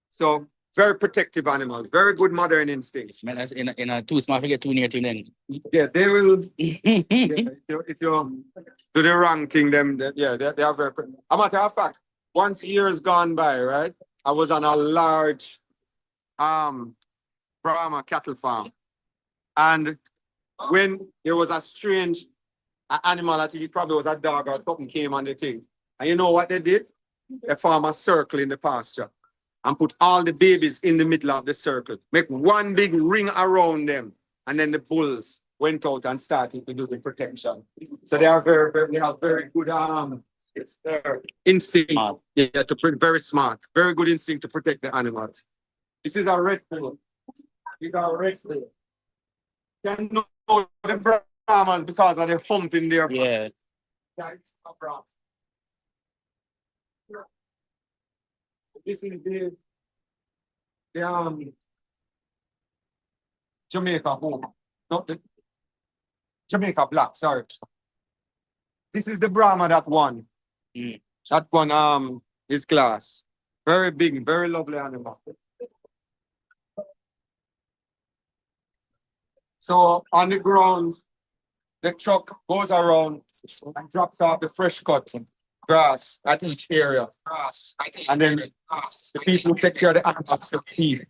So Very protective animals, very good mothering instincts. Man, that's in a too small to get too near to them. Yeah, they will. If you do the wrong thing, they are very. A matter of fact, once years gone by, right? I was on a large Brahma cattle farm, and when there was a strange animal, I think it probably was a dog or something, came on the thing, and you know what they did? They formed a circle in the pasture and put all the babies in the middle of the circle, make one big ring around them, and then the bulls went out and started to do the protection. So they are they have very good it's their instinct. Very smart, very good instinct to protect the animals. This is a red bull. You got a red bull. You know the Brahmas because of the hump in their yeah. This is the Jamaica bull, not the Jamaica black, sorry. This is the Brahma that won. That one is class. Very big, very lovely animal. So on the ground, the truck goes around and drops off the fresh cut grass at each area. And then the people take care of the animals to feed.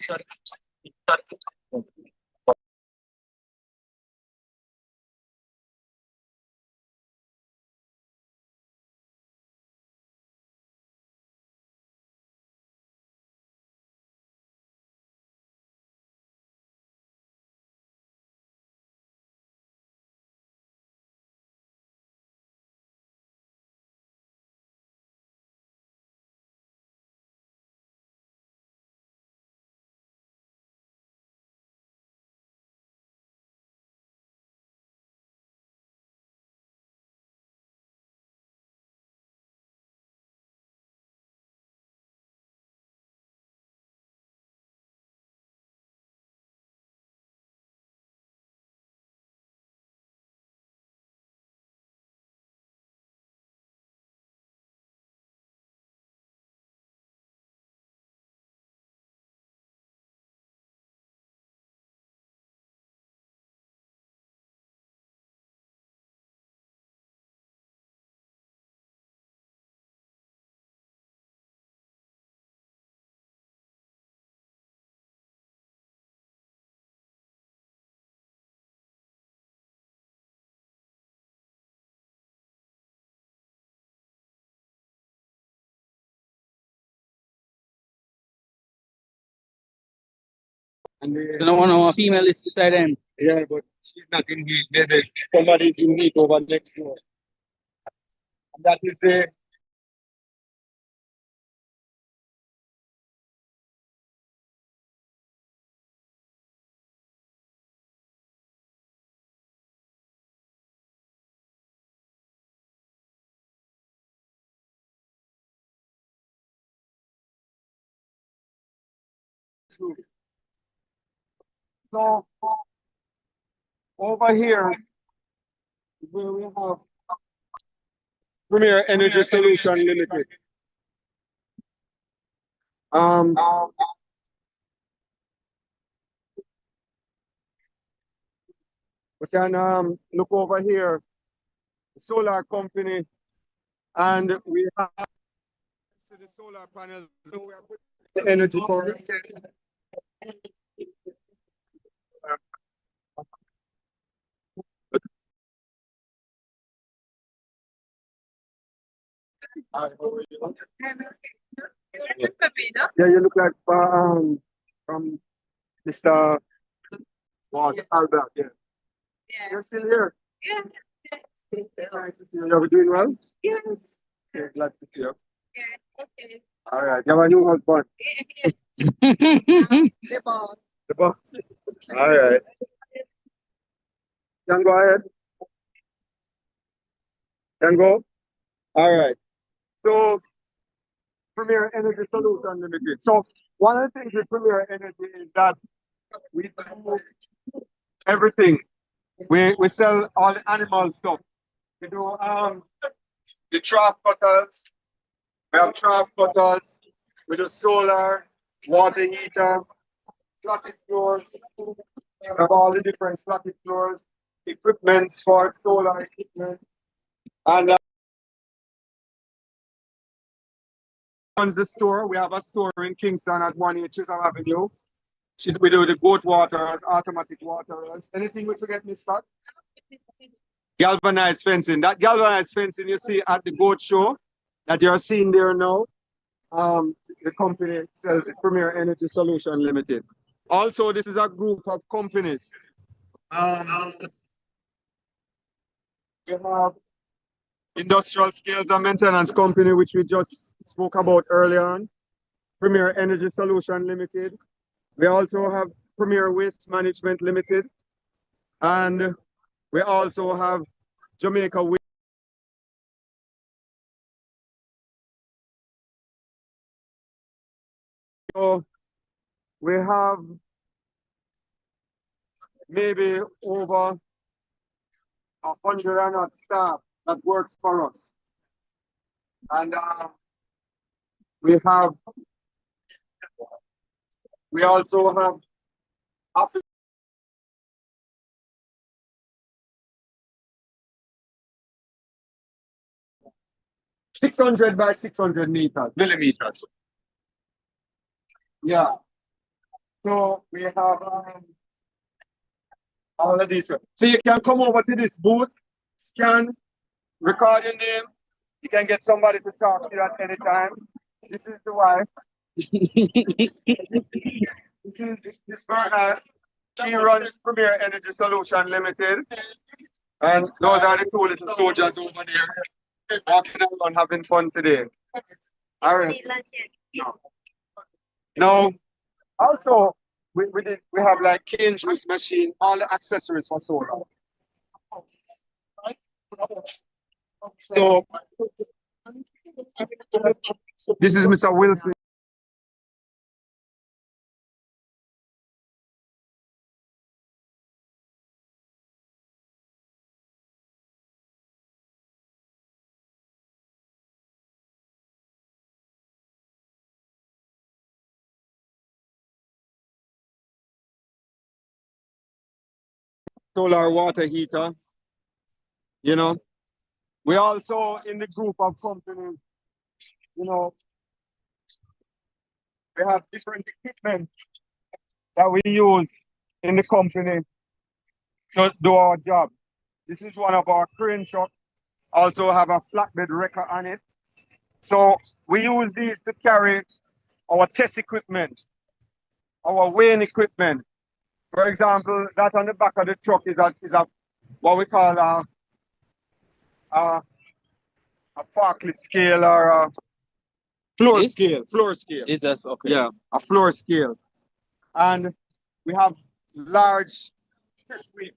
And No, female is beside them. yeah, but she's not engaged. Maybe somebody's unique over next door. And that is the so over here where we have Premier Energy Solution Limited. We can look over here, the solar company, and we have the solar panels. So we are putting the energy for it. Yeah, you look like from Mr. Albert. Yeah. You're still here. Yeah. Nice to see you. Are we doing well? Yes. Okay, glad to see you. Yeah. Okay. All right. You have a new husband. The boss. The boss. All right. Can go ahead. Can go. All right. So, Premier Energy Solution Limited. So, one of the things with Premier Energy is that we do everything. We sell all the animal stuff. We do the trough cutters. We have trough cutters. We do solar. water heater, slotted floors. We have all the different slotted floors, equipment for solar equipment. And runs the store. We have a store in Kingston at 1 Chisholm Avenue. We do the goat water, automatic water. Anything we forget, Miss Scott? Galvanized fencing. That galvanized fencing you see at the goat show that you're seeing there now. The company sells Premier Energy Solution Limited. Also, this is a group of companies. We have Industrial Scales and Maintenance Company, which we just spoke about earlier on. Premier Energy Solution Limited. We also have Premier Waste Management Limited. And we also have Jamaica Waste. So we have maybe over 100 and odd staff that works for us. And we also have office. 600 by 600 millimeters. Yeah. So we have all of these. So you can come over to this booth, scan, record your name. You can get somebody to talk to you at any time. This is the wife. This partner. She runs Premier Energy Solution Limited. And those are the two little soldiers over there walking around having fun today. All right. No. Also, we have like cane juice machine, all the accessories for solar. So this is Mr. Wilson. Solar water heater. You know, we also in the group of companies, you know, we have different equipment that we use in the company to do our job. This is one of our crane trucks. Also have a flatbed wrecker on it. So we use these to carry our test equipment, our weighing equipment. For example, that on the back of the truck is a what we call a forklift scale or a floor scale. Floor scale. Is that okay? Yeah, a floor scale. And we have large test weight.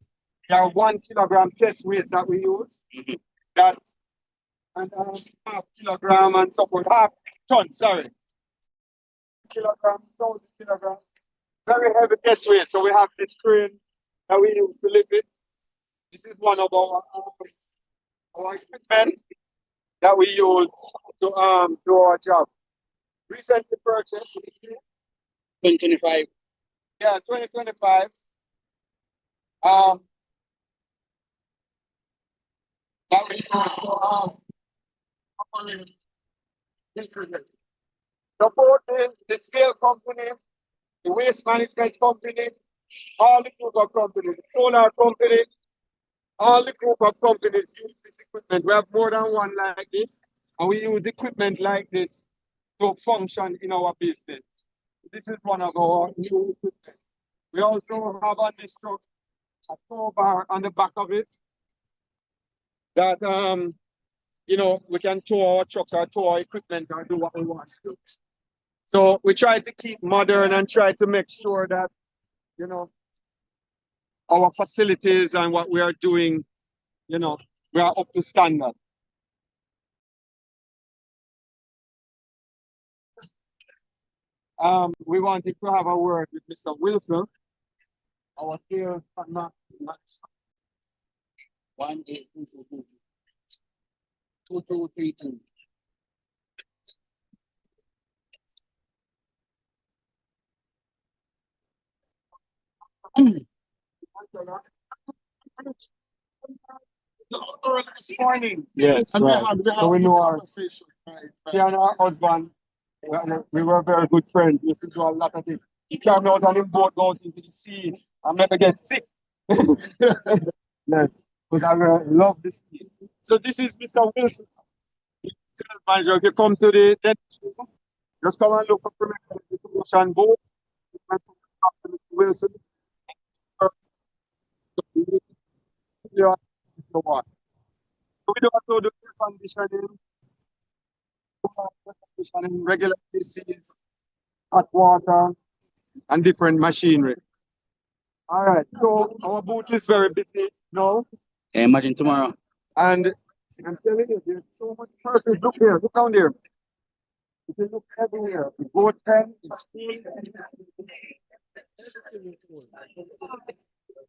There are 1 kilogram test weights that we use. That and half kilogram and so forth. Half ton, sorry. Kilogram, 1,000 kilograms. Very heavy test weight. So we have this crane that we use to lift it. This is one of our equipment that we use to do our job. Recently purchased 2025. Yeah, 2025. That we use to supporting the scale company, the waste management company, all the group of companies, the solar company, all the group of companies use this equipment. We have more than one like this, and we use equipment like this to function in our business. This is one of our new equipment. We also have on this truck a tow bar on the back of it that you know, we can tow our trucks or tow our equipment or do what we want to do. So we try to keep modern and try to make sure that, you know, our facilities and what we are doing, you know, we are up to standard. We wanted to have a word with Mr. Wilson, our sales partner. 2232. This morning. Yes, And right. so we know our she and her husband, we were very good friends. We used to do a lot of things. He came out on him boat out into the sea and never get sick. Yes, because I love this sea. So this is Mr. Wilson. Sales manager, if you come to the just come and look for the ocean boat. And talk to Mr. Wilson. Yeah, so on. So we do also do air conditioning, regular PCs, hot water, and different machinery. All right, so our booth is very busy now. Yeah, imagine tomorrow. And I'm telling you, there's so much persons. Look here, look down there. If you look everywhere, the boat pen is full.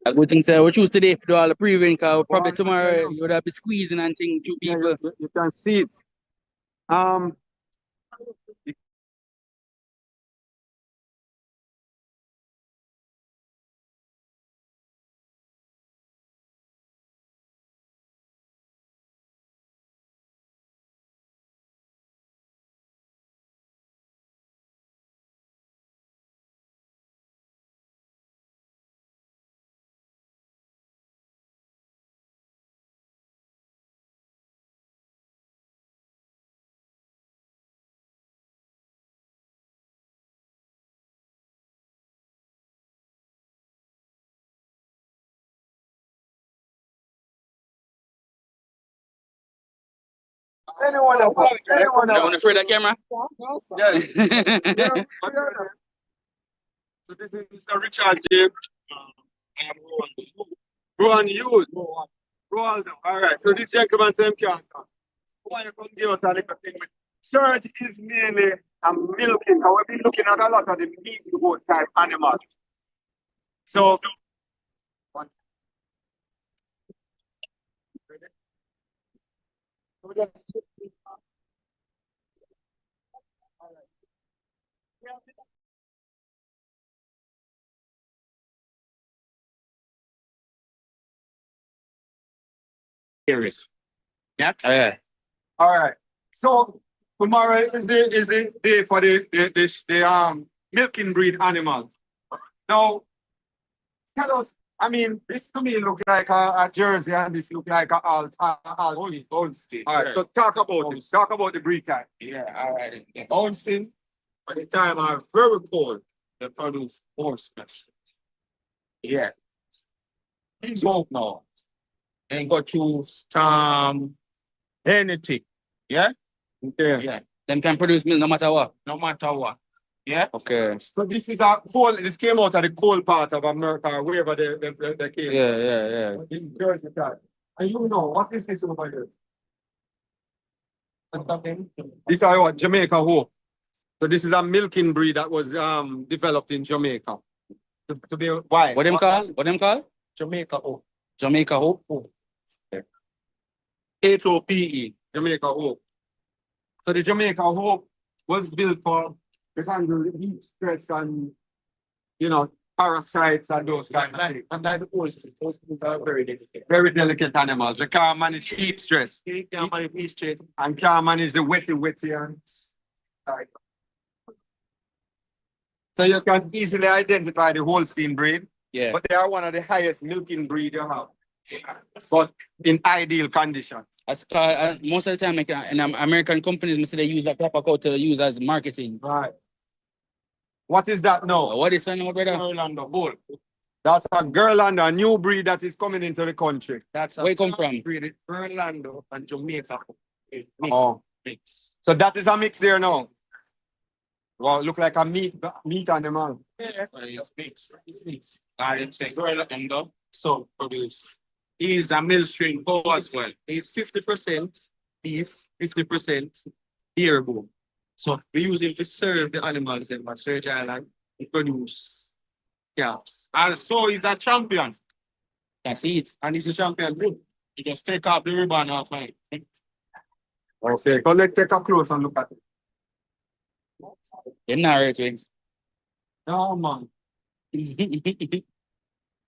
A good thing, sir. We choose today to do all the pre-wedding because probably tomorrow you would have to squeezing and thing two people. Yeah, you can see it. Anyone else? Anyone else? Don't afraid of the camera? Yeah. So this is Mr. Richard James. Rowan Hughes. Roaldo. All right. So this gentleman same can't come. Why you come give us a little thing? Search is mainly a milking. We've been looking at a lot of the meat goat type animals. So Yeah. all right. So tomorrow is the day for the milking breed animals. Now tell us. I mean, this to me look like a jersey, and this look like a Holstein. All right. So talk about it. Talk about the breed type. Yeah, all right. The Holstein, by the time are very cold, they produce horsemen. Yeah. These won't know. Ain't got to storm anything. Yeah? Okay. Yeah. Them can produce milk no matter what. No matter what. Yeah? Okay. So this is a cold. This came out of the cold part of America, or wherever they came. Yeah. In Jersey type. And you know what is this over here? This is what Jamaica Hope. So this is a milking breed that was developed in Jamaica. To be why? What them call? What them call? Jamaica Hope. Jamaica Hope. HOPE. Jamaica Hope. So the Jamaica Hope was built for to handle the heat stress and parasites and those kind of things. And like the Holstein are very delicate. Very delicate animals. They can't manage heat stress. They can't manage heat stress. And can't manage the wetty and like. So you can easily identify the Holstein breed. Yeah. But they are one of the highest milking breed you have. But in ideal condition. Most of the time, in American companies, they use that proper code to use as marketing. Right. What is that now? What is that now, brother? Orlando Bull. That's a Girlando, a new breed that is coming into the country. That's where it come from? Breed, Orlando and Jamaica. Mix. So that is a mix there now. Well, look like a meat animal. Yeah, it's mix. It's mix. I'm saying Orlando, so produce. He's a milk-trained cow as well. He's 50% beef, 50% dairy bone. So we use him to serve the animals in Surge Island to produce calves. And so he's a champion. That's it. And he's a champion too. He just take off the ribbon off him. Okay, so let's take a close and look at it. They're not right wings. No, man.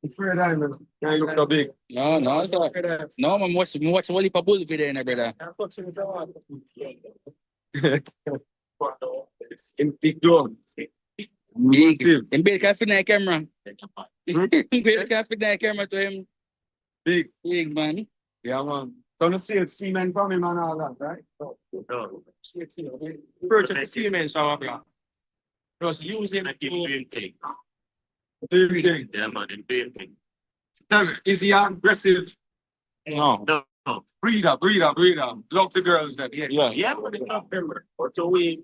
Afraid I man. I look so big. No, no, sir. No, man, watch a whole heap of bull for there, brother. In big dog. Big. In big can fit in the camera. In big can fit in the camera to him. Big. Big, man. Yeah, man. So no see semen from him and all that, right? No. Purchase semen from him. Just use him to big thing. Yeah, man, in big thing. Tell me, is he aggressive? No. No. Breeder. Love the girls then. Yeah. Yeah, but it's not member. Or so we.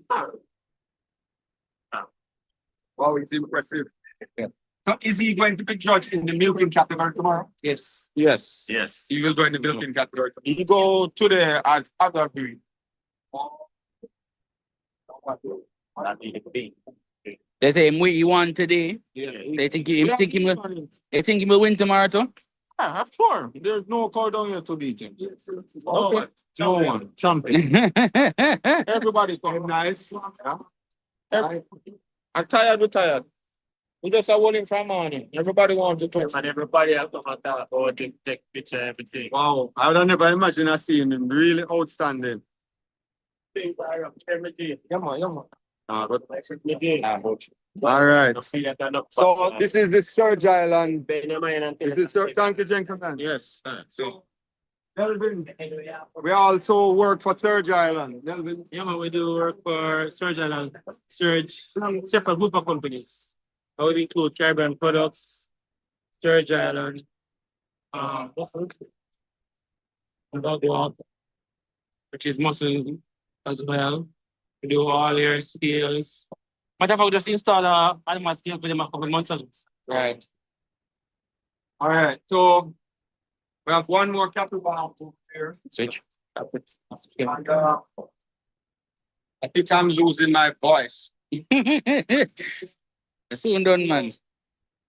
Wow, it's impressive. Yeah. So is he going to be judged in the milking category tomorrow? Yes. Yes. Yes. He will go in the milking category. He go to the as other breed. That need to be. They say him he won today. Yeah. They think he will win tomorrow too? Yeah, sure. There's no call down here to beat him. Okay. No one. Champion. Everybody come nice. Yeah. I'm tired, we're tired. We just are rolling from morning. Everybody wants to touch. And everybody have to talk or take picture, everything. Wow. I would have never imagined I seeing him really outstanding. Everything. Yeah, man. But All right. So this is the Surge Island. This is thank you, gentlemen. Yes. So Delvin, we also work for Surge Island. Delvin. Yeah, man, we do work for Surge Island. Surge, separate group of companies. I would include Caribbean Products, Surge Island, which is muscles as well. We do all your scales. Matter of fact, we just installed a animal scale for them a couple months ago. Right. All right. So we have one more cattle barn here. Switch. And, I think I'm losing my voice. Soon done, man.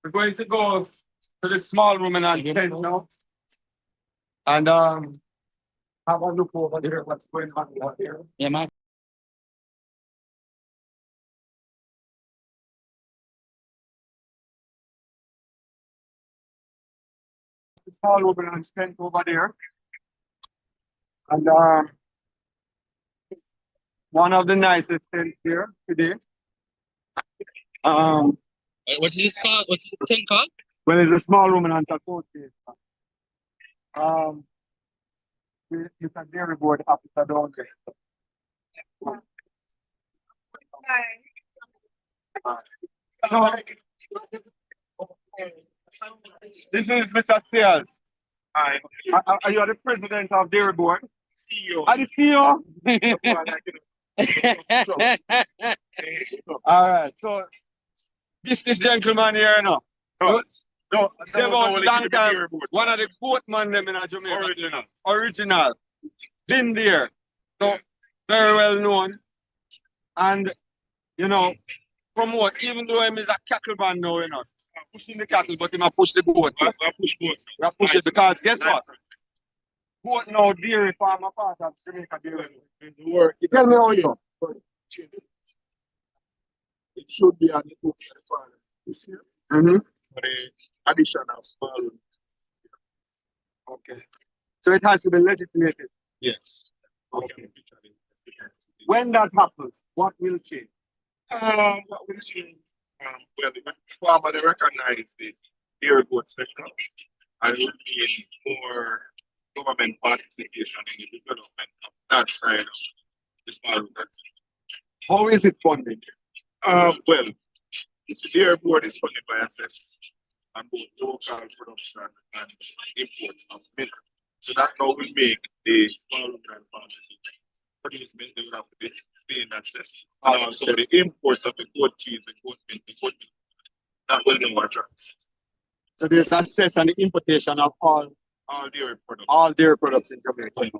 We're going to go to the small ruminant pen now. And have a look over there what's going on out here. Yeah, man. The small ruminant pen over there. And one of the nicest tents here today. What's this called? What's the tent called? Well, it's a small ruminant association. You can dairy board officer down there. This is Mr. Sears. Hi. Are you the president of dairy board? CEO. Are you CEO? All right. So this gentleman here, you know. No, they about long time. One of the boatmen them in Jamaica. Original. Been there. So very well known. And you know, promote, even though him is a cattle man now, you know. Pushing the cattle, but him a push the boat. We push it because guess what? Boat now dairy farmer part of Jamaica dairy. Tell me how you know. It should be on the books of the farm this year. For the addition of small. Okay. So it has to be legislated. Yes. Okay. When that happens, what will change? What will change? Well, the farmer they recognize the dairy goat sector and will be more government participation in the development of that side of the small ruminants. How is it funded? Well, the dairy board is funded by assess and both local production and imports of milk. So that now will make the small ruminant farmers produce milk they will have to be paying access. And also the imports of the goat cheese and goat milk, that will be more attractive. So there's access and the importation of all dairy products. All dairy products in Jamaica.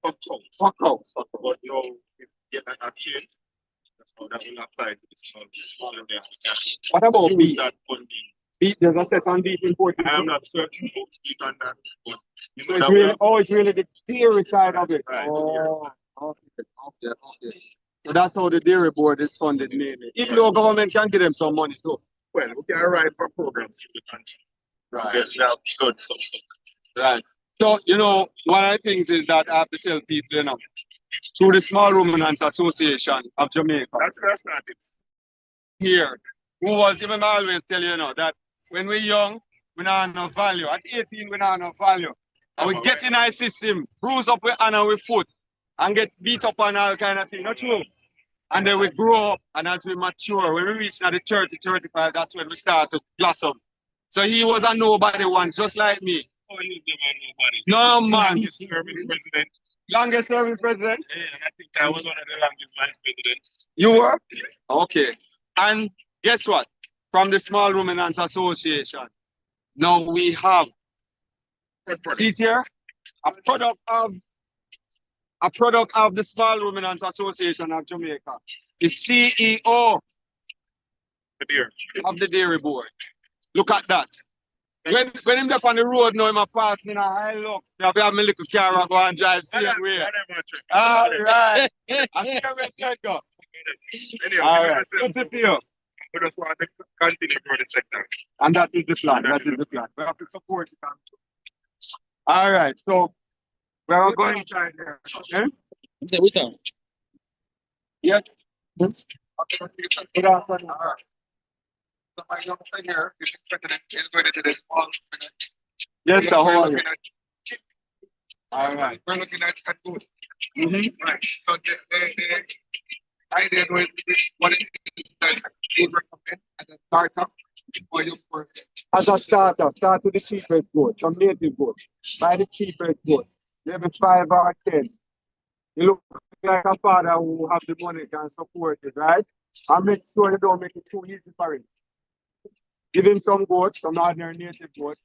Fuck out. But now if you get a change, that's how that will apply to the small ruminant. What about beef? That funding. Beef, there's access on beef importing. I'm not certain who speak on that, but you know So it's really the dairy side of it. Right, Okay. So that's how the dairy board is funded mainly. Even though government can give them some money too. Well, we can write for programs in the country. Right. Yeah, good. Right. So, you know, one of the things is that I have to tell people, you know, through the Small Ruminants Association of Jamaica. That's it. Here, who was even always tell you, you know, that when we're young, we don't have no value. At 18, we don't have no value. And we get in our system, bruise up with hand and with foot, and get beat up and all kind of thing. Not true. And then we grow up, and as we mature, when we reach now the 30, 35, that's when we start to blossom. So he was a nobody once, just like me. Oh, you nobody. No, man. Longest serving president. Longest serving president? Yeah, I think I was one of the longest vice presidents. You were? Okay. And guess what? From the Small Ruminants Association, now we have here a product of the Small Ruminants Association of Jamaica. The CEO of the Dairy Board. Look at that. When him up on the road now, him a pass me now, I look. I have my little car and go and drive same way. All right. I see where you go. All right. Good to see you. We just want to continue for the sector. And that is the plan. That is the plan. We have to support it. All right. So we're going inside there. Okay? Which one? Yes. Good afternoon. So my young friend here is president invited to this small. Yes, sir. How are you? All right. We're looking at food. Right. So the idea with what it is that you recommend as a startup or your first. As a starter, start with the cheapest goat, some native goat. Buy the cheapest goat. Maybe 5 or 10. You look like a father who have the money can support it, right? And make sure you don't make it too easy for him. Give him some goats, some ordinary native goats,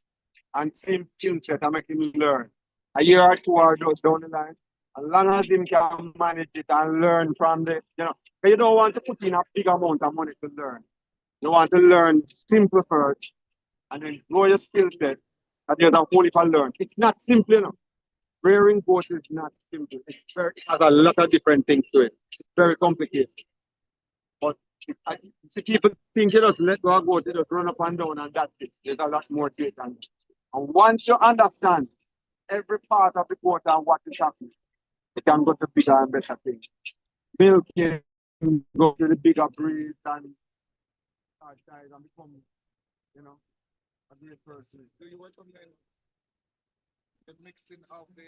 and same skill set and make him learn. A year or 2 or down the line, as long as him can manage it and learn from the, you know, but you don't want to put in a big amount of money to learn. You want to learn simple first, and then grow your skill set, and there's a whole heap of learn. It's not simple, you know. Rearing goats is not simple. It has a lot of different things to it. It's very complicated. But I see people think you just let go of goat, you just run up and down and that's it. There's a lot more to it. And once you understand every part of the goat and what is happening, you can go to bigger and better things. Milking, go to the bigger breeds and start size and become, you know, a great person. Do you want to learn the mixing of the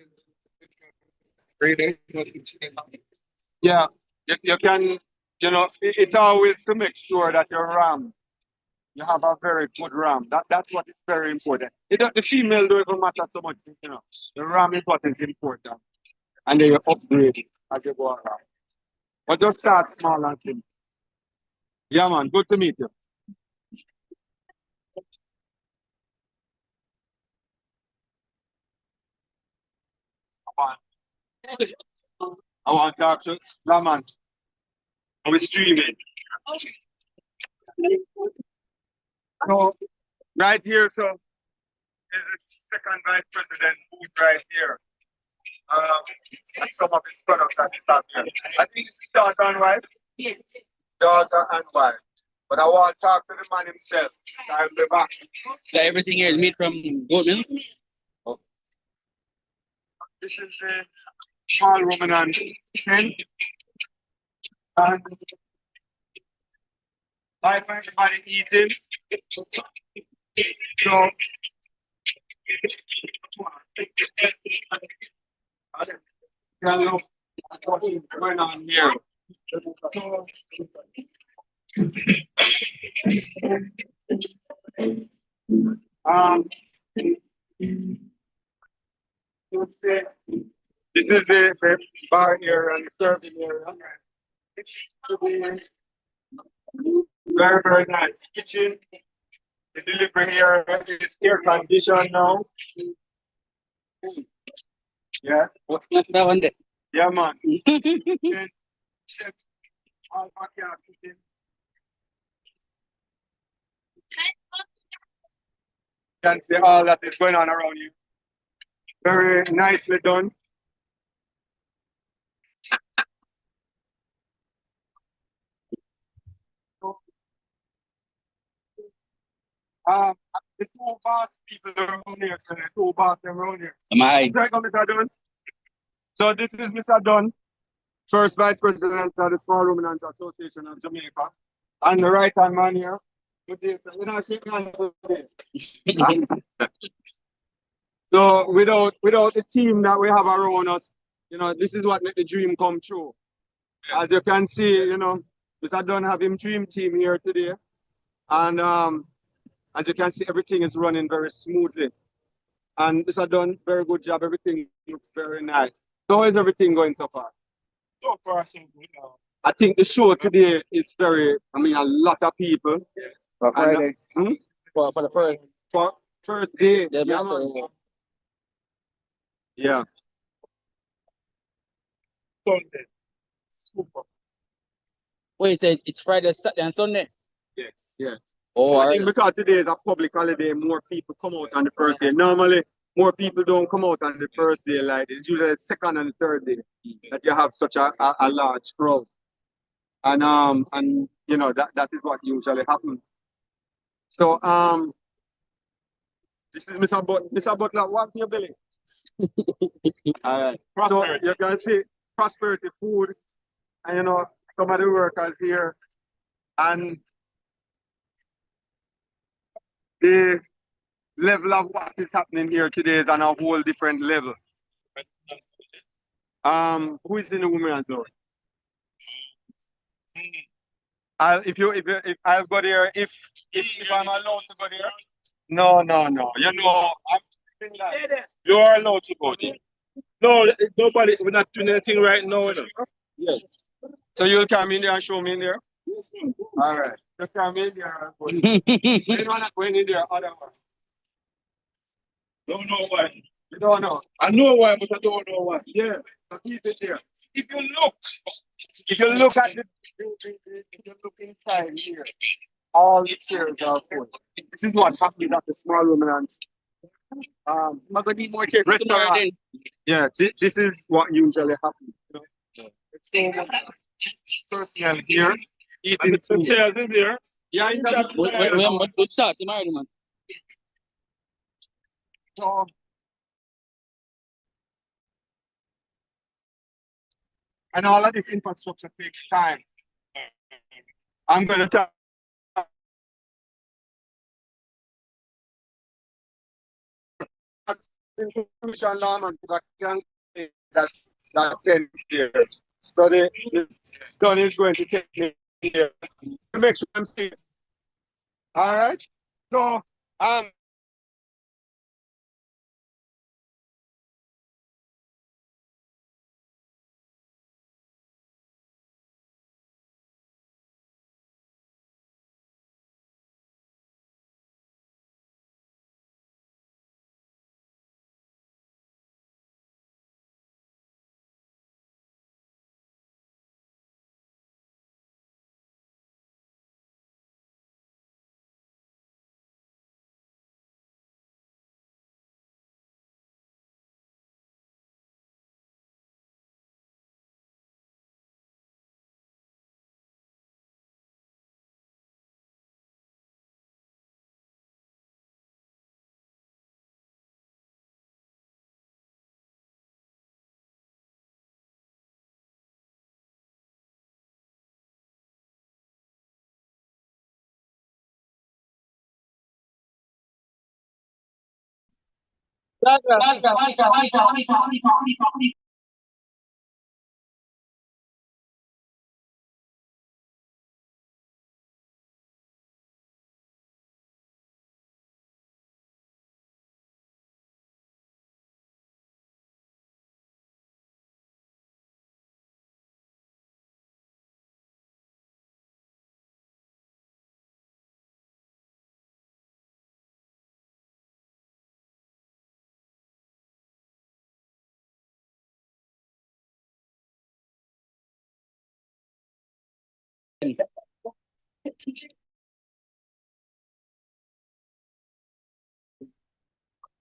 breeding? Yeah, you can, you know, it's always to make sure that your ram, you have a very good ram. That's what is very important. The female don't even matter so much, you know. The ram is what is important. And then you upgrade it as you go around. But just start small and simple. Yeah, man, good to meet you. I want to talk to Raman. I was streaming. So, right here, so is the second vice president who's right here. And some of his products at the top here. I think it's his daughter and wife. Yes. Daughter and wife. But I want to talk to the man himself. I'll be back. So everything here is made from goat milk? Oh. This is the Small Ruminant pen. And life everybody eating. So yeah, look what's going on here. This is the bar area and the serving area. It should be very, very nice. Kitchen, the delivery area is air conditioned now. Yeah. What's that one there? Yeah, man. Chef, all backyard kitchen. You can see all that is going on around you. Very nicely done. the two boss people around here, so the two boss around here. Am I? Right on, Mr. Dunn. So this is Mr. Dunn, first Vice President of the Small Ruminants Association of Jamaica. And the right hand man here. Good day, sir. You know, shake hands today. So without the team that we have around us, you know, this is what make the dream come true. As you can see, you know, Mr. Dunn have him dream team here today. And as you can see, everything is running very smoothly. And Mr. Dunn, very good job. Everything looks very nice. So how is everything going so far? So far, so good now. I think the show today is very, I mean, a lot of people. Yes. For Friday. For the first. For first day. Yeah, Yeah, man. Yeah. Sunday. Super. Wait, so it's Friday, Saturday, and Sunday? Yes. Yes. Oh, I think because today is a public holiday, more people come out on the first day. Normally, more people don't come out on the first day. Like it's usually the second and the third day that you have such a large crowd. And you know that is what usually happens. So this is Mr. Butler. Mr. Butler, what's your belly? Alright. So you can see prosperity food, and you know some of the workers here, and the level of what is happening here today is on a whole different level. Who is in the women's zone? If I'll go there, if I'm allowed to go there. No. You know, You are allowed to go there. No, nobody, we're not doing anything right now. You know? Yes. So you'll come in there and show me in there? All right. You come in there. You not going in there otherwise. Don't know why. You don't know. I know why, but I don't know why. Yeah. So keep it there. If you look at if you look inside here, all the chairs are full. This is what's happening at the Small Ruminants. I'm gonna need more chairs Restaurant. tomorrow. Yeah, this is what usually happens. You know? Social here, eating the food. chairs in there. Yeah, in that We have a good start tomorrow, man. So, and all of this infrastructure takes time. I'm going to talk. Information lawman that 10 years. So the gun is going to take me here to make sure I'm safe. All right. So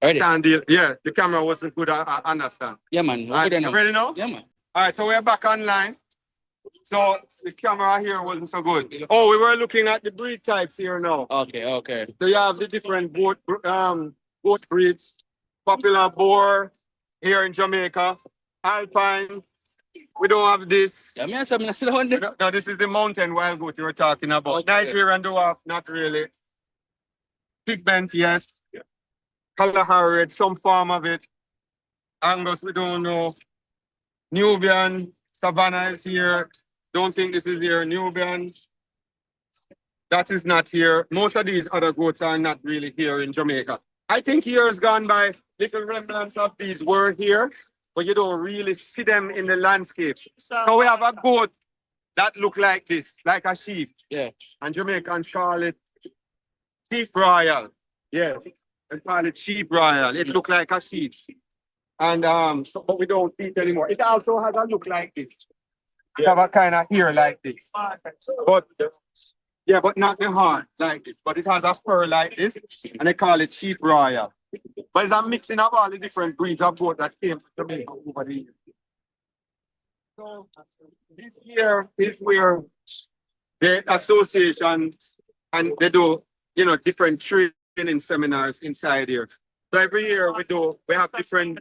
Ready? yeah, the camera wasn't good. I understand. Yeah, man. All right, you ready now? Yeah, man. All right, so we're back online. So the camera here wasn't so good. Oh, we were looking at the breed types here now. Okay. So you have the different goat breeds. Popular boar here in Jamaica. Alpine. We don't have this. Yeah, me and some No, this is the mountain wild goat you were talking about. Okay. Nightmare and dwarf, not really. Pigment, yes. Kalahari red, some form of it. Angus, we don't know. Nubian, Savannah is here. Don't think this is here. Nubian. That is not here. Most of these other goats are not really here in Jamaica. I think years gone by, little remnants of these were here, but you don't really see them in the landscape. So we have a goat that look like this, like a sheep. Yeah. And Jamaicans call it sheep royal. Yes. They call it sheep royal. It look like a sheep. And but we don't see it anymore. It also has a look like this. It have a kind of hair like this. But yeah, but not the horn like this. But it has a fur like this, and they call it sheep royal. But it's a mixing of all the different breeds of goat that came to Jamaica over the years. So this year is where the association and they do, different training seminars inside here. So every year we have different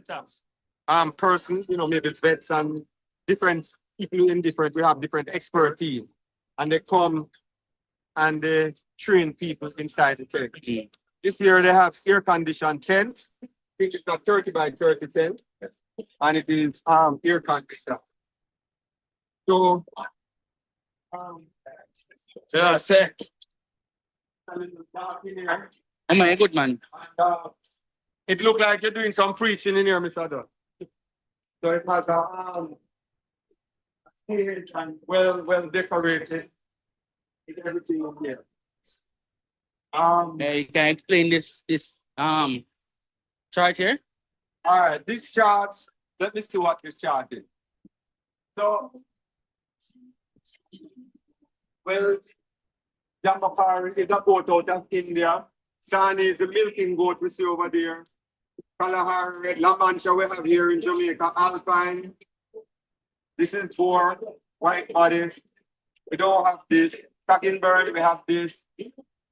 persons, maybe vets and different people we have different expertise. And they come and they train people inside the tent. This year they have air conditioned tent. I think it's a 30 by 30 tent. And it is air conditioned. So Yeah, sir. I'm a good man. It looks like you're doing some preaching in here, Mr. Dunn. So it has a stage and well decorated. It's everything up here. You can explain this chart here? All right, this chart, let me see what this chart is. So, Jambapari is a goat out of India. Sani is the milking goat we see over there. Kalahari red, La Mancha we have here in Jamaica. Alpine. This is boar, white body. We don't have this. Cockingbird, we have this.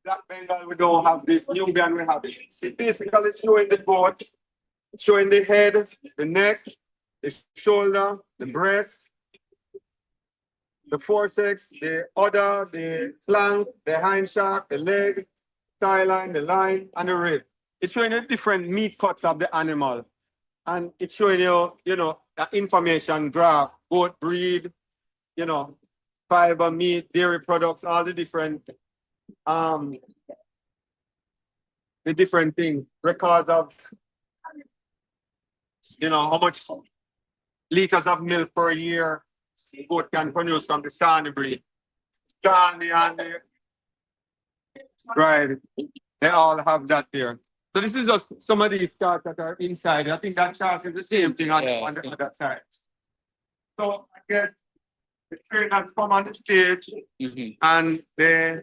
Black Bengal, we don't have this. Nubian, we have it. It basically showing the goat, showing the head, the neck, the shoulder, the breast, the forceps, the udder, the flank, the hind shaft, the leg, thigh line, the line, and the rib. It's showing you different meat cuts of the animal. And it's showing you, the information graph, goat breed, fiber, meat, dairy products, all the different things, records of, how much liters of milk per year goat can produce from the Sani breed. Sani and the right, they all have that there. So this is just some of these charts that are inside. I think that chart is the same thing on the other side. So I guess the trainers come on the stage and they,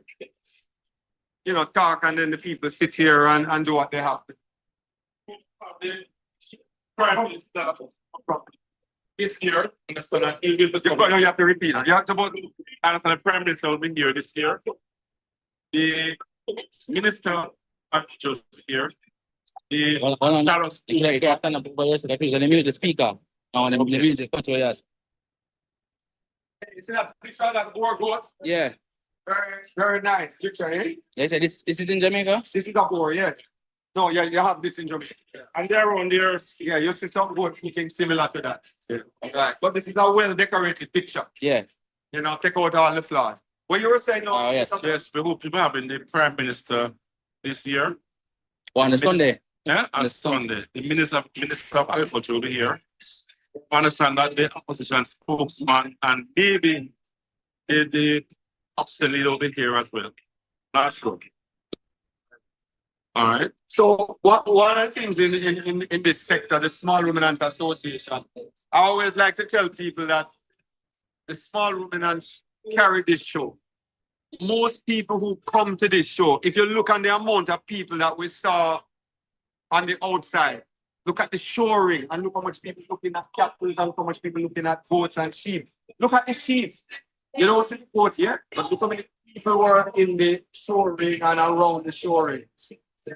talk, and then the people sit here and do what they have to. This year, understand that you have to repeat. You have to understand the Prime Minister will be here this year. The Minister of Justice here. The the speaker. No, the music. You see that picture of that boar goat? Yeah. Very, very nice picture, eh? Yes, this is in Jamaica? This is a boar, yes. No, yeah, you have this in Jamaica. And there around there, yeah, you see some goats looking similar to that. Yeah. Right. But this is a well-decorated picture. Yeah. Take out all the flaws. What you were saying now? Yes, we hope to have the Prime Minister this year. On the Sunday? Yeah, on Sunday. The Minister of Agriculture will be here. I understand that the opposition spokesman and maybe the hastily will be here as well. Not sure. All right. So one of the things in this sector, the Small Ruminants Association, I always like to tell people that the Small Ruminants carry this show. Most people who come to this show, if you look on the amount of people that we saw on the outside, Look at the shoring and look how much people looking at cattle and how much people looking at goats and sheep. Look at the sheep. You don't see the goat here, but look how many people were in the shoring and around the shoring.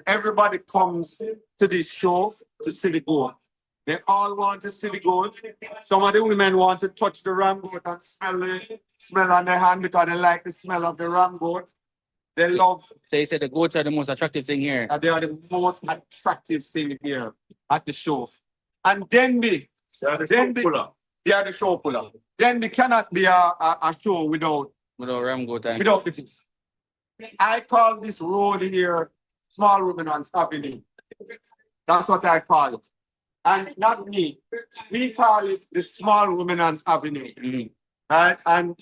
Everybody comes to this show to see the goat. They all want to see the goat. Some of the women want to touch the ram goat and smell on their hand because they like the smell of the ram goat. They love. So you said the goats are the most attractive thing here. They are the most attractive thing here at the show. And Denbigh, they are the show puller. Denbigh cannot be a show without ram goat time. Without the fish. I call this road here Small Ruminants Avenue. That's what I call it. And not me. We call it the Small Ruminants Avenue. Right? And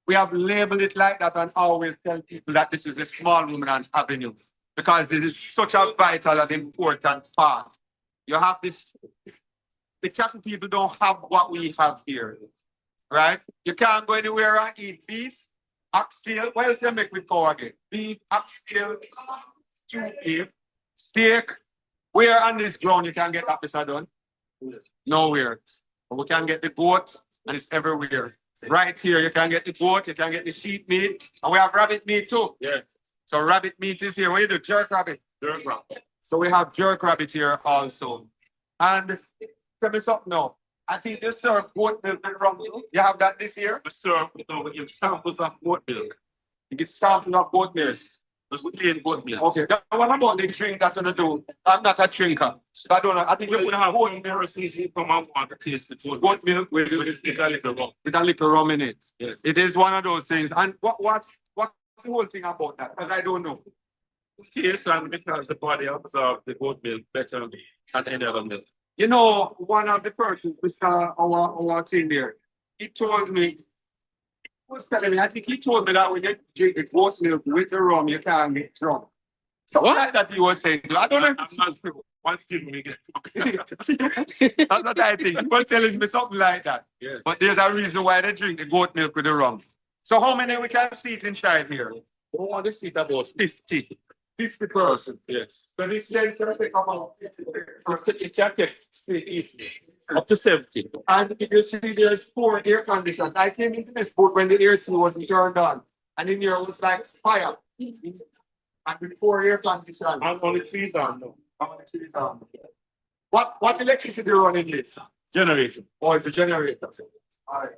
we have labeled it like that and always tell people that this is the Small Ruminants Avenue. Because this is such a vital and important part. You have this, the cattle people don't have what we have here. Right? You can't go anywhere and eat beef, oxtail. Well, tell me with cow again. Beef, oxtail, beef, steak. Where on this ground you can get that pizza done? Nowhere. But we can get the goat and it's everywhere. Right here, you can get the goat, you can get the sheep meat, and we have rabbit meat too. Yeah. So rabbit meat is here. What do you do? Jerk rabbit. Jerk rabbit. So we have jerk rabbit here also. And tell me something now. I think they serve goat milk and rum. You have that this year? We serve with samples of goat milk. You get samples of goat milk. Just plain goat milk. Okay. Now, what about the drink that's gonna do? I'm not a drinker. I don't know. I think we're gonna have goat milk. Come and want to taste the goat milk with a little rum. With a little rum in it. Yes. It is one of those things. And what's the whole thing about that? Because I don't know. Taste and because the body absorbs the goat milk better than any other milk. You know, one of the persons, Mr. Our thing there, he told me, I think he told me that when you drink the goat milk with the rum, you can't get drunk. So what like that he was saying? I don't know. I'm not sure. Once we get drunk. That's what I think. He was telling me something like that. Yes. But there's a reason why they drink the goat milk with the rum. So how many we can seat inside here? We want to seat about 50. 50 persons. Yes. So this then can take about 50 persons. It can take 60 easily. Up to 70. And if you see there's 4 air conditioners. I came into this boat when the AC wasn't turned on. And in here it was like fire. And with 4 air conditioners. I'm only 3 down though. Only 3 down. What electricity running this? Generator. Oh, it's a generator. All right.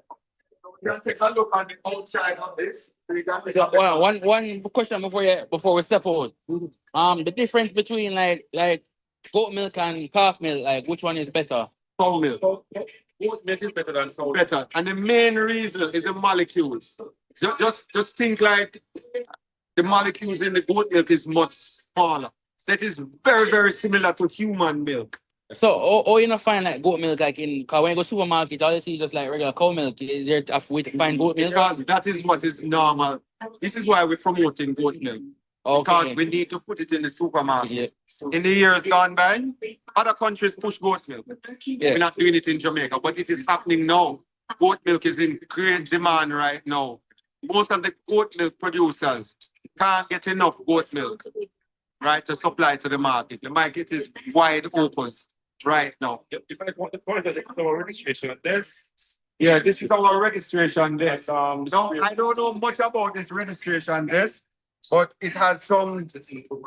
We can take a look on the outside of this. So, one question before we step out. The difference between like goat milk and calf milk, like which one is better? Cow milk. Goat milk is better than cow. Better. And the main reason is the molecules. Just think like the molecules in the goat milk is much smaller. That is very, very similar to human milk. So, you not find like goat milk like in, cause when you go to supermarket, all you see is just like regular cow milk. Is there a way to find goat milk? Because that is what is normal. This is why we're promoting goat milk. Okay. Because we need to put it in the supermarket. Yeah. In the years gone by, other countries push goat milk. Yeah. We're not doing it in Jamaica, but it is happening now. Goat milk is in great demand right now. Most of the goat milk producers can't get enough goat milk, right, to supply to the market. The market is wide open right now. If I want the point of our registration desk. Yeah, this is our registration desk. No, I don't know much about this registration desk, but it has some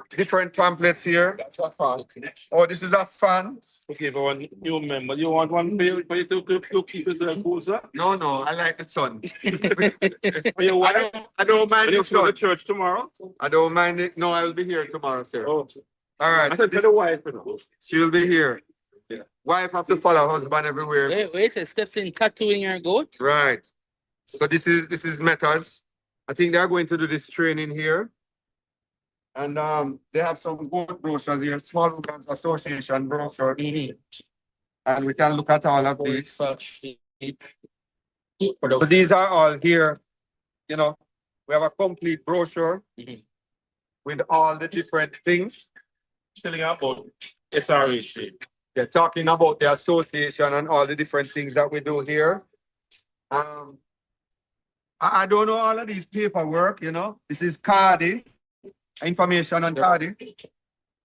different pamphlets here. That's a fan. Oh, this is a fan. Okay, for one new member. You want one for you to look into the boozer? No, I like the sun. I don't mind the sun. You go to church tomorrow? I don't mind it. No, I will be here tomorrow, sir. Oh. All right. I said to the wife. She will be here. Yeah. Wife have to follow husband everywhere. Wait, it steps in tattooing your goat. Right. So this is methods. I think they're going to do this training here. And they have some goat brochures here, Small Ruminants Association brochure. And we can look at all of these. So these are all here. You know, we have a complete brochure with all the different things. Telling about SRH. They're talking about the association and all the different things that we do here. I don't know all of these paperwork, you know. This is Cardi, information on Cardi.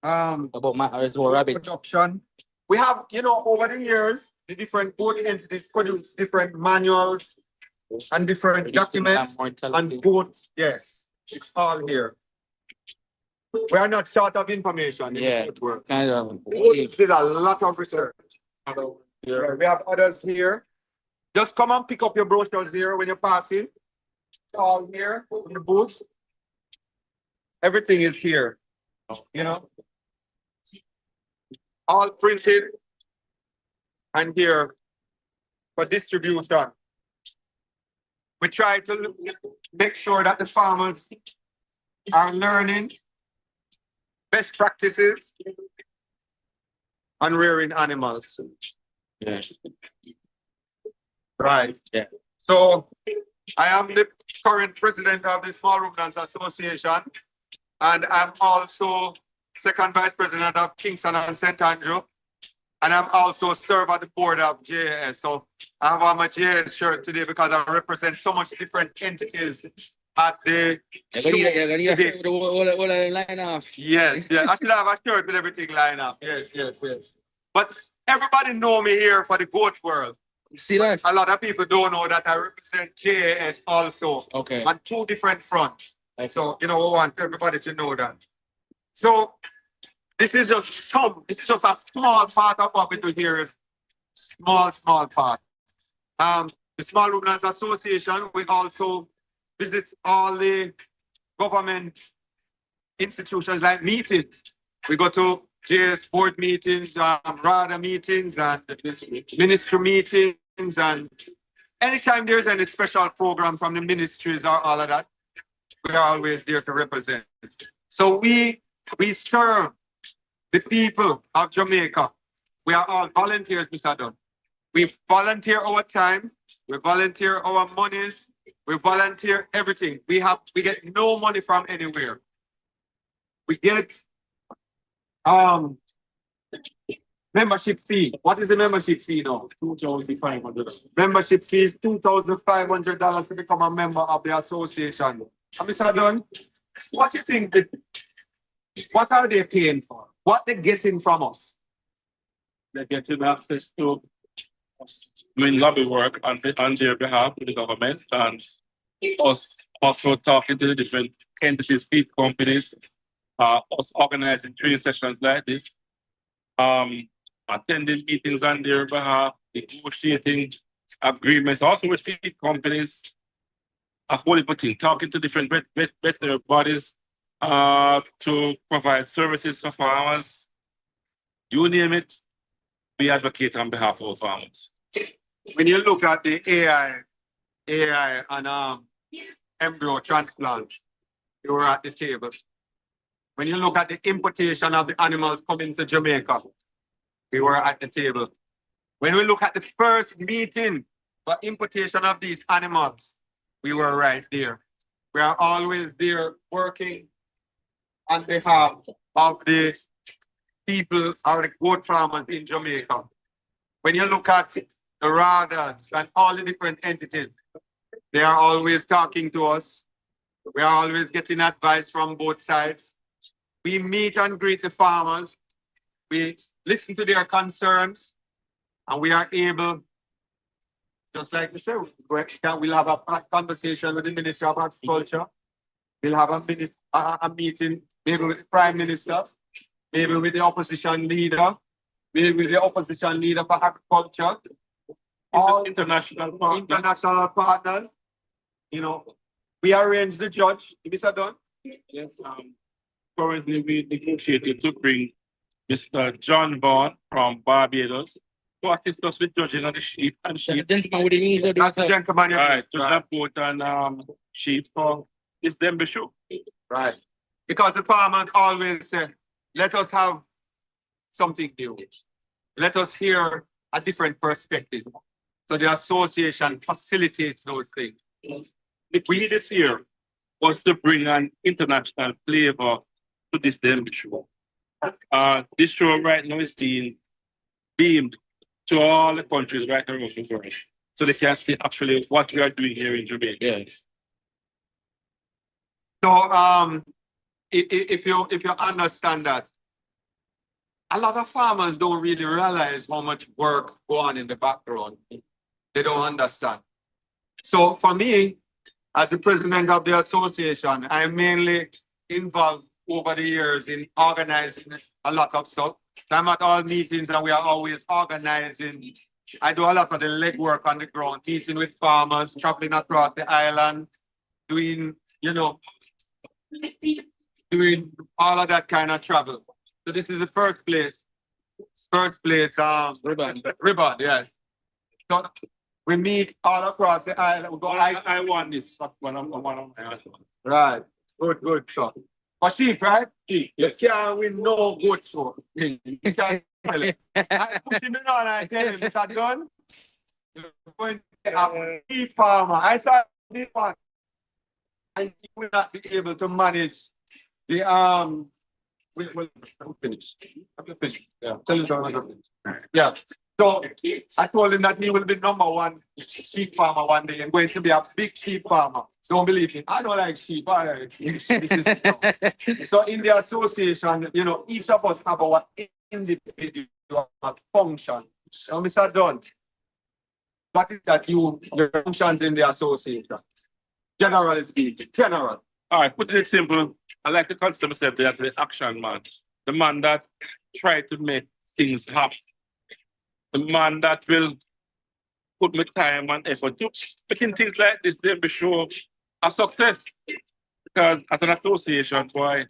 About my rabbit production. We have, you know, over the years, the different board entities produce different manuals and different documents and both, yes, it's all here. We are not short of information in the boat work. Kind of. We did a lot of research. Yeah, we have others here. Just come and pick up your brochures here when you're passing. It's all here in the booth. Everything is here. You know, all printed and here for distribution. We try to make sure that the farmers are learning best practices on rearing animals. Yeah. Right. Yeah. So I am the current president of the Small Ruminants Association, and I'm also second vice president of Kingston and St. Andrew. And I'm also serve on the board of JAS. So I have on my JAS shirt today because I represent so much different entities at the line off. Yes, yeah. I should have a shirt with everything lined up. Yes. But everybody know me here for the goat world. See that? A lot of people don't know that I represent JAS also. Okay. On two different fronts. So, you know, I want everybody to know that. So this is just a small part of what we do here. Is small part. The Small Ruminants Association, we also visit all the government institutions like meetings. We go to JS board meetings, RADA meetings, and ministry meetings, and anytime there's any special program from the ministries or all of that, we are always there to represent. So we serve the people of Jamaica. We are all volunteers, Mr. Dunn. We volunteer our time, we volunteer our monies, we volunteer everything. We get no money from anywhere. We get membership fee. What is the membership fee now? $2,500. Membership fee is $2,500 to become a member of the association. And Mr. Dunn, what do you think? What are they paying for? What they getting from us? They're getting access to lobby work on their behalf with the government, and us also talking to the different entities, feed companies, us organizing training sessions like this, attending meetings on their behalf, negotiating agreements also with feed companies, a whole heap of things, talking to different veterinary bodies to provide services for farmers. You name it, we advocate on behalf of our farmers. When you look at the AI and embryo transplant, you were at the table. When you look at the importation of the animals coming to Jamaica, we were at the table. When we look at the first meeting for importation of these animals, we were right there. We are always there working on behalf of the people or the goat farmers in Jamaica. When you look at the RADAs and all the different entities, they are always talking to us. We are always getting advice from both sides. We meet and greet the farmers. We listen to their concerns, and we are able, just like we said, we'll have a conversation with the Minister of Agriculture. We'll have a meeting, maybe with the Prime Minister, maybe with the opposition leader, maybe with the opposition leader for agriculture. All international partners. You know, we arranged the judge, Mr. Dunn. Yes, currently we negotiated to bring Mr. John Vaughn from Barbados to assist us with judging on the sheep and sheep. That's the gentleman. Right, to have both and sheep for this Denbigh show. Right. Because the farmers always say, let us have something new. Let us hear a different perspective. So the association facilitates those things. The key this year was to bring an international flavor to this Denbigh show. This show right now is being beamed to all the countries right around the world, so they can see actually what we are doing here in Jamaica. Yeah. So if you understand that, a lot of farmers don't really realize how much work go on in the background. They don't understand. So for me, as the president of the association, I'm mainly involved over the years in organizing a lot of stuff. I'm at all meetings and we are always organizing. I do a lot of the legwork on the ground, meeting with farmers, traveling across the island, doing, doing all of that kind of travel. So this is the first place, ribbon, yes. So we meet all across the island. We go, I want this. Right. Good. So for sheep, right? Sheep. You can't win no good so. You can't tell it. I put him in on, I tell him, Mr. Dunn, you're going to have a sheep farmer. I saw this one. And he will not be able to manage the we'll finish. Yeah. Tell him to finish. Yeah. So I told him that he will be #1 sheep farmer one day and going to be a big sheep farmer. Don't believe me. I don't like sheep. So in the association, each of us have our individual function. So Mr. Dunn, what is that your functions in the association? Generally speaking, general. All right, put it simple. I like to consider myself as the action man. The man that try to make things happen. The man that will put my time and effort to making things like this, then be sure a success. Because as an association, boy,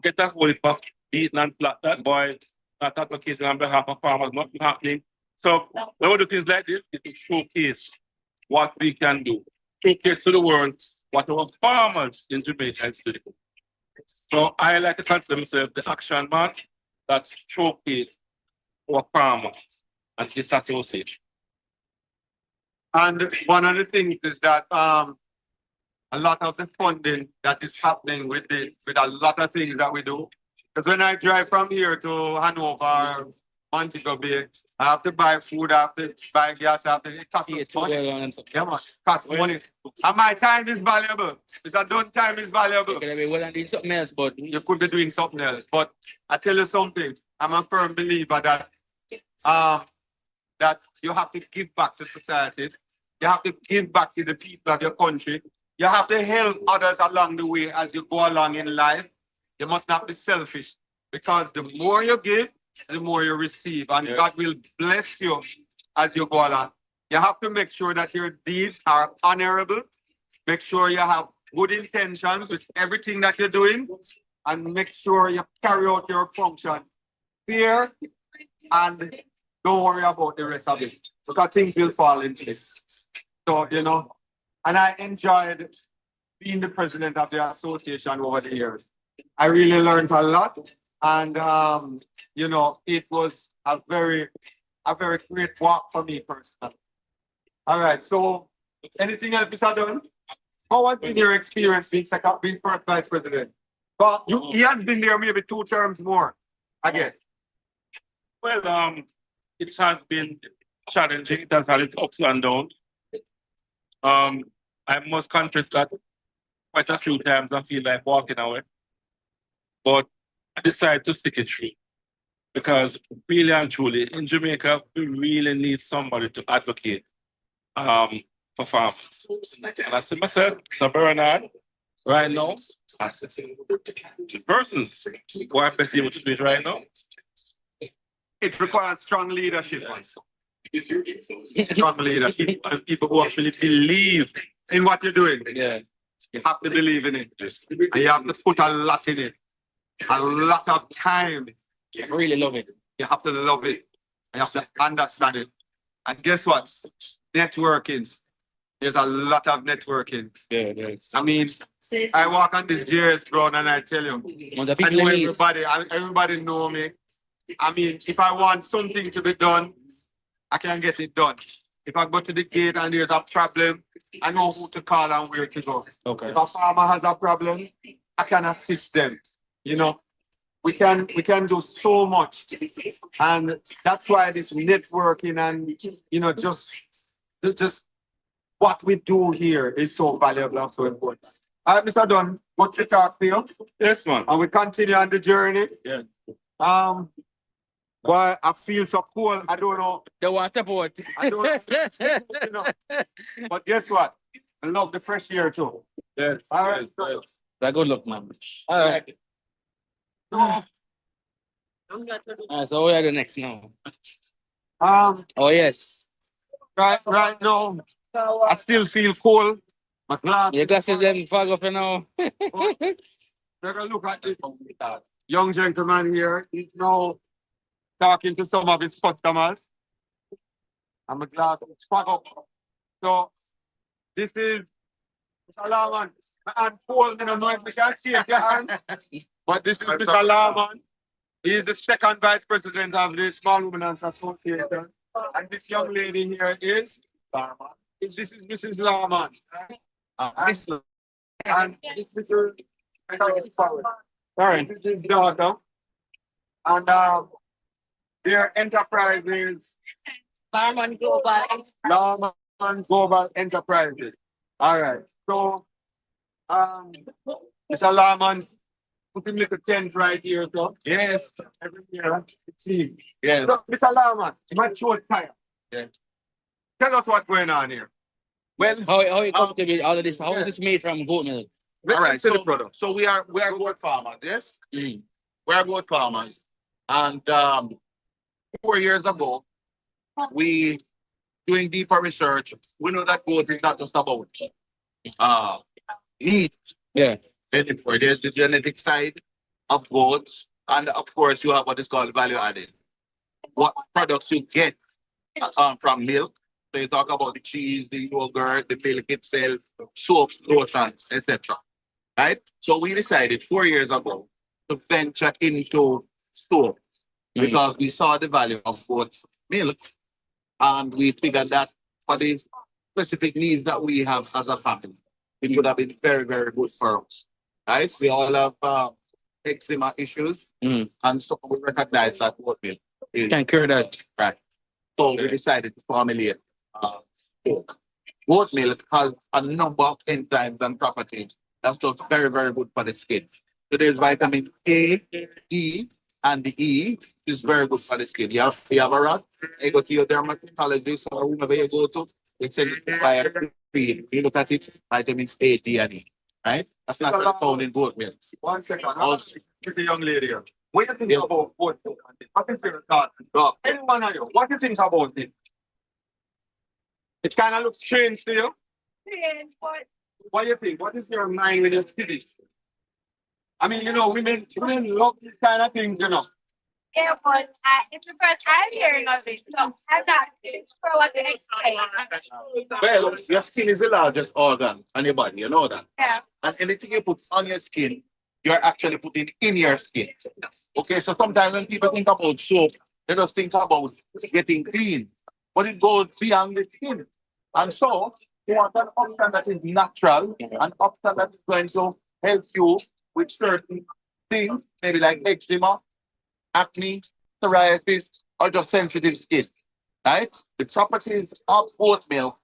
get that whole puff, beaten and flat that boy, not advocating on behalf of farmers, nothing happening. So when we do things like this, it will showcase what we can do. Showcase to the world what our farmers in Jamaica is doing. So I like to consider myself the action man that showcase our farmers and this association. And one of the things is that a lot of the funding that is happening with a lot of things that we do. Because when I drive from here to Hanover, Montego Bay, I have to buy food, I have to buy gas, I have to, it costs money. Yeah, man, costs money. And my time is valuable. Mr. Dunn, time is valuable. You could be well and doing something else, but you could be doing something else. But I tell you something, I'm a firm believer that that you have to give back to society. You have to give back to the people of your country. You have to help others along the way as you go along in life. You must not be selfish, because the more you give, the more you receive, and God will bless you as you go along. You have to make sure that your deeds are honorable. Make sure you have good intentions with everything that you're doing, and make sure you carry out your function fair, and don't worry about the rest of it, because things will fall into this. So, and I enjoyed being the president of the association over the years. I really learned a lot, and it was a very great walk for me personally. All right, so anything else, Mr. Dunn? How has been your experience being first vice president? But he has been there maybe 2 terms more, I guess. Well, it has been challenging. It has had its ups and downs. I must confess that quite a few times I feel like walking away. But I decided to stick it through. Because really and truly, in Jamaica, we really need somebody to advocate for farmers. And I said myself, Sir Bernard, right now, I said the persons who are best able to do it right now. It requires strong leadership. Strong leadership, and people who actually believe in what you're doing. Yeah. You have to believe in it. And you have to put a lot in it. A lot of time. You really love it. You have to love it. You have to understand it. And guess what? Networking. There's a lot of networking. Yeah, yes. I mean, I walk on this JS ground and I tell you, I know everybody, everybody know me. I mean, if I want something to be done, I can get it done. If I go to the gate and there's a problem, I know who to call and where to go. Okay. If a farmer has a problem, I can assist them. We can do so much, and that's why this networking and just what we do here is so valuable and so important. All right, Mr. Dunn, good to talk to you. Yes, man. And we continue on the journey. Yeah. Why I feel so cold, I don't know. They want to support. I don't know. But guess what? I love the fresh air too. Yes. All right. Yes. That good luck, man. All right. So we are the next now. Oh yes. Right now, I still feel cold. My glass. Your glasses them fog up now. Take a look at this young gentleman here. He's now talking to some of his customers. And my glass is fog up. So this is Mr. Lawman. My hand cold, I don't know if we can shake your hand. But this is Mr. Lawman. He is the second vice president of the Small Ruminants Association. And this young lady here is this is Mrs. Lawman. And this is Mr. Sorry, this is his daughter. And their enterprise is Lawman Global Enterprises. All right. So Mr. Lawman put him little tent right here, so yes, every year. See. Yes. So, Mr. Lawman, my short time. Yeah. Tell us what's going on here. Well, how you come to be all of this? How is this made from goat milk? all right. So we are goat farmers, yes? We are goat farmers. And 4 years ago, we doing deeper research. We know that goat is not just about meat. Yeah. There's the genetic side of goats, and of course you have what is called value added. What products you get from milk. So you talk about the cheese, the yogurt, the milk itself, soaps, lotions, etc. Right? So we decided 4 years ago to venture into soap because we saw the value of goat milk, and we figured that for the specific needs that we have as a family, it would have been very, very good for us. Right? We all have eczema issues, and so we recognize that goat milk can cure that. Right. So we decided to formulate goat milk has a number of enzymes and properties that's just very, very good for the skin. So there's vitamin A, D, and the E is very good for the skin. You have a rat, you go to your dermatologist or whoever you go to, they send you to buy a cream. You look at it, vitamins A, D, and E. Right? That's not found in goat milk. 1 second. With the young lady here. What do you think about goat milk? What is your thought? Anyone of you, what do you think about it? It kind of looks strange to you. What do you think? What is your mind when you see this? I mean, you know, women love these kind of things, you know. Yeah, but it's the first time hearing of it, so I'm not sure what to expect. Well, your skin is the largest organ on your body, you know that. Yeah. And anything you put on your skin, you're actually putting in your skin. Okay, so sometimes when people think about soap, they just think about getting clean, but it goes beyond the skin. And so, you want an option that is natural, an option that is going to help you with certain things, maybe like eczema, acne, psoriasis, or just sensitive skin. Right? The properties of goat milk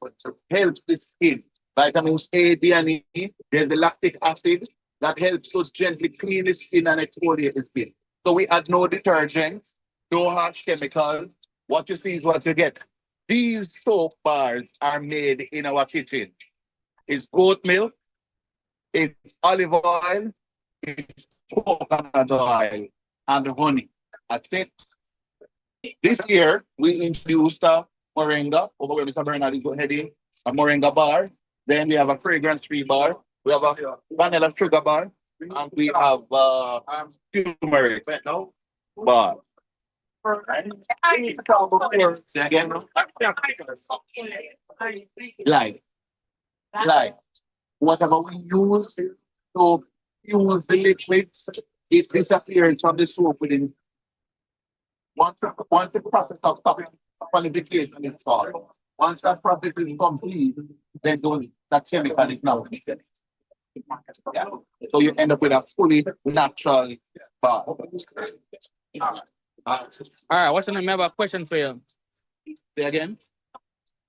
helps the skin. Vitamins A, D, and E. There's the lactic acid that helps us gently clean the skin and exfoliate the skin. So we add no detergents, no harsh chemicals. What you see is what you get. These soap bars are made in our kitchen. It's goat milk, it's olive oil, it's coconut oil, and honey. That's it. This year, we introduced a moringa, over where Mr. Bernard is heading, a moringa bar. Then we have a fragrance-free bar. We have a vanilla sugar bar. And we have turmeric bar. Say again, bro. Like, whatever we use to use the liquids, it disappears from the soap within once the process of solidification is started. Once that process is complete, then that chemical is now needed. Yeah. So you end up with a fully natural bar. All right, what's the name? I have a question for you. Say again.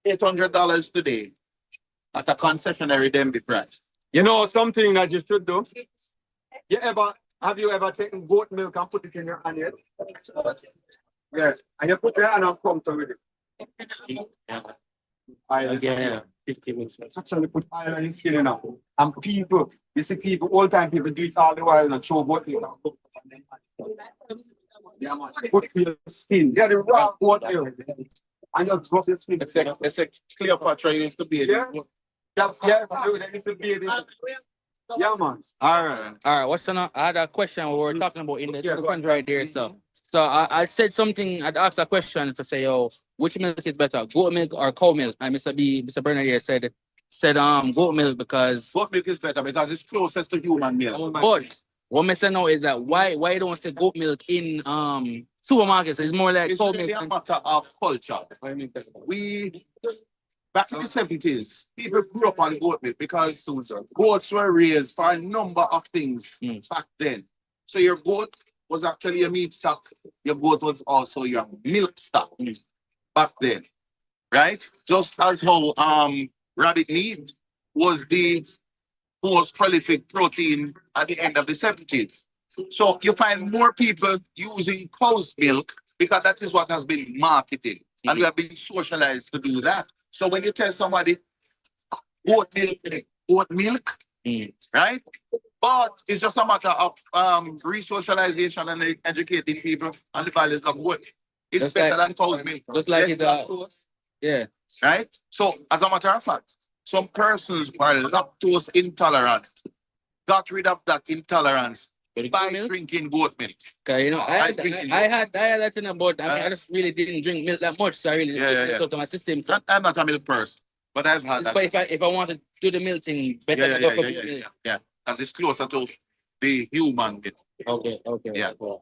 $800 today at a concessionary Denbigh price. You know something that you should do? Have you ever taken goat milk and put it in your onion? Yes. And you put your hand on counter with it. Yeah. 50 minutes. Actually put oil on your skin, you know. And people, you see people, all time people do it all the while and show what you know. Yeah, man. Put for your skin. Yeah, the raw goat oil. And you drop your skin. It's a Cleopatra used to be. Yeah. Yeah, that used to be it. Yeah, man. All right. What's the I had a question we were talking about in the front right there. So I said something. I'd asked a question to say, oh, which milk is better, goat milk or cow milk? And Mr. Bernard here said goat milk because goat milk is better because it's closest to human milk. But what I say now is that why don't say goat milk in supermarkets? It's more like cow really milk. a matter of culture. We back in the 70s, people grew up on goat milk because goats were raised for a number of things back then. So your goat was actually a meat stock. Your goat was also your milk stock back then, right? Just as how rabbit meat was the most prolific protein at the end of the 70s. So you find more people using cow's milk because that is what has been marketed. And we have been socialized to do that. So when you tell somebody goat milk, right? But it's just a matter of re-socialization and educating people on the values of goat. It's just better than cow's milk. Just like it, yeah. Right? So as a matter of fact, some persons who are lactose intolerant got rid of that intolerance by drinking goat milk. Okay, you know, I had that thing about. I mean, I just really didn't drink milk that much, so I really just out of my system. So. I'm not a milk person, but I've had that. But if I want to do the milk thing, better to go for milk. Yeah, because it's closer to the human milk. Okay. Yeah. So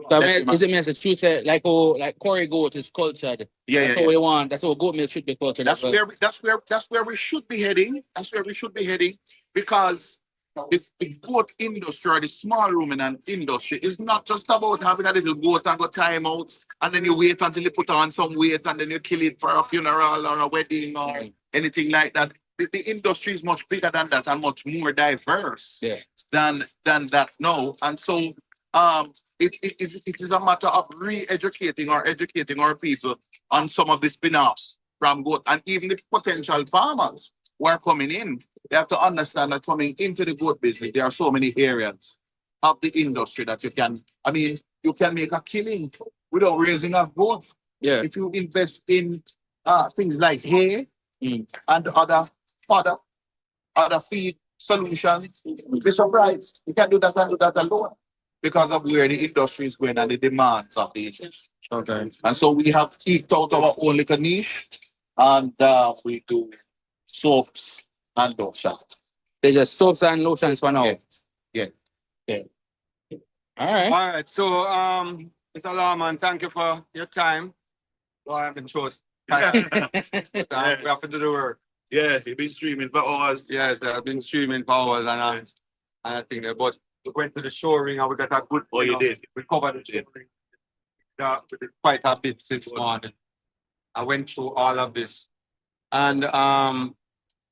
I mean, is it Massachusetts like Corey goat is cultured? That's what we want. That's what goat milk should be cultured. That's where we should be heading. That's where we should be heading because the goat industry or the small ruminant industry is not just about having a little goat and go time out and then you wait until you put on some weight and then you kill it for a funeral or a wedding or anything like that. The industry is much bigger than that and much more diverse than that now. And so it is a matter of re-educating or educating our people on some of the spin-offs from goat and even the potential farmers who are coming in. They have to understand that coming into the goat business, there are so many areas of the industry that you can make a killing without raising a goat. Yeah. If you invest in things like hay and other feed solutions, be surprised. You can do that and do that alone because of where the industry is going and the demands of the industry. Okay. And so we have eked out our own little niche and we do soaps and lotions. They just soaps and lotions for now. Yeah. All right. So Mr. Lawman, thank you for your time. So I haven't chose. We have to do the work. Yeah, you've been streaming for hours. Yes, I've been streaming for hours and I think that but we went to the shoring and we got a good you did. We covered the shoring. We did quite a bit since morning. I went through all of this. And it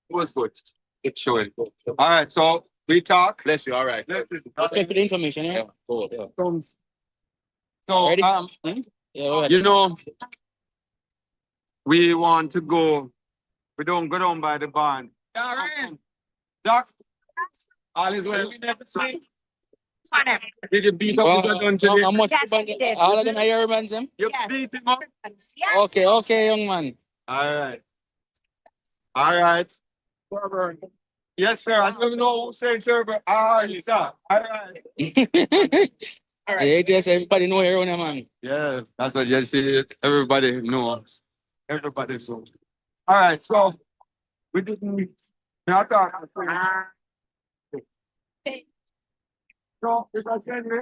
was good. It's showing. All right, so we talk. Bless you, all right. Let's get to the information, yeah? So you know, we want to go. We don't go down by the barn. All right. Doc, all is well. Did you beat up the gun today? How much? All of them are your man, them? You beat him up? Okay, young man. All right. Server. Yes, sir. I don't know who's saying server. Sir. All right. Yeah, just everybody know your own man. Yeah, that's what you see. Everybody knows. Everybody knows. All right, so we didn't. Now talk. So if I send me,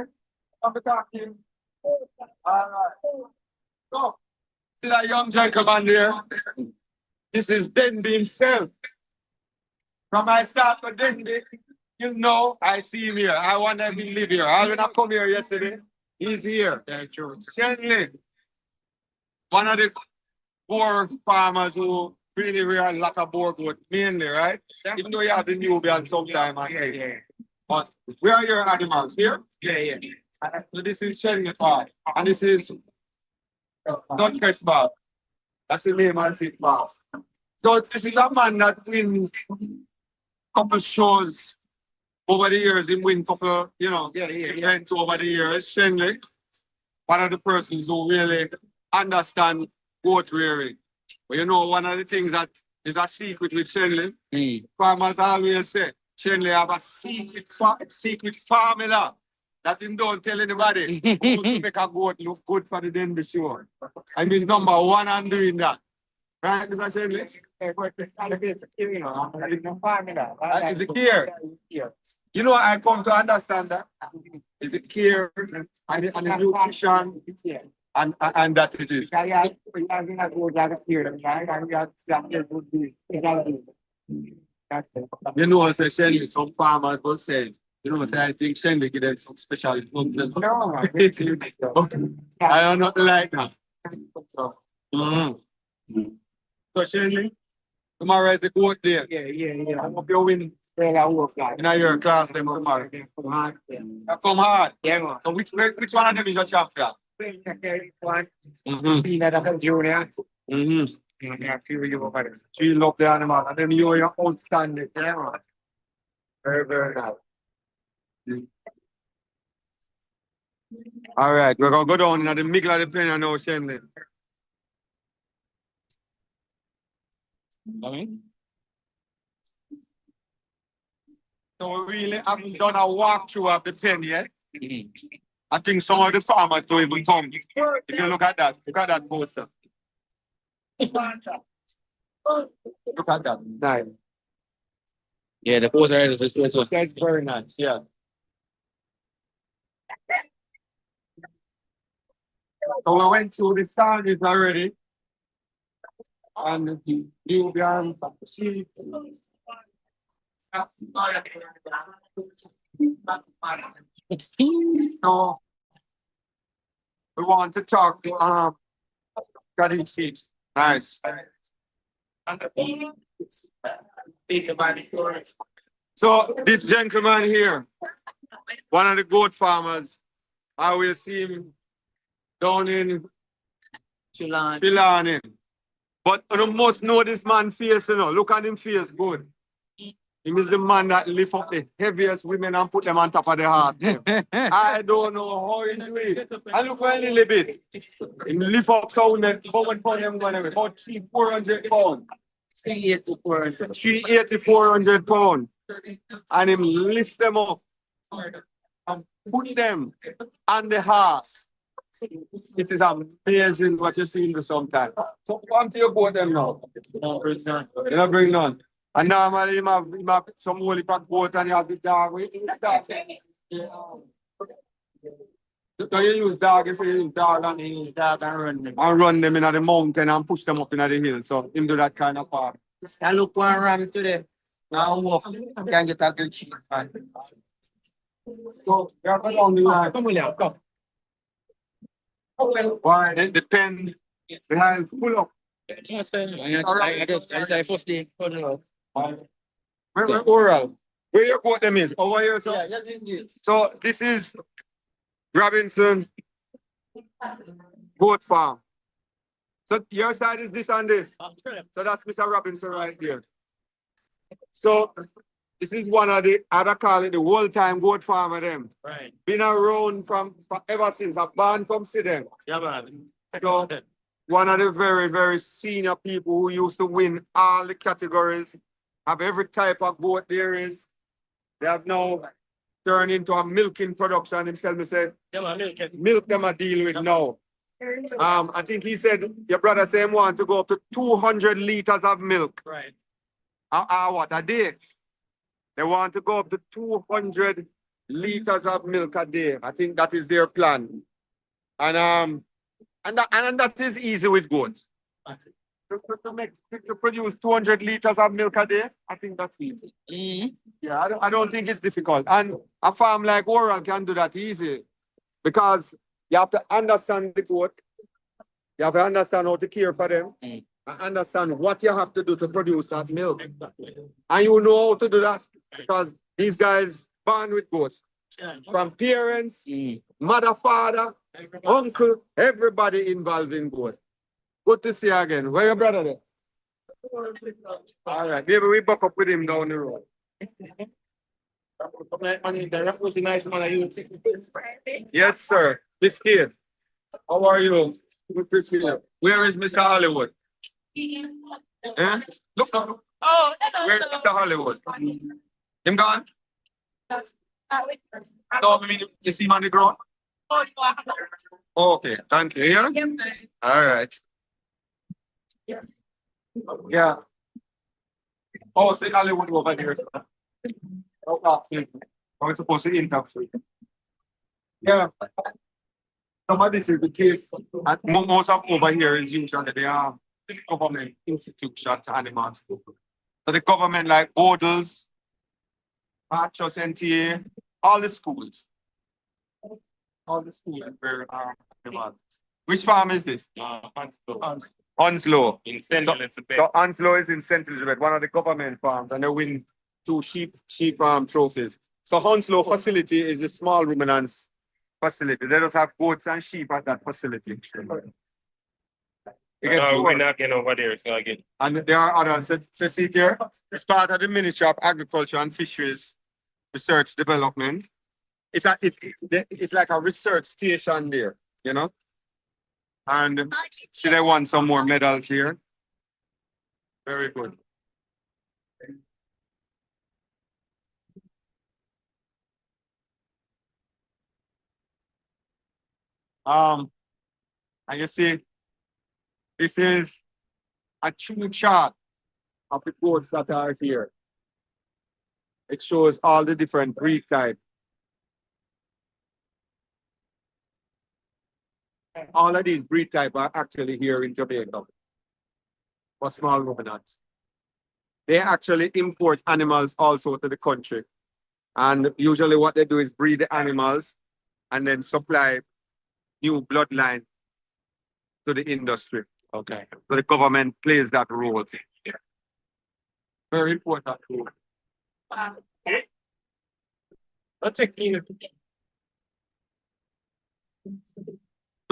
I'm talking. All right. So see that young gentleman there? This is Denbigh himself. From my start to Denbigh, you know, I see him here. I want him to live here. I when I come here yesterday, he's here. Gently. One of the poor farmers who really rear a lot of boar goat, mainly, right? Even though you have the Nubian sometime. But where are your animals? Here? Yeah. So this is Shelly Farm. And this is Don't catch bar. That's the name I see bar. So this is a man that wins couple shows over the years. He win couple, events over the years. Shenley, one of the persons who really understand goat rearing. But one of the things that is a secret with Shenley, farmers always say, Shenley have a secret formula that him don't tell anybody how to make a goat look good for the Denbigh show. I mean, number one on doing that. Right, Mr. Shenley? Is the care. I come to understand that. Is the care and the nutrition and that it is. Say Shenley, some farmers will say, say I think Shenley give them some special content. No, I don't not like that. So Shenley, tomorrow is the goat day. Yeah. I hope you win. In your class them tomorrow. Come hard. Yeah, man. So which one of them is your champion? Junior. She love the animal, and then you are your outstanding. Yeah, man. Very, very nice. All right, we're gonna go down in the middle of the plane now, Shenley. So we really haven't done a walkthrough of the pen yet. I think some of the farmers don't even come. If you look at that poster. Look at that. Nice. Yeah, the poster is this one. That's very nice, yeah. So we went through the stages already. And the newborn sheep. So we want to talk cutting sheep. Nice. So this gentleman here, one of the goat farmers, I will see him down in Chilani. But you must know this man face, Look at him face good. He is the man that lift up the heaviest women and put them on top of the heart. I don't know how he do it. I look a little bit. He lift up some women, how much pound them going to be? About 300-400 pounds. 380-400 pounds. And him lift them up and put them on the horse. It is amazing what you see in the sometimes. So come to your boat them now. You don't bring none. And normally you have some holy pack boat and you have the dog. So you use dog, if you use dog and he use dog and run them. And run them in the mountain and push them up in the hill. So him do that kind of part. I look one ram today. Now walk. Can get a good sheep. So you have to go on the line. Come. Why? It depends. The line full up. Yes, sir. I just first day. Where oral? Where your goat them is? Over here, sir? Yeah, so this is Robinson Goat Farm. So your side is this and this. So that's Mr. Robinson right there. So this is one of the other call it the whole time goat farmer them. Right. Been around from ever since. I've born from Sidem. Yeah, man. So one of the very, very senior people who used to win all the categories, have every type of goat there is. They have now turned into a milking production. Himself me said, yeah, man, milk them a deal with now. I think he said your brother said him want to go up to 200 liters of milk. Right. What a day? They want to go up to 200 liters of milk a day. I think that is their plan. And that is easy with goats. To produce 200 liters of milk a day, I think that's easy. Yeah, I don't think it's difficult. And a farm like Oral can do that easy. Because you have to understand the goat. You have to understand how to care for them. And understand what you have to do to produce that milk. And you know how to do that. Because these guys born with goats. From parents, mother, father, uncle, everybody involved in both. Good to see you again. Where your brother there? All right, maybe we buck up with him down the road. Yes, sir. This kid. How are you? Good to see you. Where is Mr. Hollywood? Eh? Look, Oh, where's Mr. Hollywood? Him gone? No, I mean, you see him on the ground? Okay, thank you. Yeah? All right. Yeah. Oh, see Hollywood over there. Oh, okay. I'm supposed to interview. Yeah. Some of this is the case. And most of over here is usually they are government institutions, animals. So the government like Bodles, Archers, NTA, all the schools. All the schools where animals. Which farm is this? Onslow. In St. Elizabeth. So Onslow is in St. Elizabeth, one of the government farms, and they win 2 sheep trophies. So Onslow facility is a small ruminants facility. They just have goats and sheep at that facility. We're not getting over there, so again. And there are others. So see here, it's part of the Ministry of Agriculture and Fisheries Research Development. It's like a research station there, you know. And see, they won some more medals here. Very good. And you see, this is a true chart of the goats that are here. It shows all the different breed types. All of these breed types are actually here in Jamaica for small ruminants. They actually import animals also to the country. And usually what they do is breed the animals and then supply new bloodline to the industry. Okay. So the government plays that role. Yeah. Very important role. Let's take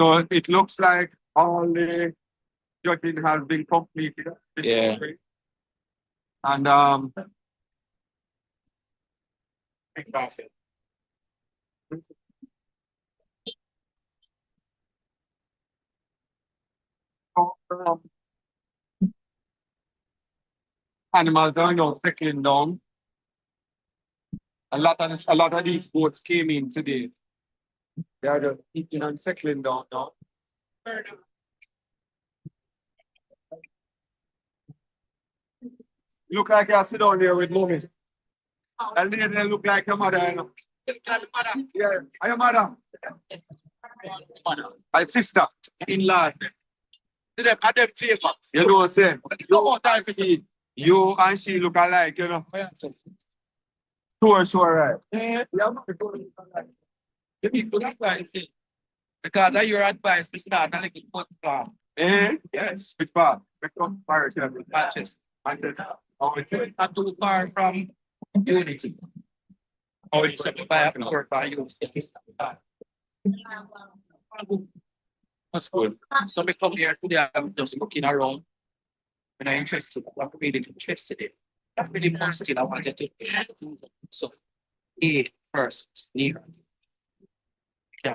So it looks like all the judging has been completed. Yeah. And animals are now settling down. A lot of these boats came in today. They are just eating and settling down now. Look like you sit down there with mommy. And then they look like your mother. You know? Yeah, are your mother? My sister. In-law. To them, at them favors. You know what I'm saying? No more time to eat. You and she look alike, you know. Sure, right. Yeah. The people advice it. Because of your advice, we start a little foot farm. Yes. Which part? Become parish. Manchester. Oh, it's Not too far from Unity. Oh, it's by you. That's good. So we come here today, I'm just looking around. And I'm interested. I'm really interested in. I'm really interested. I wanted to. So, first, near. Yeah.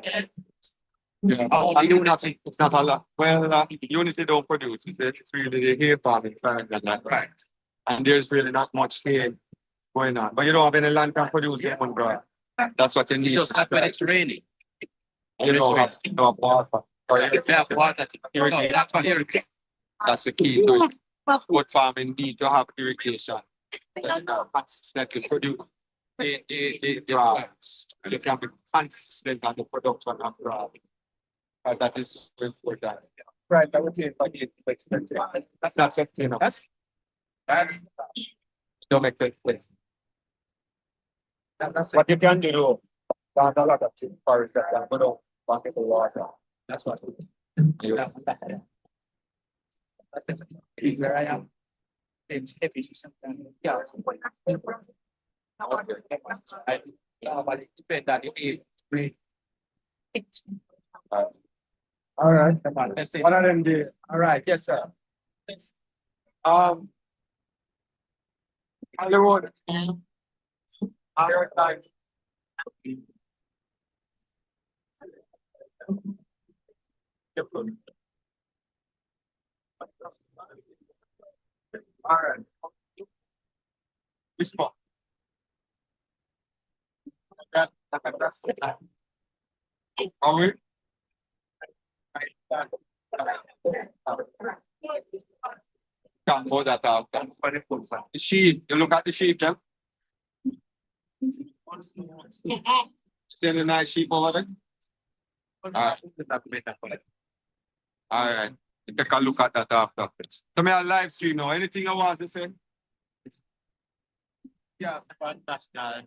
Yeah. And Unity, it's not a lot. Well, Unity don't produce. It's really the hay farming and that. Right. And there's really not much hay going on. But you don't have any land can produce it, bro. That's what you need. Just like when it's raining. You don't have no water. Yeah, water to irrigate. That's the key to it. Good farming need to have irrigation. Consistently produce the crops. You can be consistent on the production of crops. That is important. Right, I would say that's not just, you know. Don't make sense. That's what you can do. There's a lot of things for it that you don't want to water. That's what you have. That's where I am. It's heavy sometimes. Yeah. But it depends on the age. All right. One of them there. All right. Yes, sir. Hollywood. Like. All right. Which spot? Are we? Can't hold that out. The sheep, you look at the sheep, Jeff. See the nice sheep over there? All right. Take a look at that after. So me a live stream now. Anything I want to say? Yeah, national.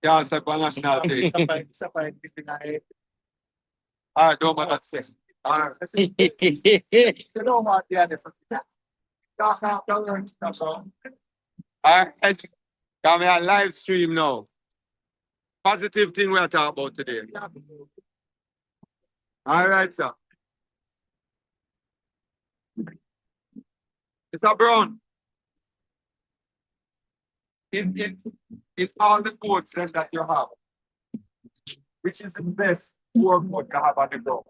Yeah, it's a national day. All right, don't matter say. All right. You know what? Yeah, this. All right. Come here, live stream now. Positive thing we're talking about today. All right, sir. Mr. Brown. In all the goats that you have, which is the best goat you have at the ground?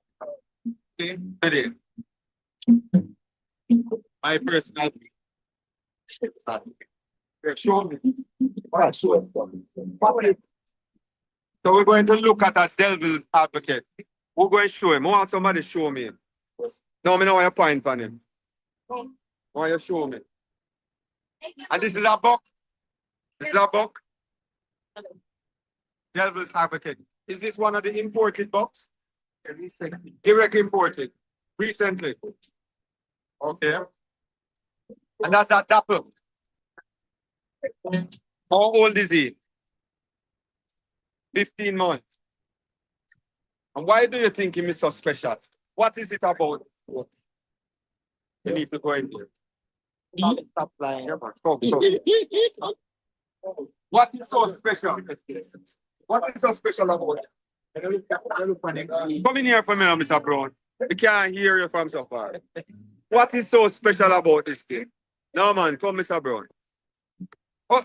Today. My personal view. Show me. So we're going to look at that devil's advocate. We're going to show him. I want somebody to show me. No, I don't want to point on him. I want you to show me. And this is a buck. This is a buck. Devil's advocate. Is this one of the imported bucks? Direct imported. Recently. Okay. And that's that dapple. How old is he? 15 months. And why do you think him is so special? What is it about? You need to go in here. Stop flying. What is so special? What is so special about it? Come in here for me now, Mr. Brown. We can't hear you from so far. What is so special about this thing? No, man, come, Mr. Brown. Oh,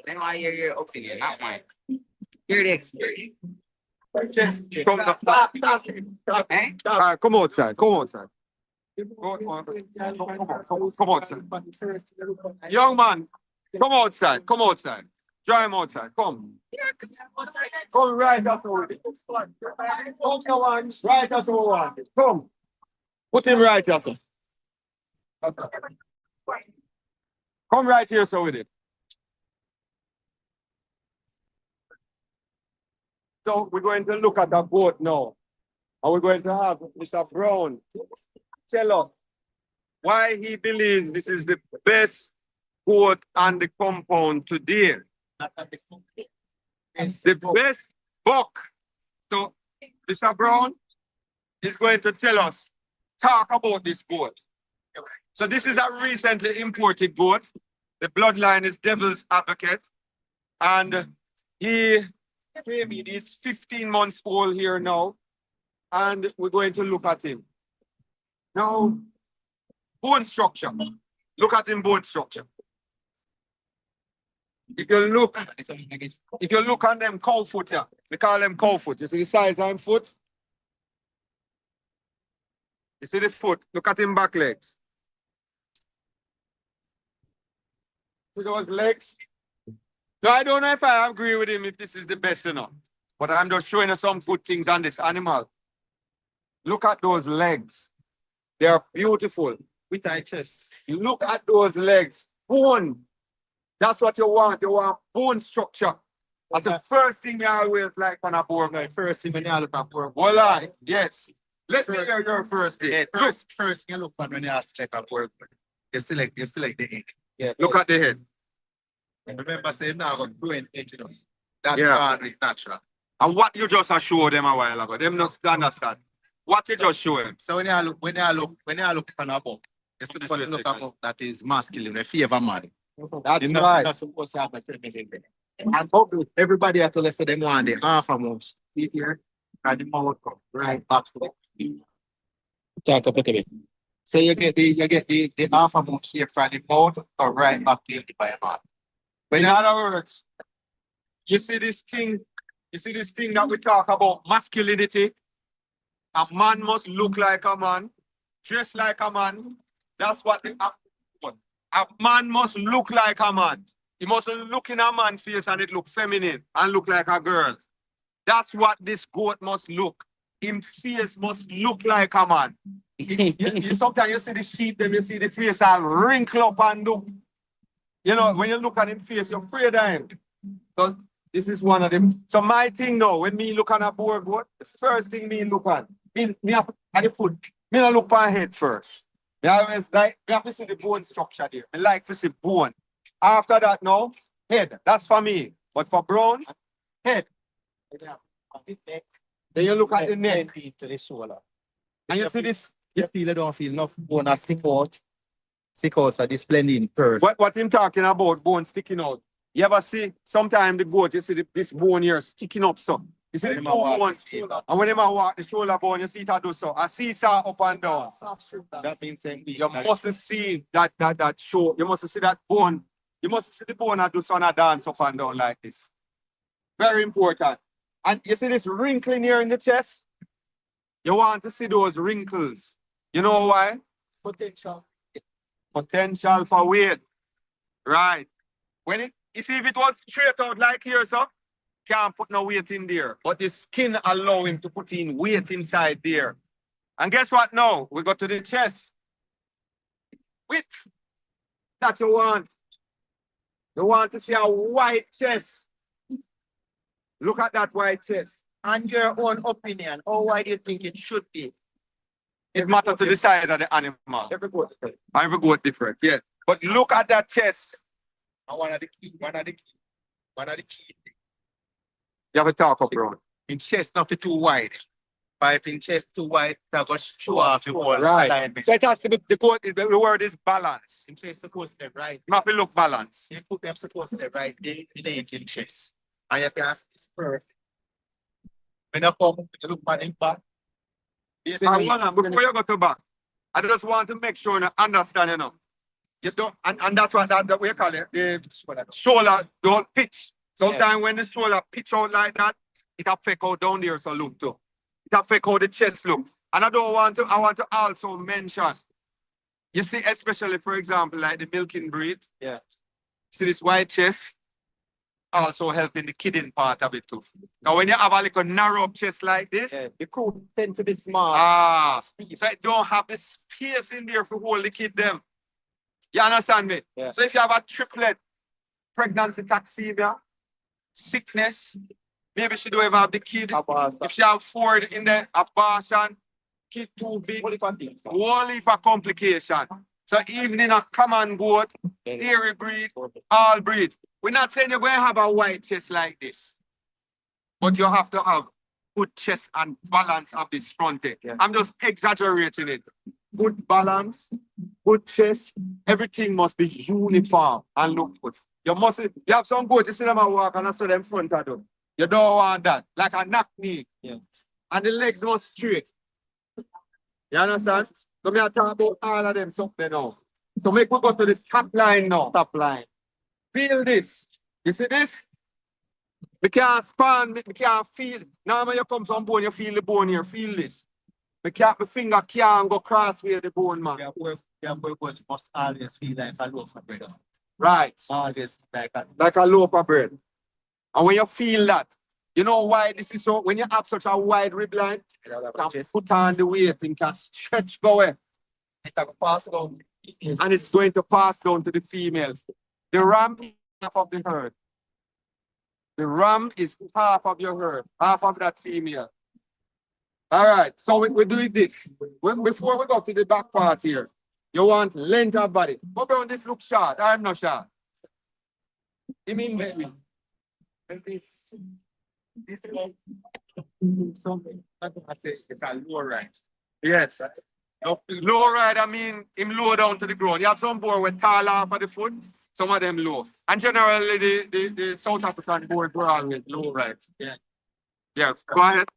then I hear your opinion, not mine. Hear the experience. Come outside. Come outside. Come outside. Young man, come outside. Come outside. Drive him outside. Come. Come right up over it. Come right up over it. Come. Put him right here, sir. Come right here, sir, with it. So we're going to look at a goat now. And we're going to have Mr. Brown tell us why he believes this is the best goat on the compound today. It's the best buck. So Mr. Brown is going to tell us, talk about this goat. So this is a recently imported goat. The bloodline is Devil's Advocate. And he is 15 months old here now. And we're going to look at him. Now, bone structure. Look at him bone structure. If you look on them cow foot here, we call them cow foot. You see the size of him foot? You see the foot? Look at him back legs. See those legs? No, I don't know if I agree with him if this is the best or not. But I'm just showing you some good things on this animal. Look at those legs. They are beautiful. With our chest. Look at those legs. Bone. That's what you want. You want bone structure. That's the first thing you always like on a board. Like first thing when you look at board. Hold on. Yes. Let me hear your first thing. First you look at when you select a board. You select the head. Yeah. Look at the head. And remember saying now I'm going into those. That's natural. And what you just showed them a while ago, them not understand. What you just show them. So when you look on a book, you see the look at book that is masculine, a favor man. That's right. Not supposed to have a feminine. And everybody has to listen them one the half a month. See here? and the mouth come right back to the Talk up a bit. so you get the half a move shape from the mouth or right back to the biomark. In other words, you see this thing that we talk about masculinity. A man must look like a man, dress like a man. That's what the a man must look like a man. He mustn't look in a man's face and it look feminine and look like a girl. That's what this goat must look. Him face must look like a man. Sometimes you see the sheep, then you see the face all wrinkle up and look. You know, when you look at him face, you're afraid of him. So this is one of them. So my thing now, when me look at a boar goat, the first thing me look at, me have at the foot, me not look at head first. Me always like, me have to see the bone structure there. I like to see bone. After that now, head. That's for me. But for Brown, head. Then you look at the neck. To the shoulder. And you see this. You feel it don't feel enough bone a stick out. Stick out, so this blending first. What him talking about, bone sticking out. You ever see, sometimes the goat, you see this bone here sticking up so. You see the two bones. And when they walk the shoulder bone, you see it do so. I see it up and down. That means you must see that show. You must see that bone. You must see the bone that do so and dance up and down like this. Very important. And you see this wrinkling here in the chest? You want to see those wrinkles. You know why? Potential. Potential for weight. Right. If it was straight out like here, so can't put no weight in there. But the skin allow him to put in weight inside there. And guess what now? We go to the chest. Width. That you want. You want to see a white chest. Look at that white chest. And your own opinion, how wide do you think it should be? It matters to the size of the animal. Every goat different. Yes. But look at that chest. And one of the key. You have to talk up, bro. In chest not too wide. But if in chest too wide, that goes show off the whole right. alignment. So it has to be the word is balance. In chest supposed to be right. You have to look balance. You put them supposed to be right in chest. And you can ask it's perfect. When you come to look at him back. Before you go to back, I just want to make sure you understand, you know. You don't, and that's what that we call it. The shoulder don't pitch. Sometimes when the shoulder pitch out like that, it affect out down there, so look too. It affect how the chest look. And I want to also mention, you see, especially for example, like the milking breed. Yeah. See this white chest also helping the kidding part of it too. Now when you have a little narrow chest like this, the crew tend to be small. So it don't have the space in there for hold the kid them. You understand me? Yeah. So if you have a triplet, pregnancy toxemia, sickness, maybe she don't even have the kid. If she have 4 in the abortion, kid too big, only for complication. So even in a common goat, dairy breed, all breed, we're not saying you're going to have a white chest like this, but you have to have good chest and balance of this front end. Yeah. I'm just exaggerating it. Good balance, good chest, everything must be uniform and look good. You have some goats, you see them walk and I saw them front of them. You don't want that, like a knock knee. Yeah. And the legs must straight. You understand? So me talk about all of them something now. So make we go to this top line now. Top line. Feel this. You see this? We can't span, we can't feel. Now when you come from bone, you feel the bone here. Feel this. My finger can't go cross where the bone, man. Yeah, must always feel like a loaf of bread. Right. Always like a loaf of bread. And when you feel that, you know why this is so, when you have such a wide rib line, you can put on the weight and can stretch going. It can pass down. And it's going to pass down to the females. The ram is half of the herd. The ram is half of your herd, half of that female. All right, so we're doing this. Before we go to the back part here, you want length of body. But bro, this looks short. I'm not short. You mean maybe? And this something I say it's a low ride. Yes. Low ride, I mean him low down to the ground. You have some boar with tall off of the foot, some of them low. And generally the South African boars were always low ride. Yeah. Yes, go ahead.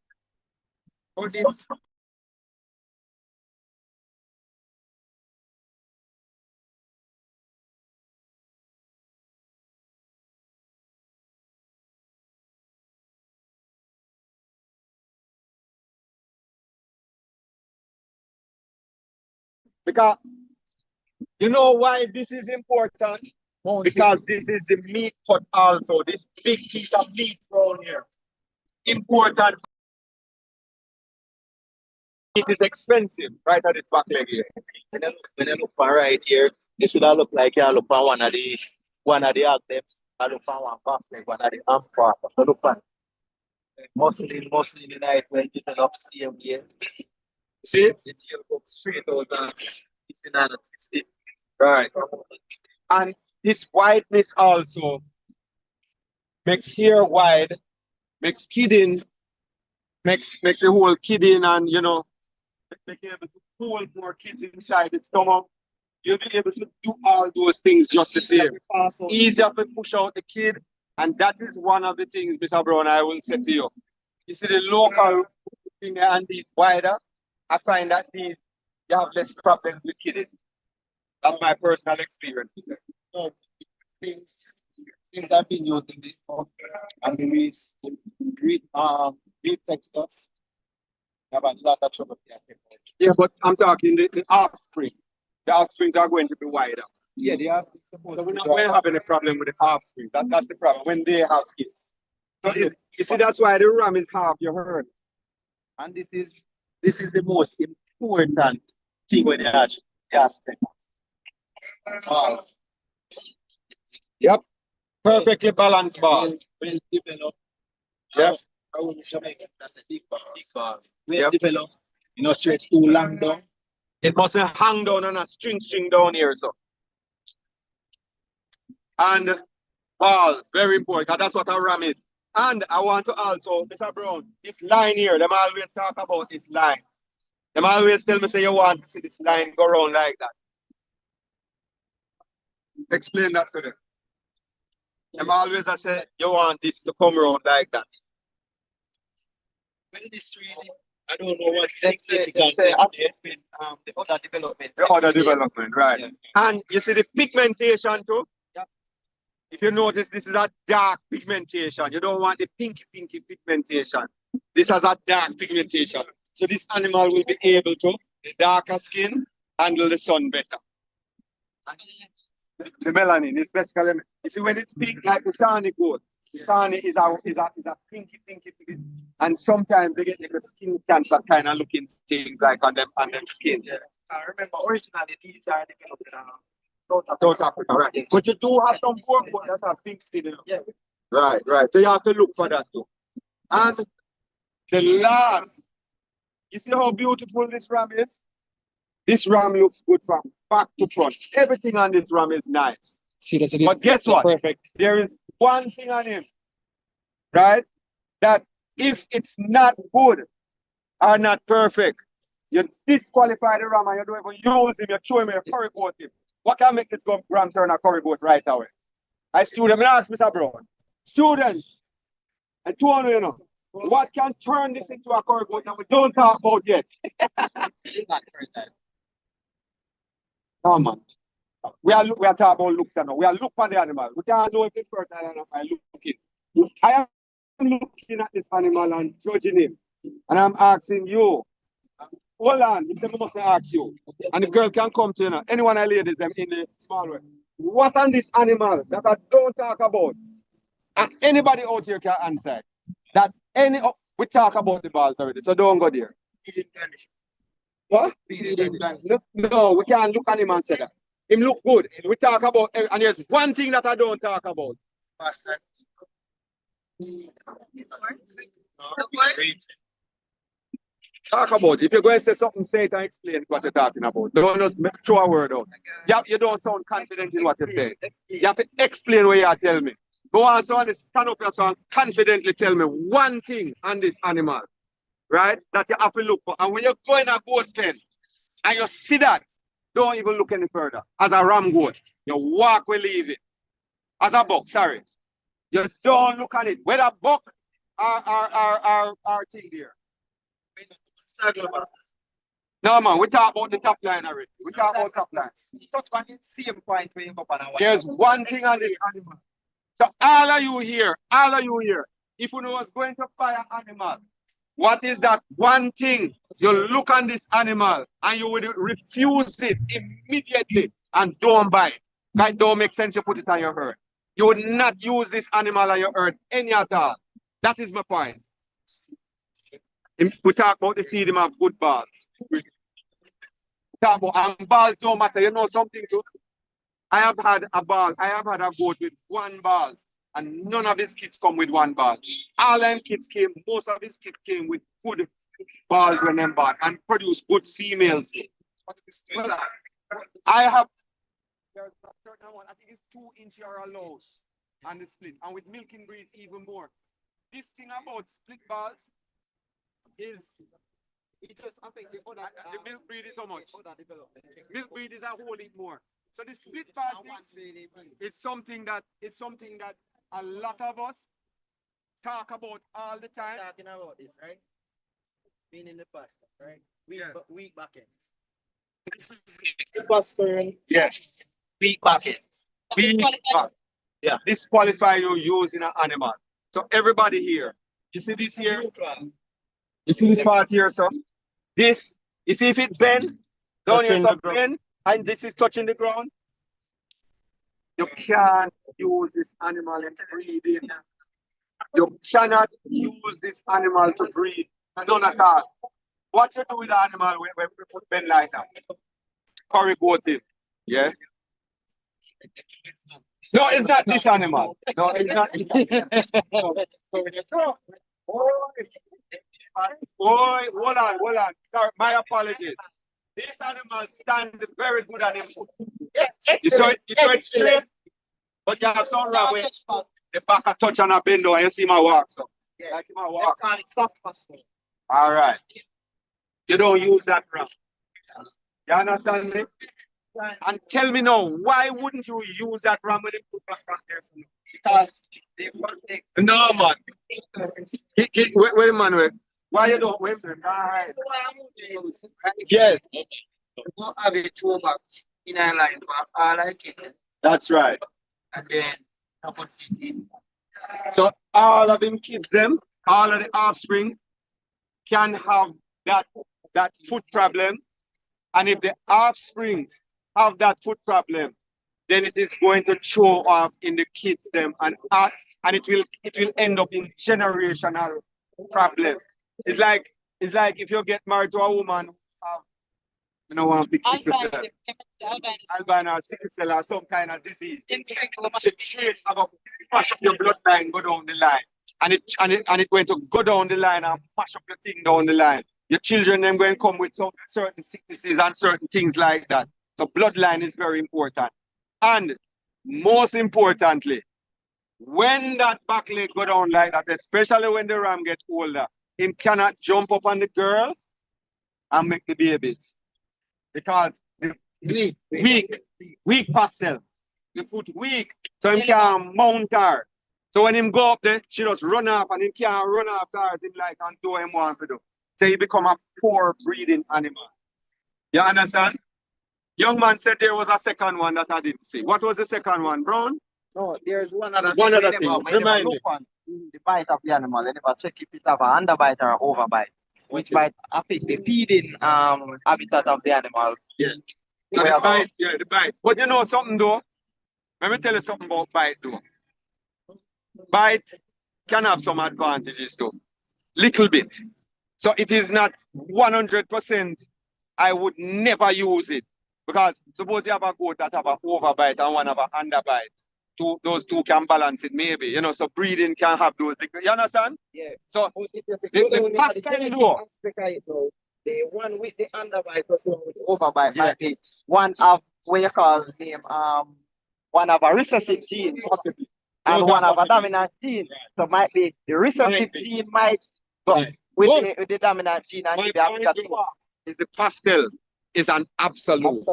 Because you know why this is important? Because this is the meat cut also. This big piece of meat around here. Important. It is expensive, right at its back leg here. When you look for right here, this should look like you look for one of the aspects. I look for one back leg, one of the arm part. So look for mostly in the night when you develop same here. See? The tail goes straight out and it's in and twisted. Right. And this whiteness also makes hair wide, makes kidding, makes the whole kidding and make you able to hold more kids inside the stomach. You'll be able to do all those things just the same. Easier to push out the kid. And that is one of the things, Mr. Brown, I will say to you. You see the local thing and the wider, I find that you have less problems with kidding. That's my personal experience. So, things I've been using before, and we great textures. Have a lot of trouble here. Yeah, but I'm talking the offspring. The offsprings are going to be wider. Yeah, they are. So we're not having a problem with the offspring. That's the problem when they have kids. So you see, that's why the ram is half your herd. And this is the most important thing when you hatch. Yes. Wow. Yep. Perfectly balanced balls. Well developed. Yep. How we should make it? That's a big ball. Well Yep. developed. Stretch too long down. It mustn't hang down on a string down here, so. And balls, very important, 'cause that's what a ram is. And I want to also, Mr. Brown, this line here, them always talk about this line. Them always tell me, say, you want to see this line go around like that. Explain that to them. Them always say, you want this to come around like that. Well, this really, I don't know what significant the other development. The other development, right. Yeah. And you see the pigmentation too? Yep. If you notice, this is a dark pigmentation. You don't want the pinky pigmentation. This has a dark pigmentation. So this animal will be able to, the darker skin, handle the sun better. The melanin is basically, you see when it's pink like the Sani goat, the Sani is a pinky. And sometimes they get like a skin cancer kind of looking things like on them skin. Yeah. I remember originally these are developed in South Africa, right. But you do have some pork that have pink skin. Yeah. Right. So you have to look for that too. And the last, you see how beautiful this ram is? This ram looks good from back to front. Everything on this ram is nice. See, but guess what? Perfect. There is one thing on him, right? That if it's not good or not perfect, you disqualify the ram and you don't even use him, you throw him, you curry goat him. What can make this ram turn a curry goat right away? I student, I ask Mr. Brown. Students, I told you, what can turn this into a curry goat that we don't talk about yet? Come on. We are talking about looks now. We are looking for the animal. We can't know if it's fertile enough. I am looking at this animal and judging him. And I'm asking you. Hold on. He said I must ask you. And the girl can come to you. Anyone I ladies them in the small way. What on this animal that I don't talk about? And anybody out here can answer. That's we talk about the balls already. So don't go there. What? No, we can't look at him and say that. Him look good. We talk about, and there's one thing that I don't talk about. Talk about it. If you're going to say something, say it and explain what you're talking about. Don't just throw a word out. You don't sound confident in what you say. You have to explain what you tell me. Go on, so stand up and confidently tell me one thing on this animal, right? That you have to look for. And when you're going a goat pen and you see that, don't even look any further. As a ram goat, you walk, we leave it. As a buck, sorry. Just don't look at it. Whether buck or thing there. No man, we talk about the top line already. We talk about top line. Touch on the same point where you go on. There's one thing on this animal. So all of you here, if you was going to buy an animal, what is that one thing you look on this animal and you would refuse it immediately and don't buy it? That don't make sense, you put it on your herd. You would not use this animal on your herd any at all. That is my point. We talk about the seed him have good balls. Talk about and balls don't matter. You know something too? I have had a goat with one ball, and none of his kids come with one ball. All them kids came, most of his kids came with good balls when them born and produce good females. I have there's a certain one, I think it's 2 inch or allowed on the split, and with milking breeds even more. This thing about split balls is it just affects the other. The milk breed is how much? Milk breed is a whole lot more. So the split ball is something that a lot of us talk about all the time. Talking about this, right? Being in the past, right? Weak back ends. This is the yes. Weak back ends. Weak back. Yeah. Disqualify you using an animal. So everybody here, you see this here? You see this part here, so? This, you see if it bend, down here, so bend, and this is touching the ground. You can't use this animal in breeding. You cannot use this animal to breed. None at all. What you do with the animal when we put bend like that? Corrigate him. Yeah? No, it's not this animal. No, it's not this animal. Boy, hold on. Sorry, my apologies. This animal stands very good on him. You saw it straight, but you have some wrong with the back a touch on a bend and you see my walk. So, like my walk. All right. You don't use that ram. You understand me? And tell me now, why wouldn't you use that ram with the put back there? Because they want to take. No, man. Wait, man. Why you don't wait? Right. Yes. You don't have a two back in a line, all I get. That's right. And then I put 15. So all of them kids, all of the offspring can have that foot problem. And if the offspring have that foot problem, then it is going to show off in the kids and it will end up in generational problem. It's like if you get married to a woman who want big sickle cell, albino sickle cell or some kind of disease. The trait of mash up your bloodline, go down the line, and it going to go down the line and mash up your thing down the line. Your children then going to come with some certain sicknesses and certain things like that. So bloodline is very important, and most importantly, when that back leg go down like that, especially when the ram gets older, him cannot jump up on the girl and make the babies. Because the weak pastel, the foot weak, so he can't mount her. So when him go up there, she just run off and he can't run after her, him like and do him want to do. So he become a poor breeding animal. You understand? Young man said there was a second one that I didn't see. What was the second one, Brown? No, there's one other thing. Remind me. The bite of the animal, they never check if it have an underbite or overbite, which might affect the feeding habitat of the animal. Yeah. The bite. But you know something though? Let me tell you something about bite though. Bite can have some advantages though. Little bit. So it is not 100%. I would never use it. Because suppose you have a goat that have an overbite and one have an underbite. Those two can balance it maybe, you know, so breeding can have those, you understand? Yeah. So the one with the underbite plus one with the overbite might be one of what you call name one of a recessive gene possibly and one of a dominant gene. So might be the recessive gene might go with the dominant gene and the pastel is an absolute.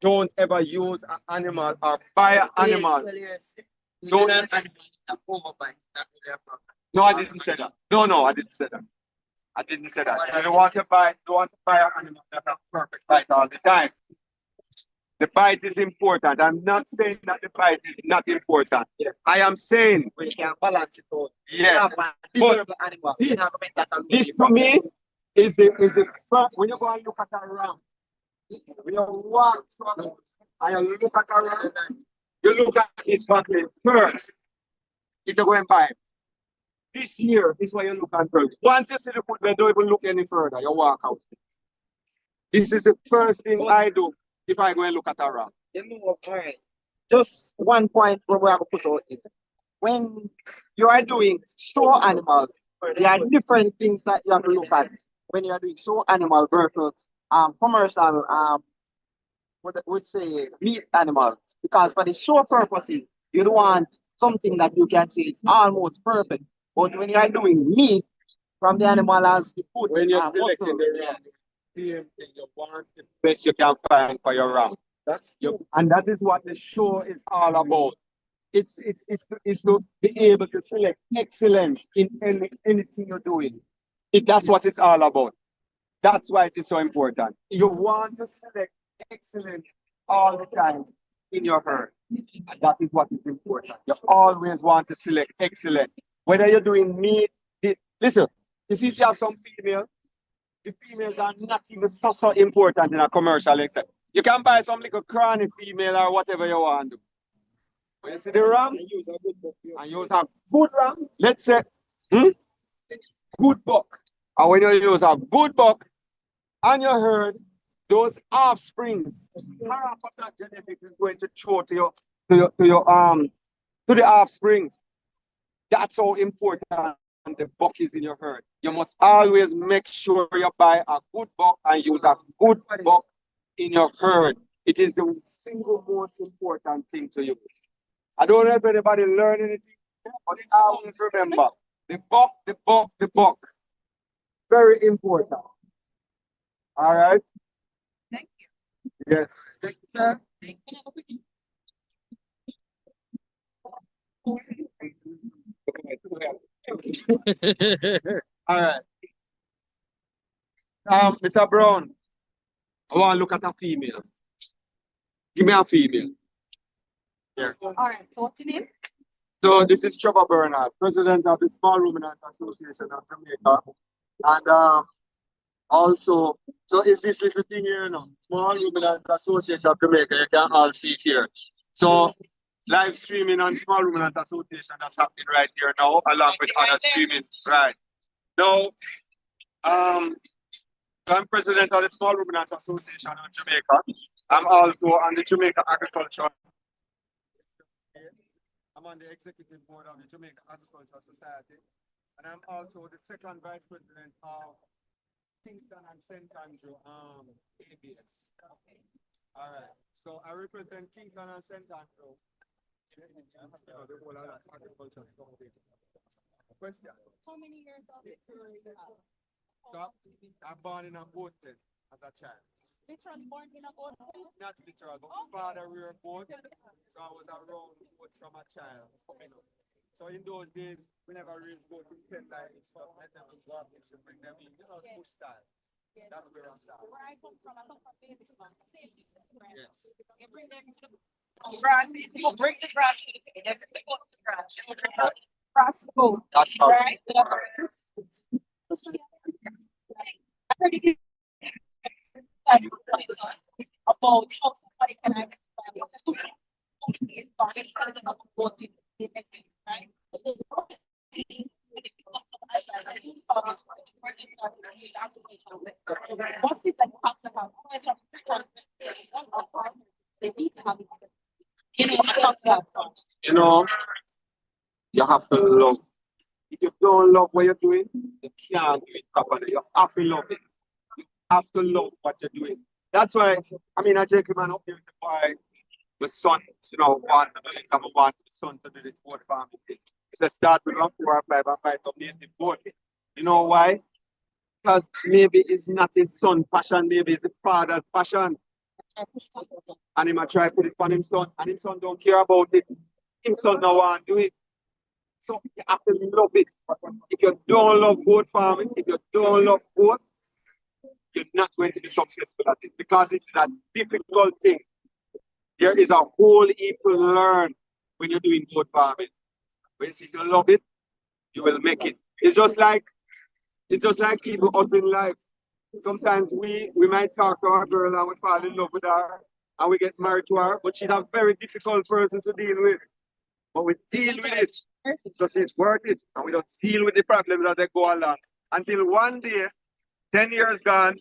Don't ever use an animal or buy an animal. No, I didn't say that. No, I didn't say that. I didn't say that. You don't want to buy an animal that has perfect bite all the time. The bite is important. I'm not saying that the bite is not important. I am saying We can balance it out. yeah. But But this to me is the first when you go and look at a ram. When you walk through and you look at a ram, you look at his bucket first. If you go and buy it. This here is what you look at first. Once you see the football, don't even look any further. You walk out. This is the first thing I do if I go and look at a ram. You know, alright. Just one point where we have to put out it. When you are doing show animals, there are different things that you have to look at when you are doing show animal versus commercial what would say meat animals. Because for the show purposes, you don't want something that you can say is almost perfect. But when you are doing meat from the animal as the food, When you're selecting the ram, you want the best you can find for your ram. And that is what the show is all about. It's to be able to select excellence in anything you're doing. That's what it's all about. That's why it is so important. You want to select excellence all the time in your herd. And that is what is important. You always want to select excellence. Whether you're doing meat, listen, you see if you have some females, the females are not even so important in a commercial except. You can buy some little cranny female or whatever you want to do. When you see the ram, and use a good ram, let's say, good buck. And when you use a good buck and you herd, those offsprings, that genetics is going to show to the offsprings. That's how important the buck is in your herd. You must always make sure you buy a good buck and use a good buck in your herd. It is the single most important thing to use. I don't know if anybody learned anything, but always remember the buck, the buck, the buck. Very important. All right. Thank you. Yes. Thank you, sir. All right. Mr. Brown, I want to look at a female. Give me a female. Yeah. All right. So what's your name? So this is Trevor Bernard, president of the Small Ruminants Association of Jamaica. And also, so it's this little thing here, you know, Small Ruminants Association of Jamaica, you can all see here. So live streaming on Small Ruminants Association that's happening right here now, along with other streaming. Right. Now, I'm president of the Small Ruminants Association of Jamaica. I'm also on the Jamaica Agriculture. I'm on the executive board of the Jamaica Agricultural Society, and I'm also the second vice president of Kingston and St. Andrew ABS. Okay. All right. So I represent Kingston and St. Andrew. The whole agriculture stuff. Question. How many years of experience you have? So I'm born in a boat as a child. Literally born in a boat? Not literal, but my father reared boat, so I was around boats from a child. So in those days, we never raised boat in pen like stuff. Let them go up to bring them in, push style. Yes. That's where I started. Where I come from basic one. Yes. You bring them to the grass, you bring the grass to the thing, everything goes to the grass. You bring the grass to the boat. That's how. Right? I heard you about how somebody can what is that you have to have? They need to have You know, you have to love. If you don't love what you're doing, you can't do it properly. You have to love it. You have to love what you're doing. That's why, I mean, a gentleman up here to buy the son, want the son to do this board farming thing. He said, start with 1, 4, 5, and 5 of native board. You know why? Because maybe it's not his son's passion, maybe it's the father's passion. And he might try to put it on his son, and his son don't care about it. His son don't want to do it. So you have to love it. If you don't love goat farming, if you don't love goat, you're not going to be successful at it because it's a difficult thing. There is a whole heap to learn when you're doing goat farming. When you love it, you will make it. It's just like people us in life. Sometimes we might talk to our girl and we fall in love with her and we get married to her, but she's a very difficult person to deal with. But we deal with it. So it's worth it. And we don't deal with the problems as they go along. Until one day, 10 years gone,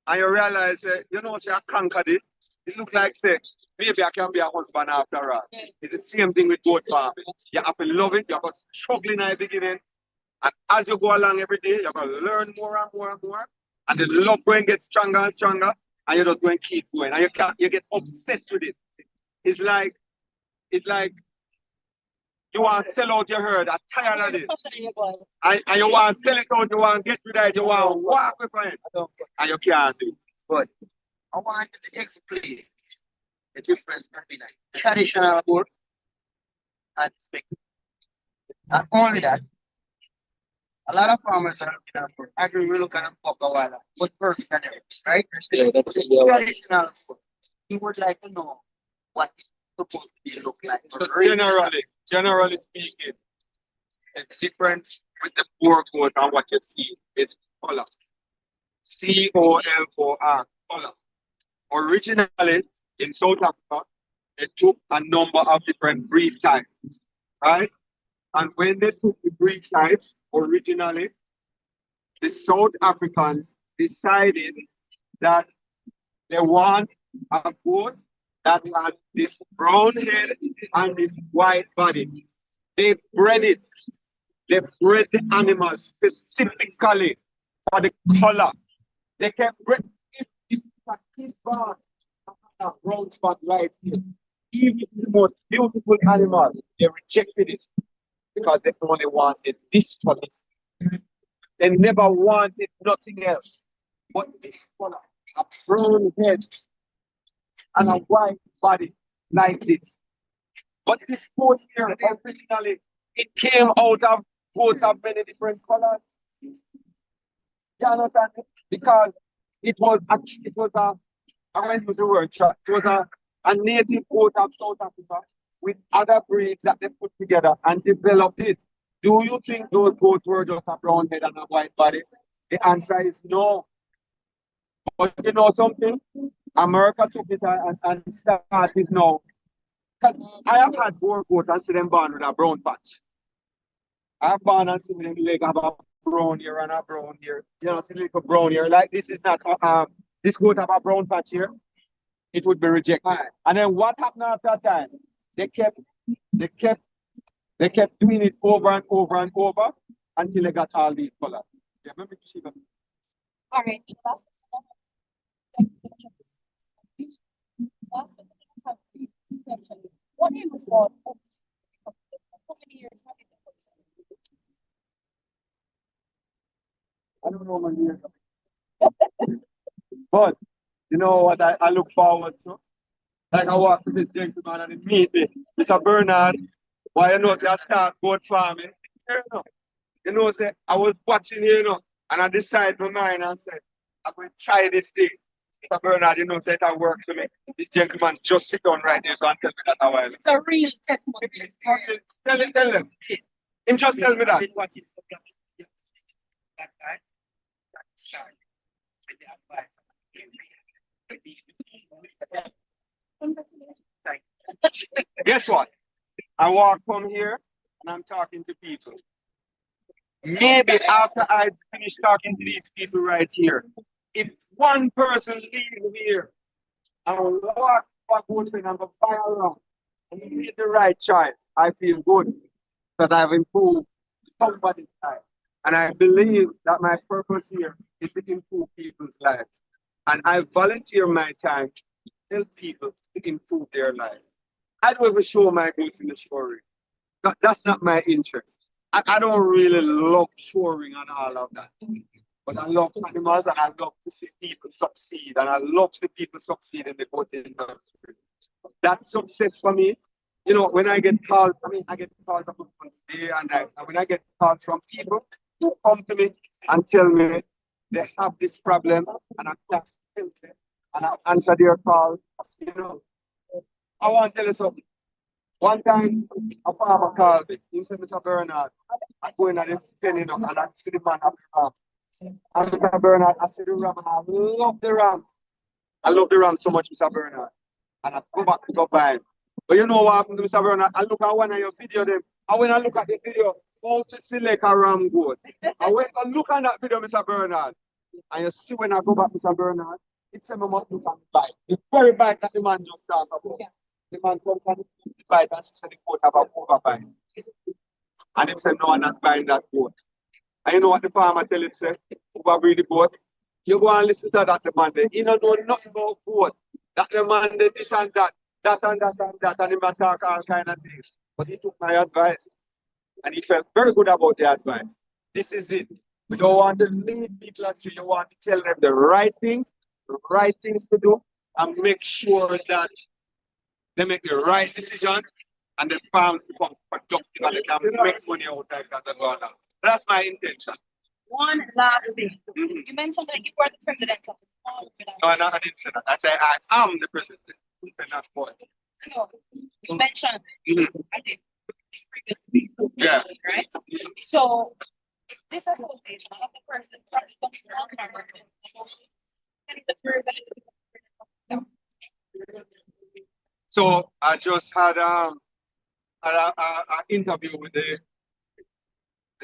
and you realize, you know, she have conquered it. It looks like, say, maybe I can be a husband after all. It's the same thing with goat farming. You have to love it. You have to struggle in the beginning. And as you go along every day, you're going to learn more and more and more. And the love going gets stronger and stronger. And you're just going to keep going. And you get obsessed with it. It's like you want to sell out your herd. I'm tired of it. And you want to sell it out. You want to get rid of it. You want to walk with it. And you can't do it. But I want to explain the difference between a traditional board and speculative. Not only that, a lot of farmers are looking for agri, we look at them for a while, but perfect and everything, right? Traditional board, he would like to know what it's supposed to be look like. So generally speaking, the difference with the poor goat and what you see is color. COLOR, color. Originally, in South Africa, they took a number of different breed types, right? And when they took the breed types, originally, the South Africans decided that they want a goat that has this brown head and this white body. They bred it. They bred the animal specifically for the color. They kept breeding. If a kid born a brown spot right here, even the most beautiful animal, they rejected it because they only wanted this color. They never wanted nothing else but this color, a brown head and a white body like this. But this goat here, originally, it came out of goats of many different colors. You understand? Because it was a I went with the word, it was a native goat of South Africa with other breeds that they put together and developed it. Do you think those goats were just a brown head and a white body? The answer is no. But you know something? America took it and started now. I have had more goats and see them born with a brown patch. I have born and seen them leg have a brown here and a brown here. You know, see little brown here. Like this is not this goat have a brown patch here. It would be rejected. And then what happened after that time? They kept doing it over and over and over until they got all these colors. Yeah, remember to see them. All right. What is how many years have you been? I don't know how many years. But you know what I look forward to? Like I walk to this gentleman and he meet me. Mr. Bernard, why you know say I start goat farming? You know, say I was watching here, you know, and I decided my mind and said, I'm going to try this thing. Mr. Bernard, you know, say that work for me. This gentleman just sit down right there so and tell me that a while. It's a real testimony. Tell him. Him just tell me that. Guess what? I walk from here and I'm talking to people. Maybe after I finish talking to these people right here, if one person leaves here and walk back and buy around and made the right choice, I feel good because I've improved somebody's life. And I believe that my purpose here is to improve people's lives. And I volunteer my time to help people to improve their lives. I don't ever show my goods in the showroom. That's not my interest. I don't really love showering and all of that. But I love animals and I love to see people succeed. And I love to see people succeed in the goat industry. That's success for me. you know, when I get calls, I get calls from day and night. And when I get calls from people who come to me and tell me they have this problem and I can't help them and I answer their calls, you know, I want to tell you something. One time, a farmer called me. He said, Mr. Bernard, I'm going at the penny now, and I see the man at the ram. And Mr. Bernard, I see the ram, and I love the ram. I love the ram so much, Mr. Bernard. And I go back to go buy it. But you know what happened to Mr. Bernard? I look at one of your video them. And when I look at the video, how to select a ram goat. I went and look at that video, Mr. Bernard. And you see when I go back, Mr. Bernard, it's a moment look at the bike. The very bike that the man just talked about. The man comes and the bike and says the goat have a overbite. And he said, no, I'm not buying that goat. And you know what the farmer tell him, say, overbreed the goat? You go and listen to that the man there. He don't know nothing about goat. That the man there, this and that and that and that, and he might talk all kind of things. But he took my advice. And he felt very good about the advice. This is it. We don't want to lead people astray. You want to tell them the right things to do, and make sure that they make the right decision and the farm become productive and they can make money out of that. That's my intention. One last thing. You mentioned that you were the president of the small ruminant. No, I didn't say that. I said I am the president. Not boy. No, you mentioned I think previously. Yeah. Right? So this association of the person started some small farmers. So I just had an interview with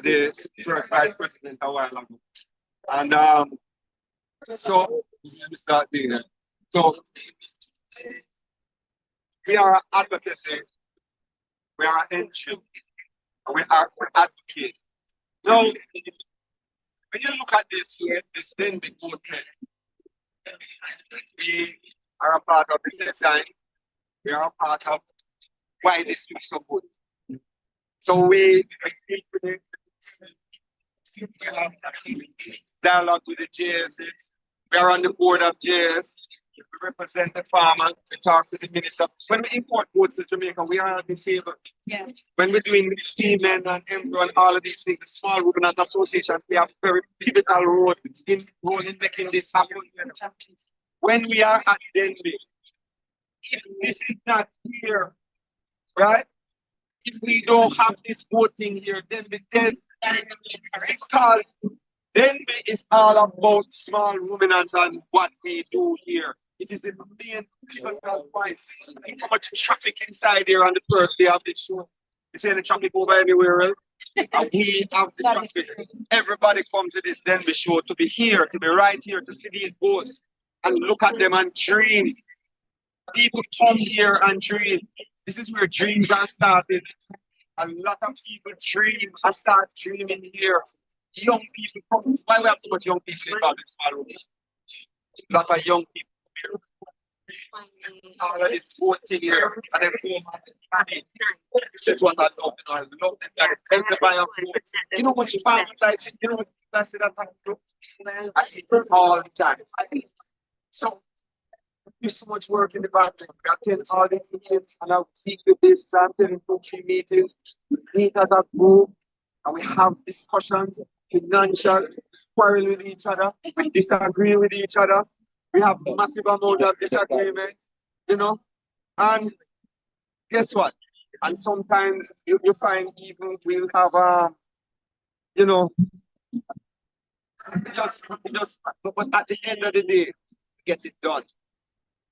the first vice president a while ago. And so we start doing it. So we are advocacy, we are an NGO, and we advocate. Now, when you look at this Denbigh goat pen, we are a part of the design. We are a part of why this looks so good. So we speak with it. We have dialogue with the JS. We are on the board of JS. We represent the farmer. We talk to the minister. When we import goods to Jamaica, we are at the table. Yes. When we're doing semen and embryo and all of these things, the Small Ruminants Association, we have very pivotal role in making this happen. When we are at Denbigh, if this is not here, right? If we don't have this voting here, then we dead. Because Denbigh is all about small ruminants and what we do here. It is the main pivotal point. How much traffic inside here on the first day of the show. You see the traffic over anywhere else? And we have the traffic. Everybody comes to this Denbigh show to be here, to be right here, to see these boats and look at them and dream. People come here and dream. This is where dreams are started. A lot of people dream and start dreaming here. Young people come. Why we have so much young people involved in Small Ruminants? A lot of young people here. All of this voting here. And then this is what I love. You know, I love them. Like, Denbigh of food. You know what farmers I see? You know what I see that I see them all the time. So there's so much work in the background. I attend all the meetings and I'll speak with this, I'm attending country meetings, we meet as a group, and we have discussions, financial, quarrel with each other, we disagree with each other, we have massive amount of disagreement, you know, and guess what? And sometimes you find even we'll have you know, but at the end of the day, get it done.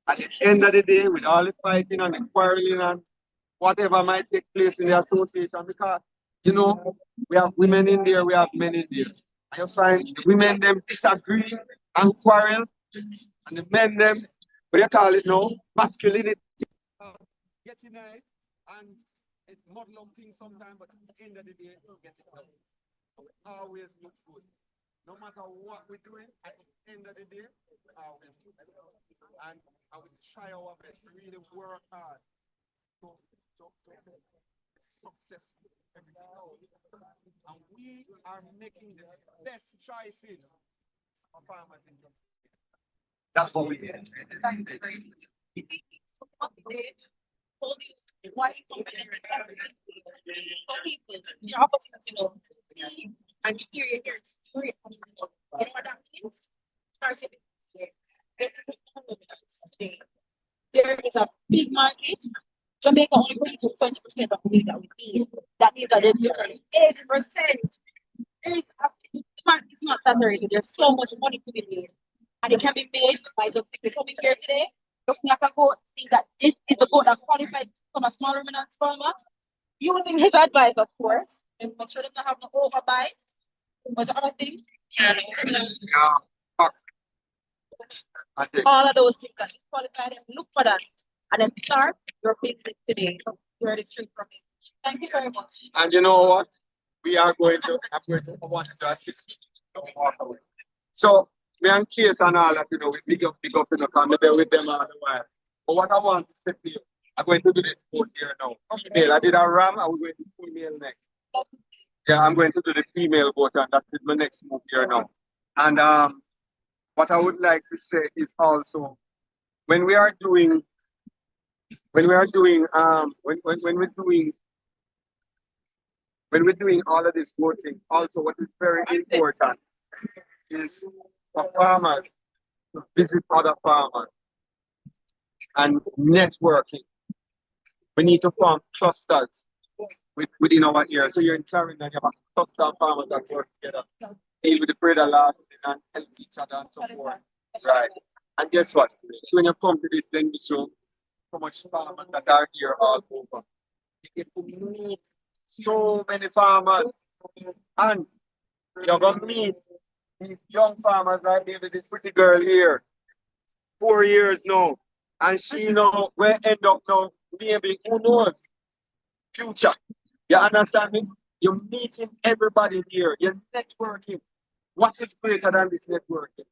At the end of the day, with all the fighting and the quarreling and whatever might take place in the association, because, you know, we have women in there, we have men in there. And you find the women them disagree and quarrel, and the men them, what you call it now, masculinity. Getting nice and it muddle up things sometimes, but at the end of the day, we'll get it done. We always look good. No matter what we're doing, at the end of the day, we always look good. And we try our best, really work hard to be successful. And we are making the best choices for farmers in Jamaica. That's what we did. Why you come here the opportunity to know and the area here is great. You know what that means? Start with today. There is a big market. Jamaica only produces 20% of the meat that we eat. That means that there's literally 80%. The market is not saturated. There's so much money to be made. And it can be made by just simply coming here today, looking at a goat, seeing that this is the goat that qualifies to become a small ruminant farmer, using his advice, of course, and make sure that they have no overbite. Was the other thing? Yes. All of those things that qualify them, look for that. And then start your business today. You're the street from me. Thank you very much. And you know what? I'm going to want to assist you. Don't walk away. So, me and Case and all that, we big up, and I've been with them all the while. But what I want to say to you, I'm going to do this sport here now. Female, I did a ram, I'm going to do female next. Yeah, I'm going to do the female goat, and that is my next move here now. And what I would like to say is also, when we're doing all of this goating, also what is very important is for farmers to visit other farmers and networking. We need to form clusters within our area. So you're in Clarendon and you have a cluster of farmers that work together, deal with the breeder last and help each other and so forth. Right. And guess what? So when you come to this thing, you show so much farmers that are here all over. You get to meet so many farmers, and you're going to meet these young farmers like this pretty girl here, 4 years now, and she know where end up now, maybe, who knows, future. You understand me? You're meeting everybody here, you're networking. What is greater than this networking?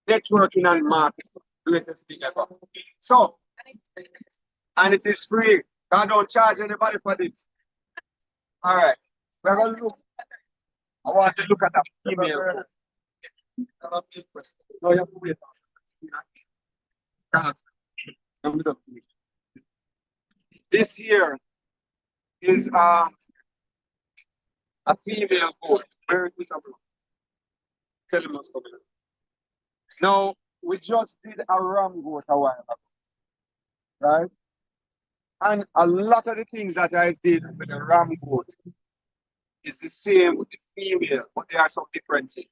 Networking and marketing, greatest thing ever. So, and it is free. I don't charge anybody for this. All right, we're going to look. I want to look at that female. No, you have to wait. This here is a female goat. Where is this? Tell him what's coming. Now, we just did a ram goat a while ago, right? And a lot of the things that I did with the ram goat is the same with the female, but there are some differences.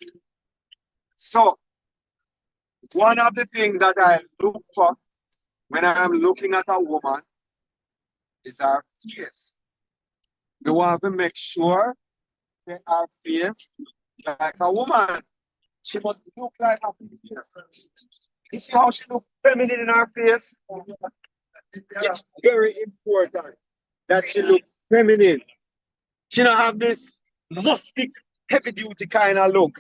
So, one of the things that I look for when I'm looking at a woman is her face. We want to make sure that her face like a woman. She must look like a female. You see how she looks feminine in her face? It's very important that she look feminine. She don't have this mustic, heavy duty kind of look.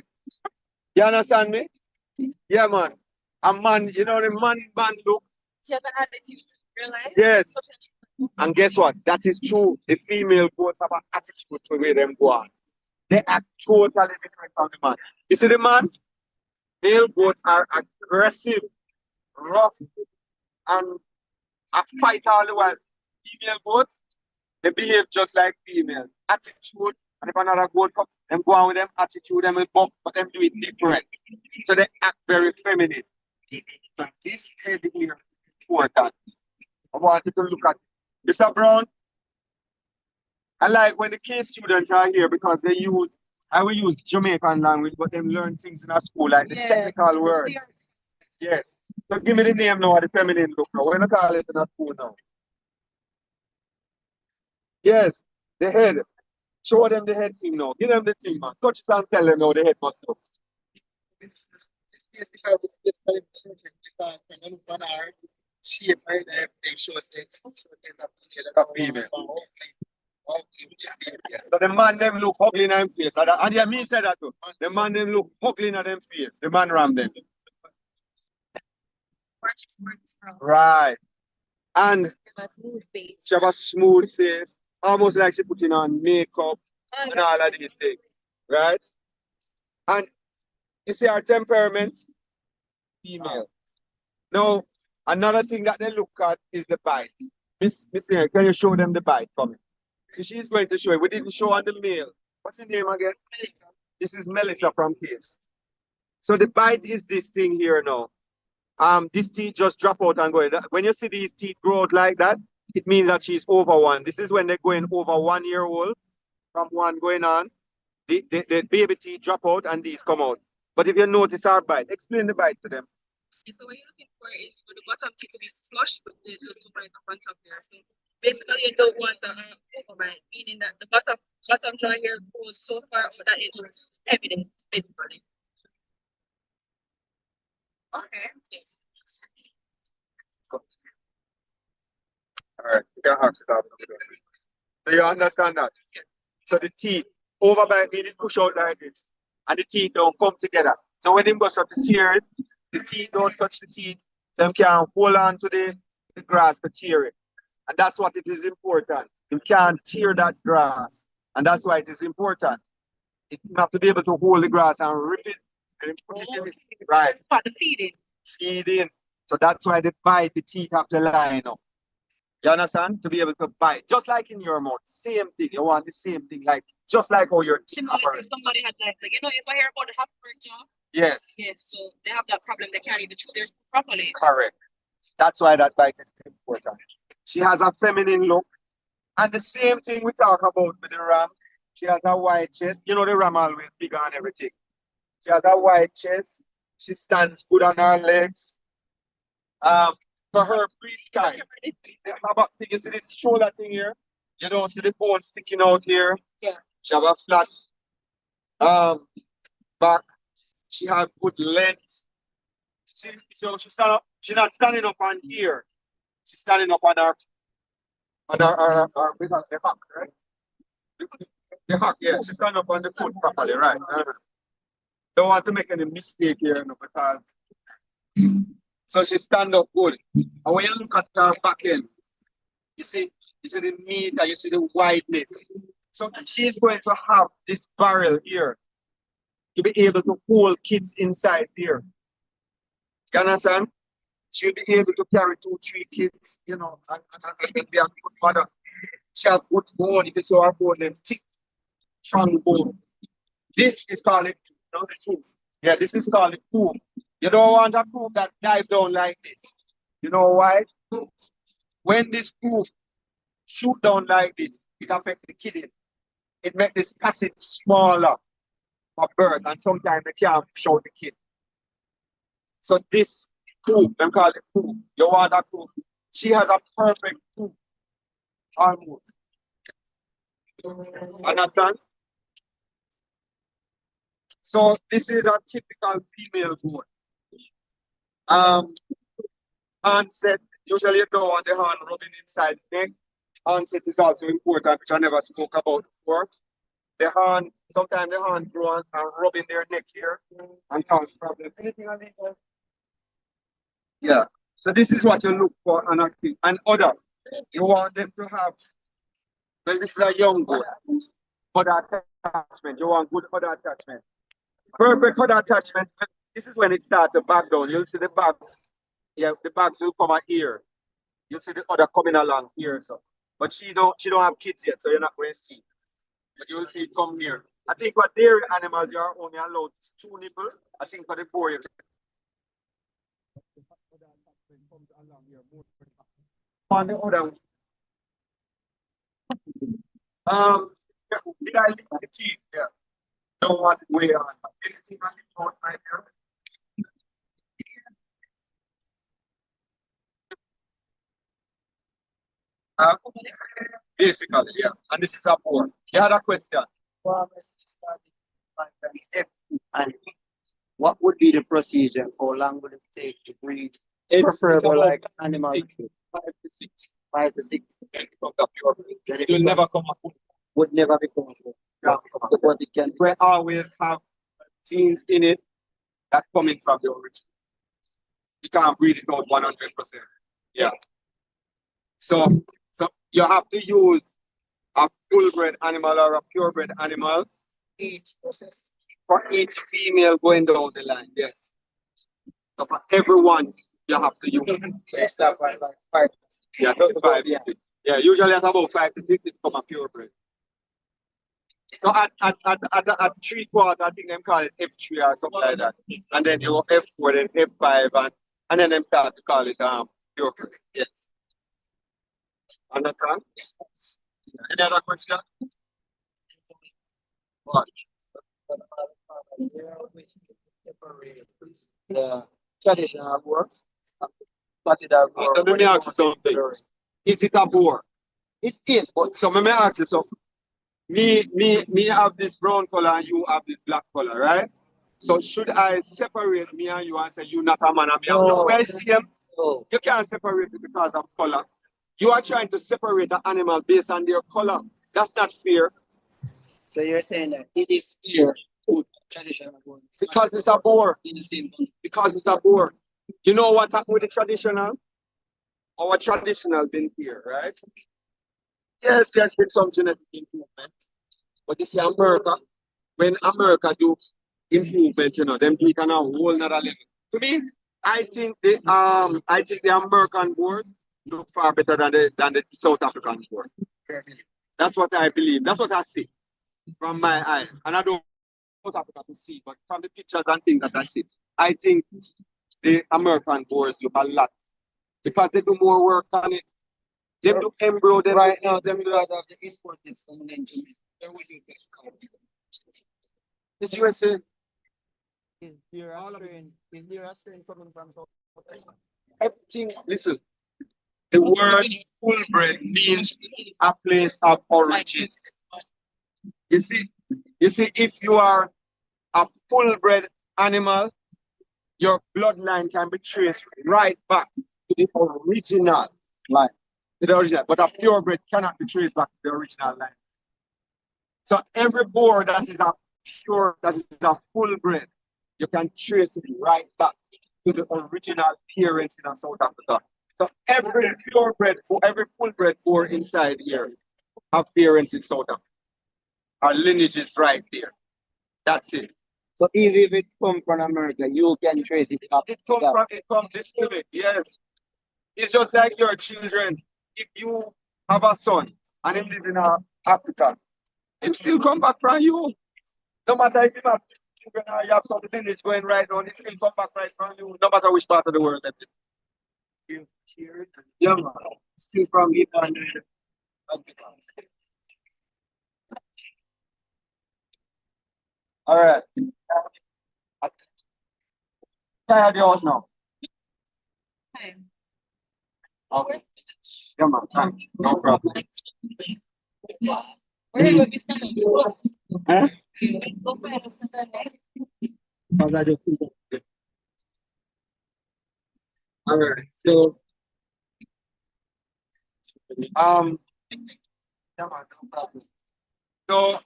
You understand me? Yeah, man. A man, you know the man look. She has an attitude, realize? Yes. And guess what? That is true. The female goats have an attitude to where them go on. They are totally different from the man. You see the man? Male goats are aggressive, rough, and a fight all the while. Female goats, they behave just like female. Attitude, and if another goat comes, them go on with them attitude, them will bump, but them do it different. So they act very feminine. So this head here is important. I want you to look at Mr. Brown. I like when the case students are here because I will use Jamaican language, but them learn things in a school like the technical word. Yes. So give me the name now, the feminine look now. We're going to call it in a school now. Yes, the head. Show them the head thing now. Give them the thing, man. Touch it and tell them how the head must look. This because when you look on her shape right there, everything shows it's a female. So the man them look ugly in them face. And yeah, me said that too. The man them look ugly in them face. The man ram them. Right. And she have a smooth face. Almost like she putting on makeup and all of these things. Right? And you see her temperament? Female. Now, another thing that they look at is the bite. Miss, can you show them the bite for me? So she's going to show it. We didn't show on the male. What's your name again? Melissa. This is Melissa from Case. So the bite is this thing here now. This teeth just drop out and go. When you see these teeth grow out like that, it means that she's over one. This is when they're going over 1 year old, from one going on. The baby teeth drop out and these come out. But if you notice our bite, explain the bite to them. So what you're looking for is for the bottom teeth to be flush with the bite up on top there. So basically you don't want the overbite, meaning that the bottom jaw here goes so far up that it looks evident, basically. Okay. Yes. All right, you can ask it out. So you understand that? So the teeth overbite meaning push out like this, and the teeth don't come together. So when him goes up to tear it, the teeth don't touch the teeth. Them can hold on to the grass to tear it. And that's what it is important. You can't tear that grass. And that's why it is important. You have to be able to hold the grass and rip it and put it in it. Right. For the feeding. Feeding. So that's why they bite, the teeth have to line up. You understand? To be able to bite. Just like in your mouth. Same thing. You want the same thing. Like just like how your teeth similar if somebody had like you know, if I hear about the half-bird jaw. Yes. Yes, so they have that problem, they can't even chew their food properly. Correct. That's why that bite is important. She has a feminine look. And the same thing we talk about with the ram. She has a wide chest. You know the ram always bigger on everything. She has a wide chest. She stands good on her legs. For her breed time. How about thing? You see this shoulder thing here? You don't see the bone sticking out here. Yeah. She have a flat back. She has good length. So she stand up. She's not standing up on here. She's standing up on her with the hock, right? The hock, yeah. She's standing up on the foot properly, right? Don't want to make any mistake here, no, because so she stand up good. And when you look at her back end, you see the meat and you see the wideness. So she's going to have this barrel here to be able to hold kids inside here. You understand? She'll be able to carry 2, 3 kids, you know, and be a good mother. She has good bone. If you saw her bone, then thick, strong bone. This is called it, you know, the proof. Yeah, this is called a proof. You don't want a proof that dive down like this. You know why? When this proof shoot down like this, it affects the kidney. It makes this passage smaller for birth, and sometimes they can't push out the kid. So this proof, them call it proof. You want that proof? She has a perfect proof. Almost. Understand? So this is a typical female goat. Onset, usually you don't want the hand rubbing inside the neck. Onset is also important, which I never spoke about before. The hand, sometimes the hand grow and rub in their neck here and cause problems. Anything on it? Yeah. So this is what you look for on active. And other, you want them to have, well, this is a young goat. Other attachment. You want good other attachment. Perfect other attachment. This is when it starts to back down. You'll see the bags. Yeah, the bags will come out here. You'll see the other coming along here. So, but she don't have kids yet, so you're not going to see. But you will see it come near. I think for dairy animals, you are only allowed 2 nipples. I think for the boar, you on the other did I leave the teeth there? Don't want to weigh on. Anything on the throat right there? Basically, yeah. And this is a board. You had a question. And what would be the procedure? How long would it take to breed? It's preferable like animal. 5 to 6. 5 to 6. It will never come up. Would never become yeah. But it can. We always have genes in it that coming from the origin. You can't breed it out 100%. Yeah. So you have to use a full-bred animal or a purebred animal each for each female going down the line. Yes. So for everyone, you have to use. So you start by like 5 to 6. Yeah, 35. Yeah, usually at about 5 to 6 it become a purebred. So at 3/4, I think them call it F3 or something like that. And then you go F4, then F5, and then them start to call it purebred. Yes. Understand? Any other question? What? The traditional work. But it are Let me ask you something. Is it a bore? It is, but so let me ask you something. Me have this brown color and you have this black color, right? So should I separate me and you and say you not a man and me? No. Where I see him, you can't separate it because of color. You are trying to separate the animal based on their color. That's not fair. So you're saying that it is fair to traditional ones. Because it's a bore. In the same Because it's a bore. You know what happened with the traditional? Our traditional been here, right? Yes, there's been some genetic improvement. But you see, America, when America do improvement, them do it on a whole nother level. To me, I think the American board look far better than the South African board. That's what I believe. That's what I see from my eyes. And I don't South Africa to see, but from the pictures and things that I see, I think the American boards look a lot because they do more work on it. They do embryo. Right now, them do have the imported from Nigeria. They will do this. This USA. Is there a strain coming from South Africa? Everything. Listen, the word full bred means a place of origin. You see, if you are a full bred animal, your bloodline can be traced right back to the original line. But a purebred cannot be traced back to the original line. So every boar that is a full bred, you can trace it right back to the original parents in South Africa. So every purebred, every full bred boar inside here have parents in South Africa. Our lineage is right there. That's it. So even if it comes from America, you can trace it up. It comes this way, yes. It's just like your children. If you have a son and he lives in Africa, he still come back from you. No matter if you have children or you have some lineage going right on, it still come back right from you, no matter which part of the world that is. Yeah, man. Still from here and all right. Can I have yours now? Okay. Yeah, man. Thanks. No problem. Huh? Because I just think of all right. So, yeah, man, no problem. So,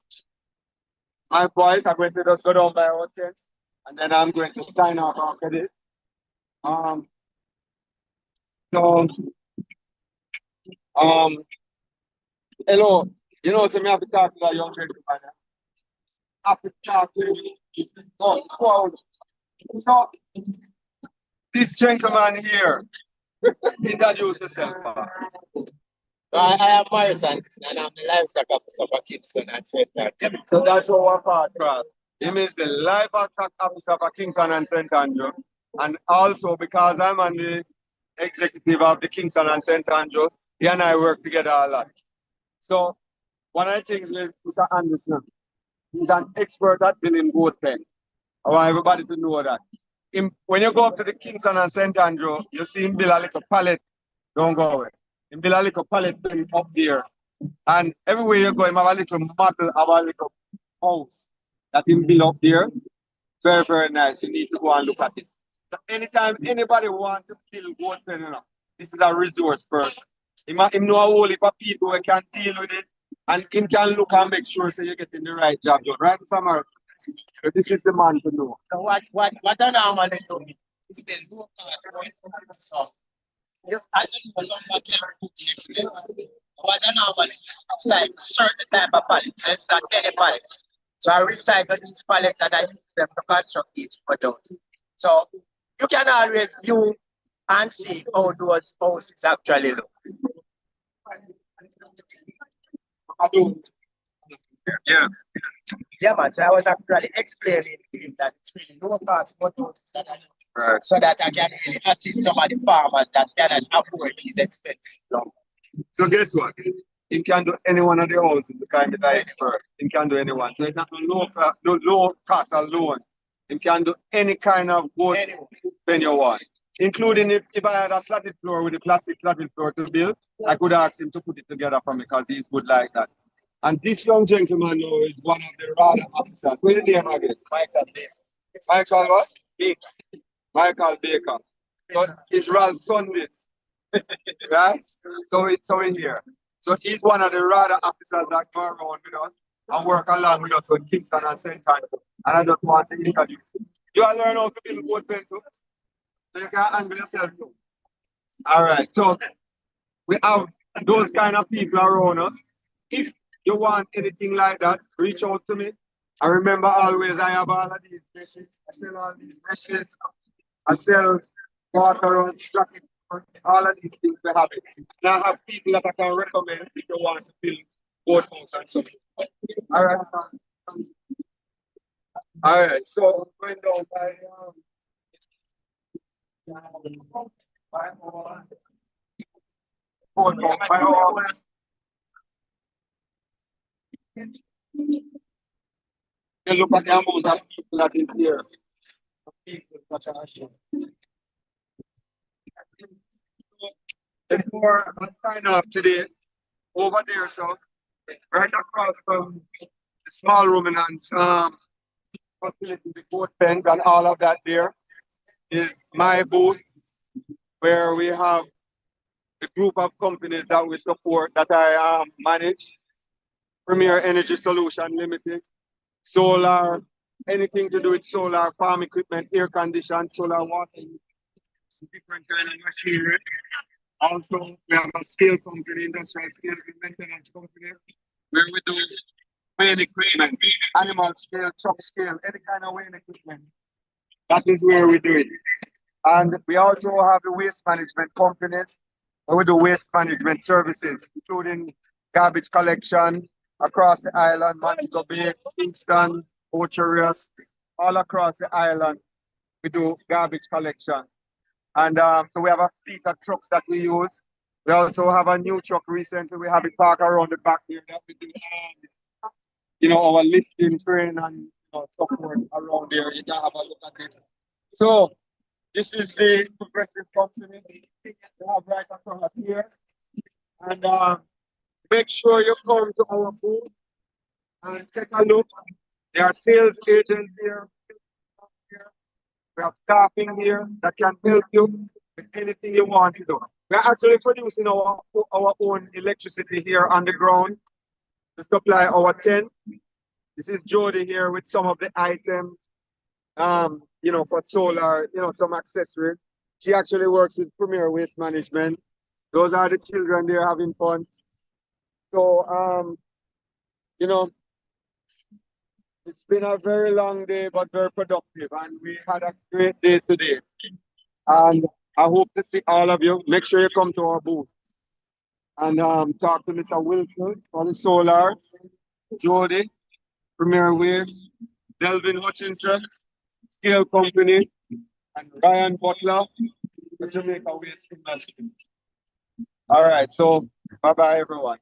my boys are going to just go down by our tent, and then I'm going to sign off after this. So, hello. You know, so me have to talk to that young gentleman. I have to talk to him. Oh, so, this gentleman here, introduce yourself. I am Morrison, and I'm the livestock officer for Kingston and St. Andrew. So that's our part, Brad. He means the livestock officer for Kingston and St. Andrew. And also because I'm on the executive of the Kingston and St. Andrew, he and I work together a lot. So one of the things with Mr. Anderson, he's an expert at building goat pen. I want everybody to know that. When you go up to the Kingston and St. Andrew, you see him build a little pallet. Don't go away. He build a little pallet up there. And everywhere you go, he have a little model of a little house that he build up there. Very, very nice. You need to go and look at it. So anytime anybody wants to build goat pen, this is a resource person. He know a whole heap of people who can deal with it, and he can look and make sure so you're getting the right job done. Right, Samar? So this is the man to know. So what I normally do is then go so as you no longer can be expensive. What I normally do is like certain type of pallets. So it's not any pallets. So I recycle these pallets and I use them to construct each product. So you can always view and see how those houses actually look. Yeah. Yeah, man. So I was actually explaining to him that it's really low cost photos that I do. Right. So that I can really assist some of the farmers that cannot afford these expensive loans. So guess what? You can do any one of the houses because I'm the expert. You can do anyone. So it's not no low cost alone. You can do any kind of wood when you want. Including if I had a slatted floor with a plastic slatted floor to build, I could ask him to put it together for me because he's good like that. And this young gentleman now is one of the RADA officers. What's his name again? Michael Baker. Michael what? Baker. Michael Baker. So it's Ralph's son this. Right? So in here. So he's one of the RADA officers that go around with us and work along with us with Kingston and St. Anthony. And I just want to introduce you. You all learn how to build boat pen too. So you can handle yourself too. Alright, so we have those kind of people around us. If you want anything like that, reach out to me. And remember always I have all of these meshes. I sell all these meshes. I sell water on jacket, all of these things we have it. Now I have people that I can recommend if you want to build boat house and something. Alright. Alright, so going down by you look at the amount of people that is here. Before I sign off today, over there, so right across from the Small Ruminants facility, the boat pens and all of that there is my booth where we have a group of companies that we support that I manage. Premier Energy Solution Limited, solar, anything to do with solar, farm equipment, air condition, solar water, different kind of machinery. Also, we have a scale company, industrial scale maintenance company, where we do weighing equipment, animal scale, truck scale, any kind of weighing equipment. That is where we do it. And we also have the waste management companies, where we do waste management services, including garbage collection across the island, Montego Bay, Kingston, Ocherius, all across the island. We do garbage collection. And so we have a fleet of trucks that we use. We also have a new truck recently. We have it parked around the back here that we do, our lifting train and support around there. You can have a look at it. So this is the progressive company we have right across here. And make sure you come to our booth and take a look. There are sales agents here. We have staffing here that can help you with anything you want to do. We're actually producing our own electricity here on the ground to supply our tent. This is Jody here with some of the items, for solar, some accessories. She actually works with Premier Waste Management. Those are the children there having fun. So, it's been a very long day, but very productive, and we had a great day today. And I hope to see all of you. Make sure you come to our booth and talk to Mr. Wilson for the solar, Jody, Premier Waste, Delvin Hutchinson, Scale Company, and Ryan Butler, the Jamaica Waste Management. All right, so bye-bye, everyone.